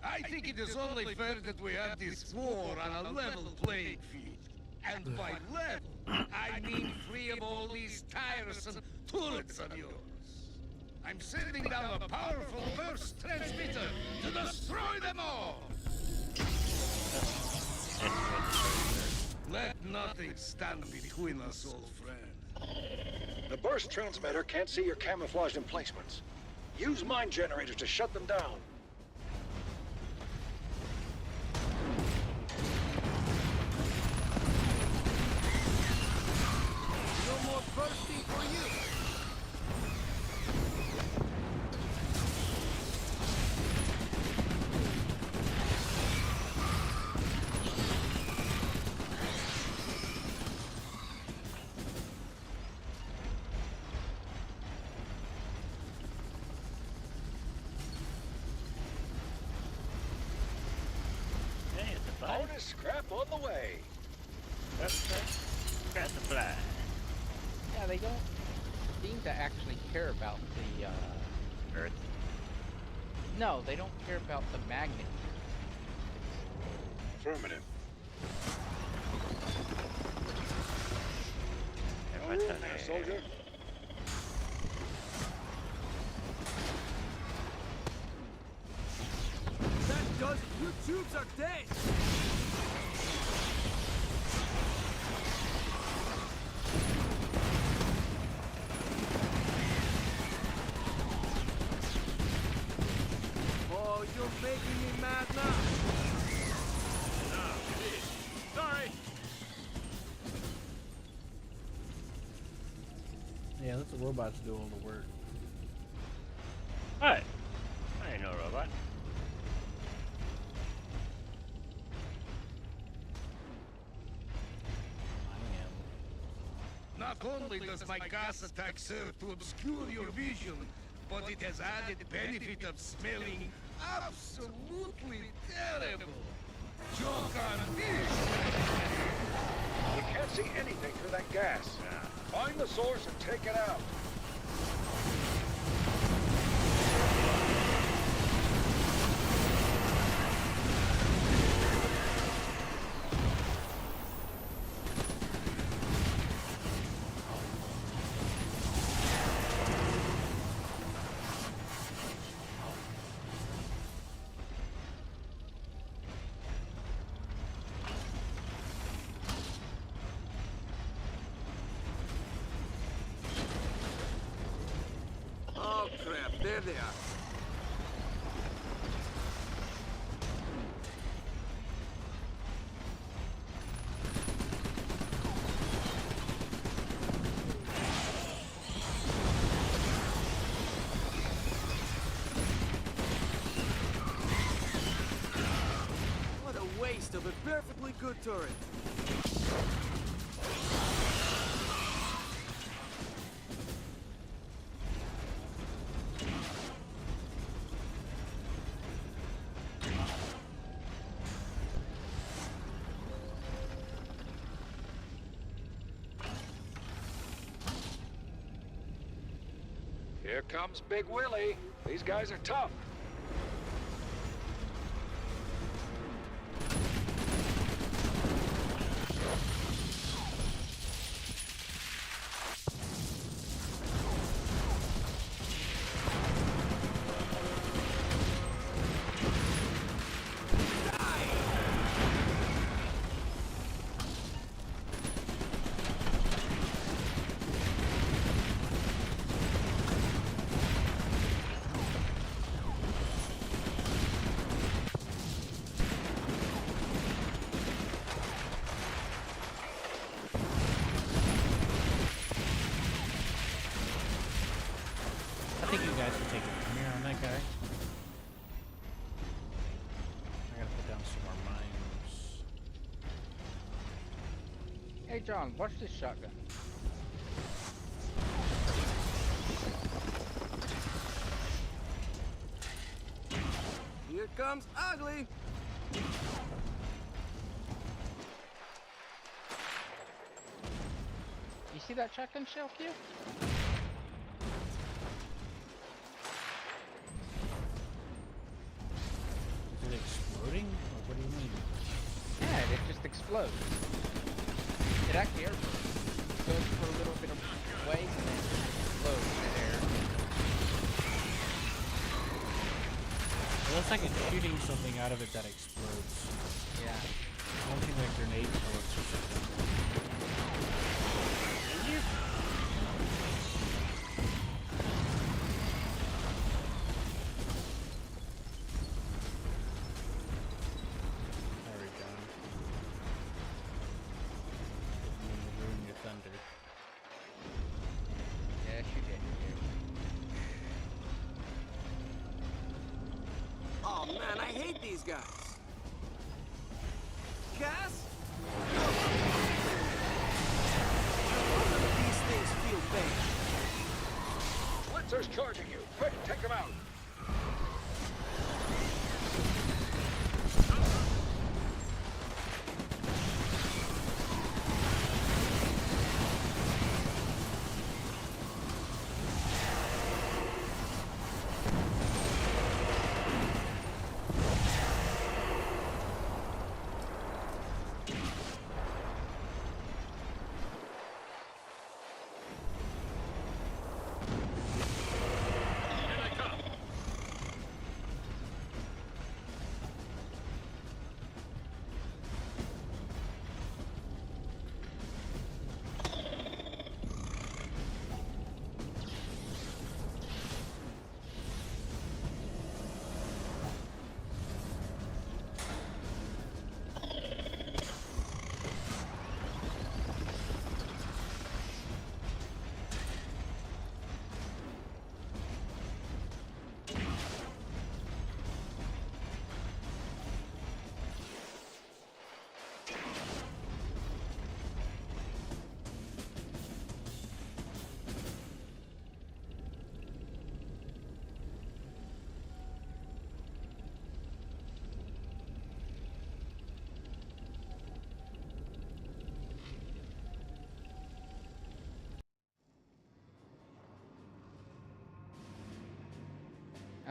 I think it is only fair that we have this war on a level playing field. And by level, I mean free of all these tiresome turrets of yours. I'm sending down a powerful burst transmitter to destroy them all! Let nothing stand between us, old friend. The burst transmitter can't see your camouflaged emplacements. Use mine generators to shut them down. No more bursting for you. Hey, it's a fly. Bonus scrap on the way. That's the fly. Yeah, they don't seem to actually care about the, Earth. No, they don't care about the magnet. Affirmative. If No I room turn there, it- soldier. That does it. Your tubes are dead. Oh, you're making me mad now. Sorry. Yeah, let the robots do all the work. What? I ain't no robot. I am. Not only does my gas attack serve to obscure your vision, but it has added the benefit of smelling absolutely terrible. Joke on this! You can't see anything through that gas. Find the source and take it out. Oh crap, there they are. What a waste of a perfectly good turret. Here comes Big Willie. These guys are tough. Hey John, watch this shotgun. Here comes Ugly. You see that shotgun shell, Q? Is it exploding? Or what do you mean? Yeah, it just explodes. It actually airbursts. Goes for a little bit of way and then explodes in air. It looks like it's shooting something out of it that explodes. Yeah. Something like grenade bullets or something. Sorry, John. Didn't mean to ruin your thunder. Yes, you did. Oh man, I hate these guys. Gas? These things feel bad. Blitzer's charging you. Quick, take him out.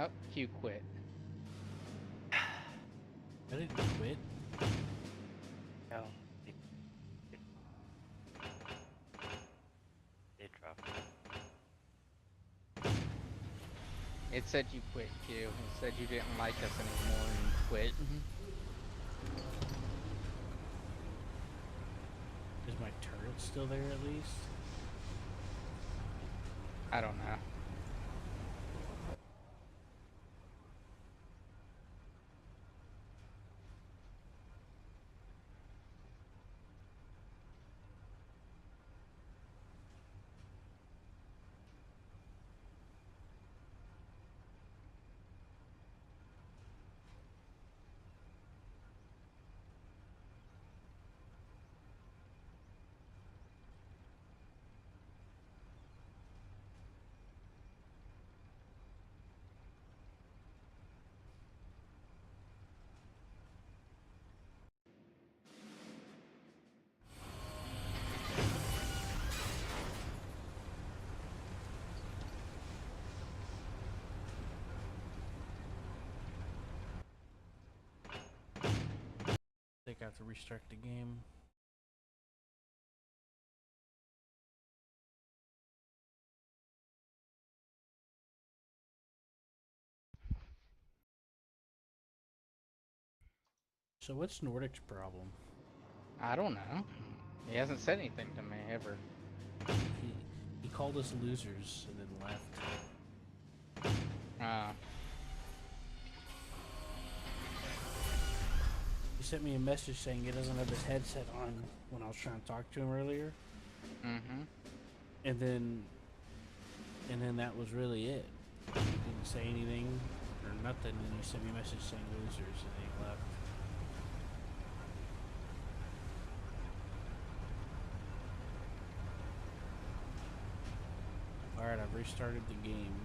Oh, Q quit. I didn't quit. No. It dropped. It said you quit, Q. It said you didn't like us anymore and you quit. Is my turret still there at least? I don't know. I think I have to restart the game. So what's Nordic's problem? I don't know. He hasn't said anything to me ever. He called us losers and then left. He sent me a message saying he doesn't have his headset on when I was trying to talk to him earlier. Mm-hmm. And then that was really it. He didn't say anything or nothing, and he sent me a message saying losers, and then he left. Alright, I've restarted the game.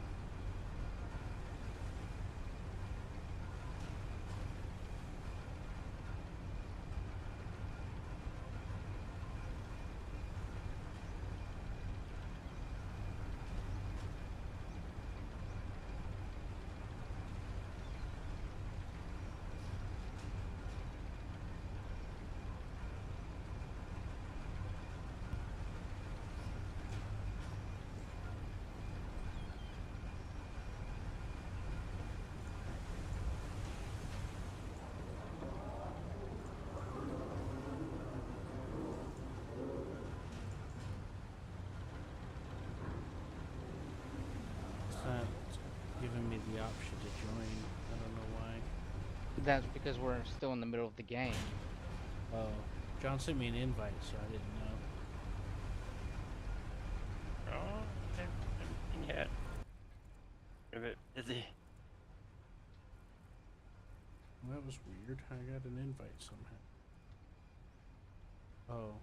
It's not giving me the option to join. I don't know why. That's because we're still in the middle of the game. Oh, John sent me an invite, so I didn't know. Oh, yeah. A bit busy. Well, that was weird. I got an invite somehow. Oh.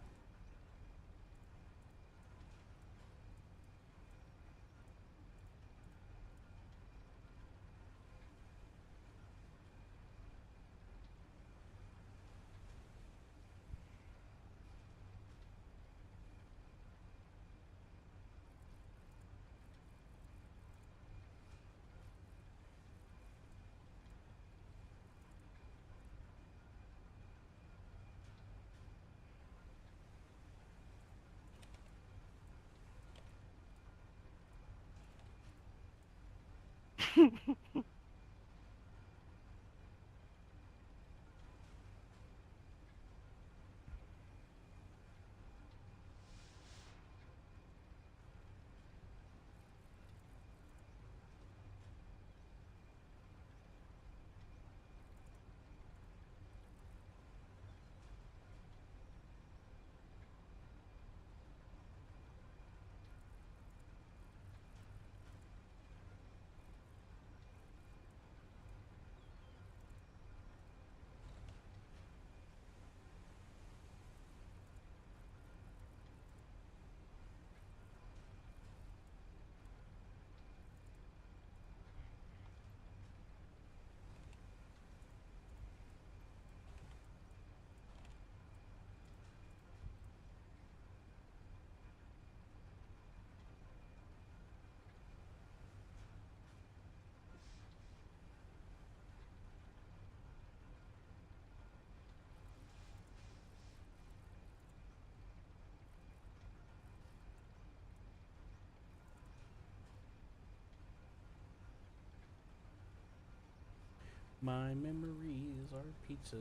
My memories are pizza.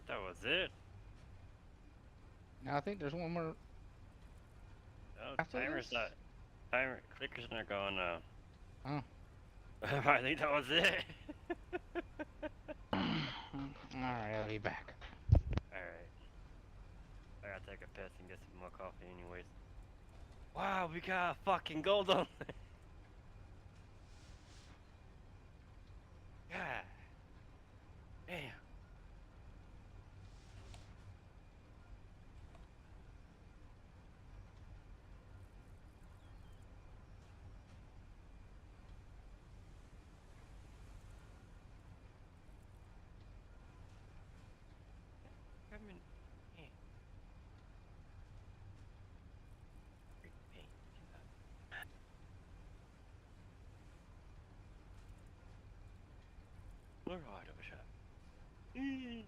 That was it. Now I think there's one more. Oh, After timer's this? not. Timer clicker's not going now. Oh. I think that was it. Alright, I'll be back. Alright. I gotta take a piss and get some more coffee anyways. Wow, we got fucking gold on it. God. Damn. I mean, yeah. Great paint. Alright, over shot. Honey.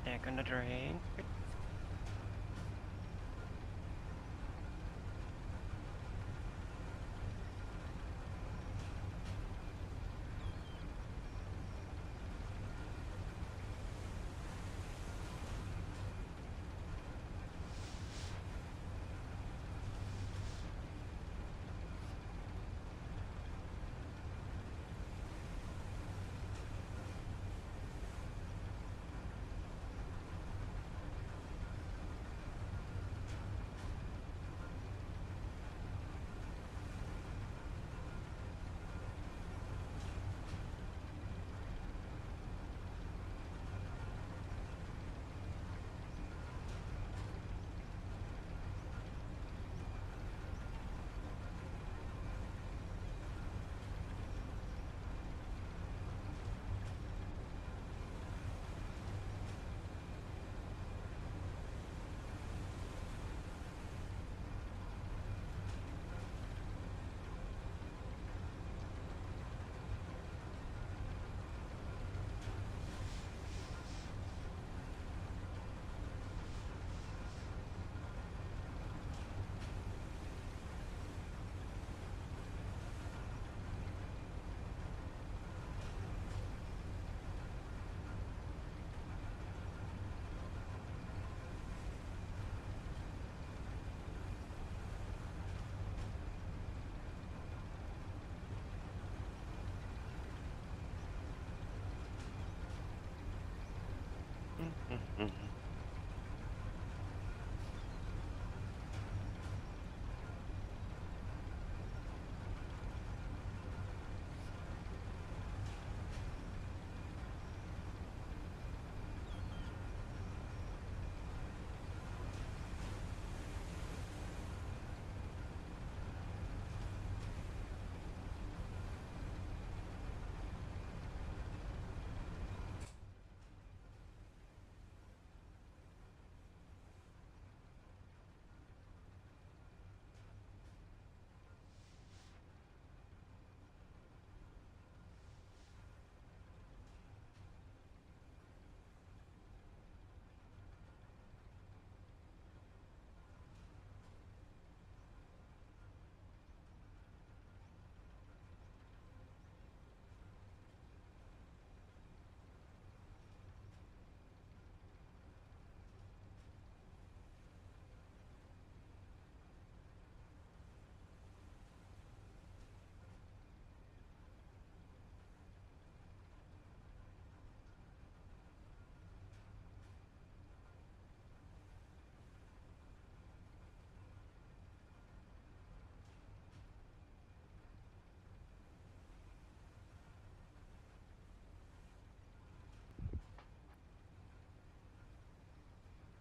They're gonna drink.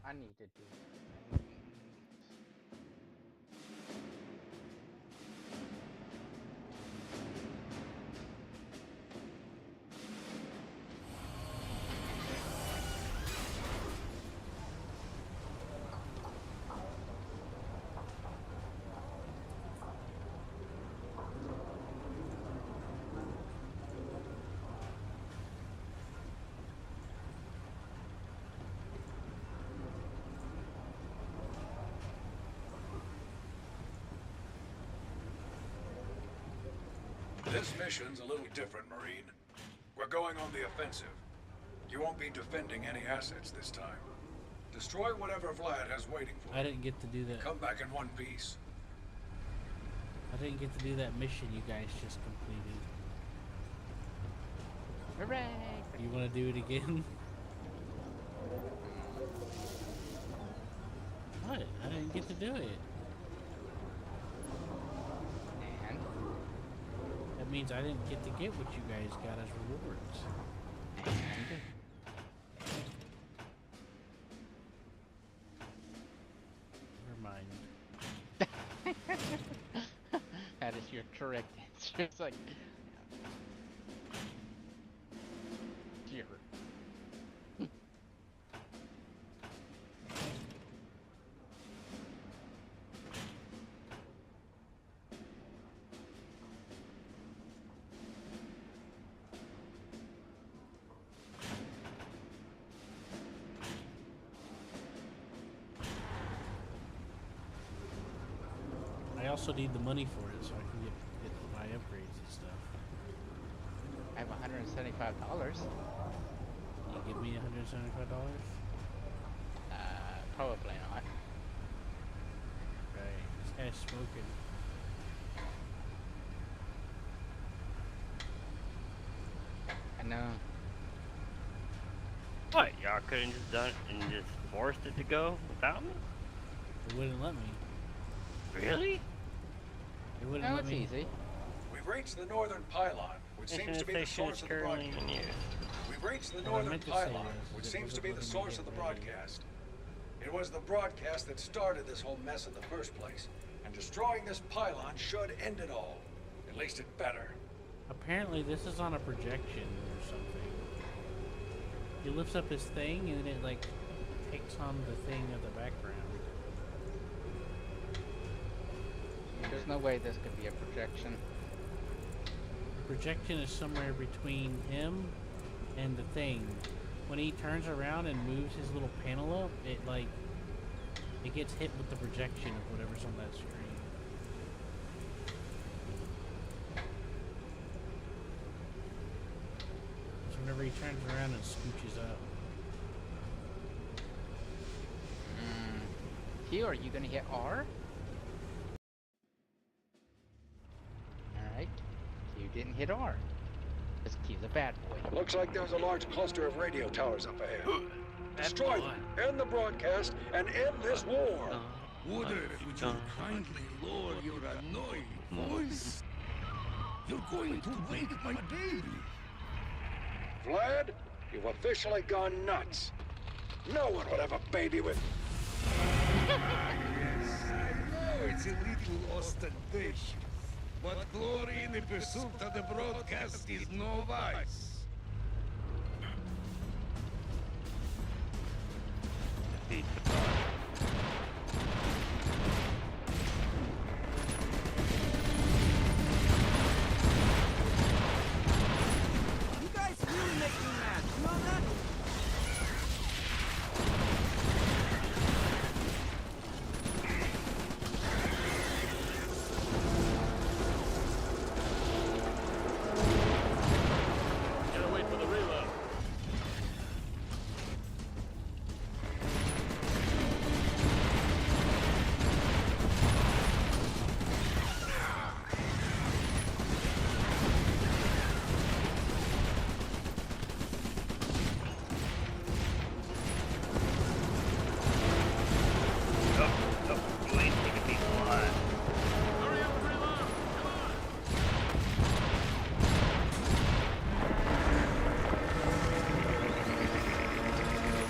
I need to do. This mission's a little different, Marine. We're going on the offensive. You won't be defending any assets this time. Destroy whatever Vlad has waiting for you. I didn't get to do that. Come back in one piece. I didn't get to do that mission you guys just completed. Hooray! You want to do it again? What? I didn't get to do it. And That means I didn't get to get what you guys got as rewards. and Never mind. that is your correct answer. It's like, dear. also need the money for it so I can get my upgrades and stuff. I have $175. You give me $175? Probably not. Right. This guy's smoking. I know. What? Y'all couldn't just done it and just forced it to go without me? It wouldn't let me. Really? It wouldn't No, let it's me. easy. We've reached the northern pylon, which seems to be the source of the broadcast. We've reached the What I northern meant to say pylon, was which it seems to wasn't be the letting me source get of the ready. broadcast. It was the broadcast that started this whole mess in the first place, and destroying this pylon should end it all. At least it better. Apparently this is on a projection or something. He lifts up his thing and it like takes on the thing of the background. There's no way this could be a projection. The projection is somewhere between him and the thing. When he turns around and moves his little panel up, it gets hit with the projection of whatever's on that screen. So whenever he turns around and scooches up. Q, are you gonna hit R? Alright. Q didn't hit R. Because Q's a bad boy. Looks like there's a large cluster of radio towers up ahead. Destroy them, end the broadcast, and end this war. Woodard, would you kindly lower your annoying voice? You're going to wake my baby. Vlad, you've officially gone nuts. No one would have a baby with... Yes, I know it's a little ostentatious, but glory in the pursuit of the broadcast is no vice. You guys really make me mad. You know that? Gotta wait for the reload. You ain't taking people alive. Hurry up and reload. Come on.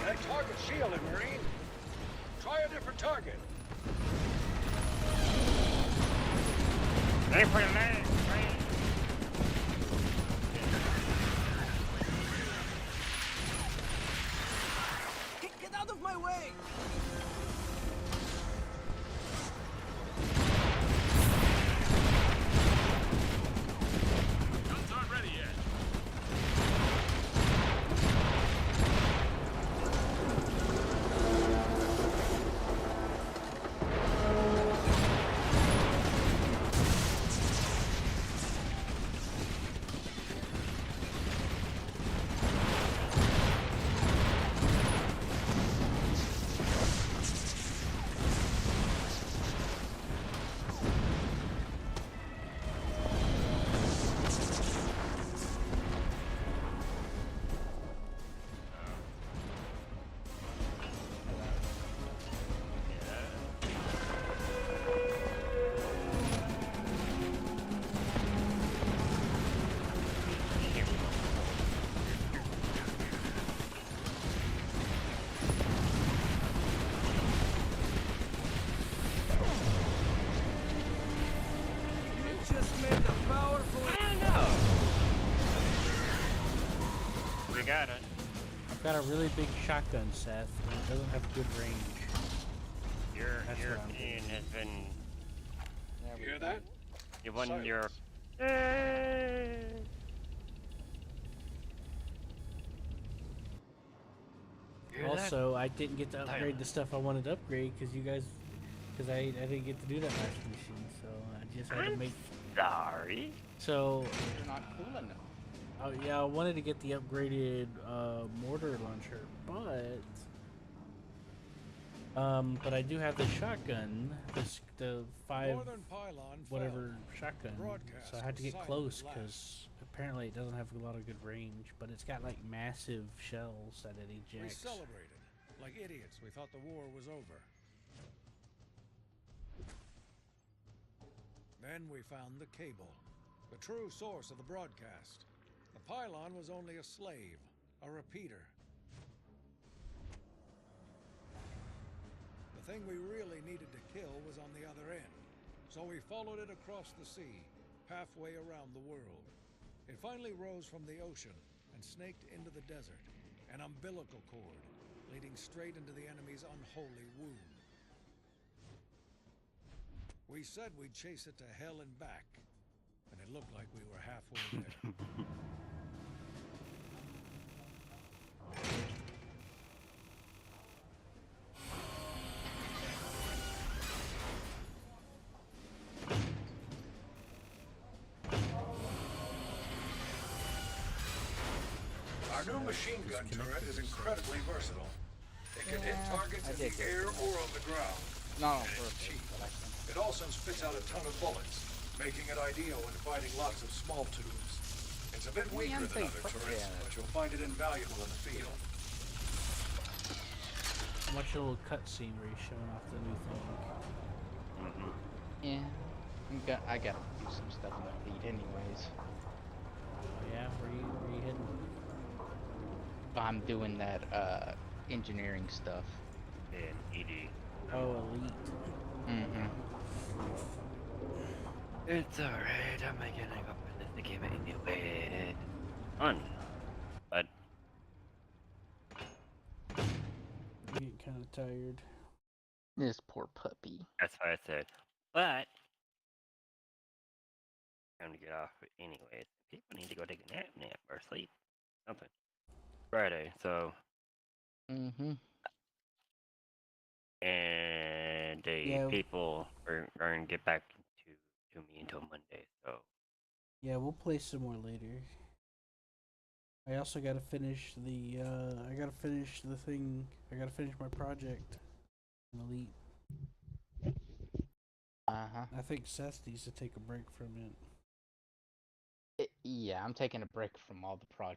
That target shielded, Marine. Try a different target. Ready for the man, Get out of my way! Guns aren't ready yet. You just made a powerful... We got it. I've got a really big shotgun, Seth, and it doesn't have good range. Your That's what I'm Ian has been. You hear that? You won Silence. your. Also, I didn't get to upgrade the stuff I wanted to upgrade because you guys because I didn't get to do that last mission, so I just had to make. Sorry. So You're not cool enough. oh yeah, I wanted to get the upgraded mortar launcher, but I do have the shotgun, the 5 Northern pylon whatever fell. shotgun, Broadcast so I had to was get silent close at because apparently it doesn't have a lot of good range, but it's got like massive shells that it We ejects. celebrated. Like idiots, we thought the war was over. Then we found the cable, the true source of the broadcast. The pylon was only a slave, a repeater. The thing we really needed to kill was on the other end, so we followed it across the sea, halfway around the world. It finally rose from the ocean and snaked into the desert, an umbilical cord leading straight into the enemy's unholy womb. We said we'd chase it to hell and back, and it looked like we were halfway there. Our new machine gun turret is incredibly versatile. It can hit targets in the air or on the ground. Not on And it's purpose, cheap. but I can. It also spits out a ton of bullets, making it ideal when fighting lots of small tubes. It's a bit weaker than other turrets, but you'll find it invaluable in the field. Watch a little cutscene where he's showing off the new thing. Yeah, I gotta do some stuff in the fleet anyways. Oh yeah, where you heading? I'm doing that engineering stuff. And ED. Oh, elite. Mm-hmm. It's alright, I'm not gonna go finish the game anyway. Fun. But You get kind of tired. This poor puppy. that's why I said. But time to get off anyways. People need to go take a nap or sleep. Something. Friday, so Mm-hmm. and Yeah. people are going to get back to me until Monday, so Yeah, we'll play some more later. I also gotta finish the I gotta finish the thing. I gotta finish my project. Elite. Uh-huh. I think Seth needs to take a break from it. Yeah, I'm taking a break from all the projects.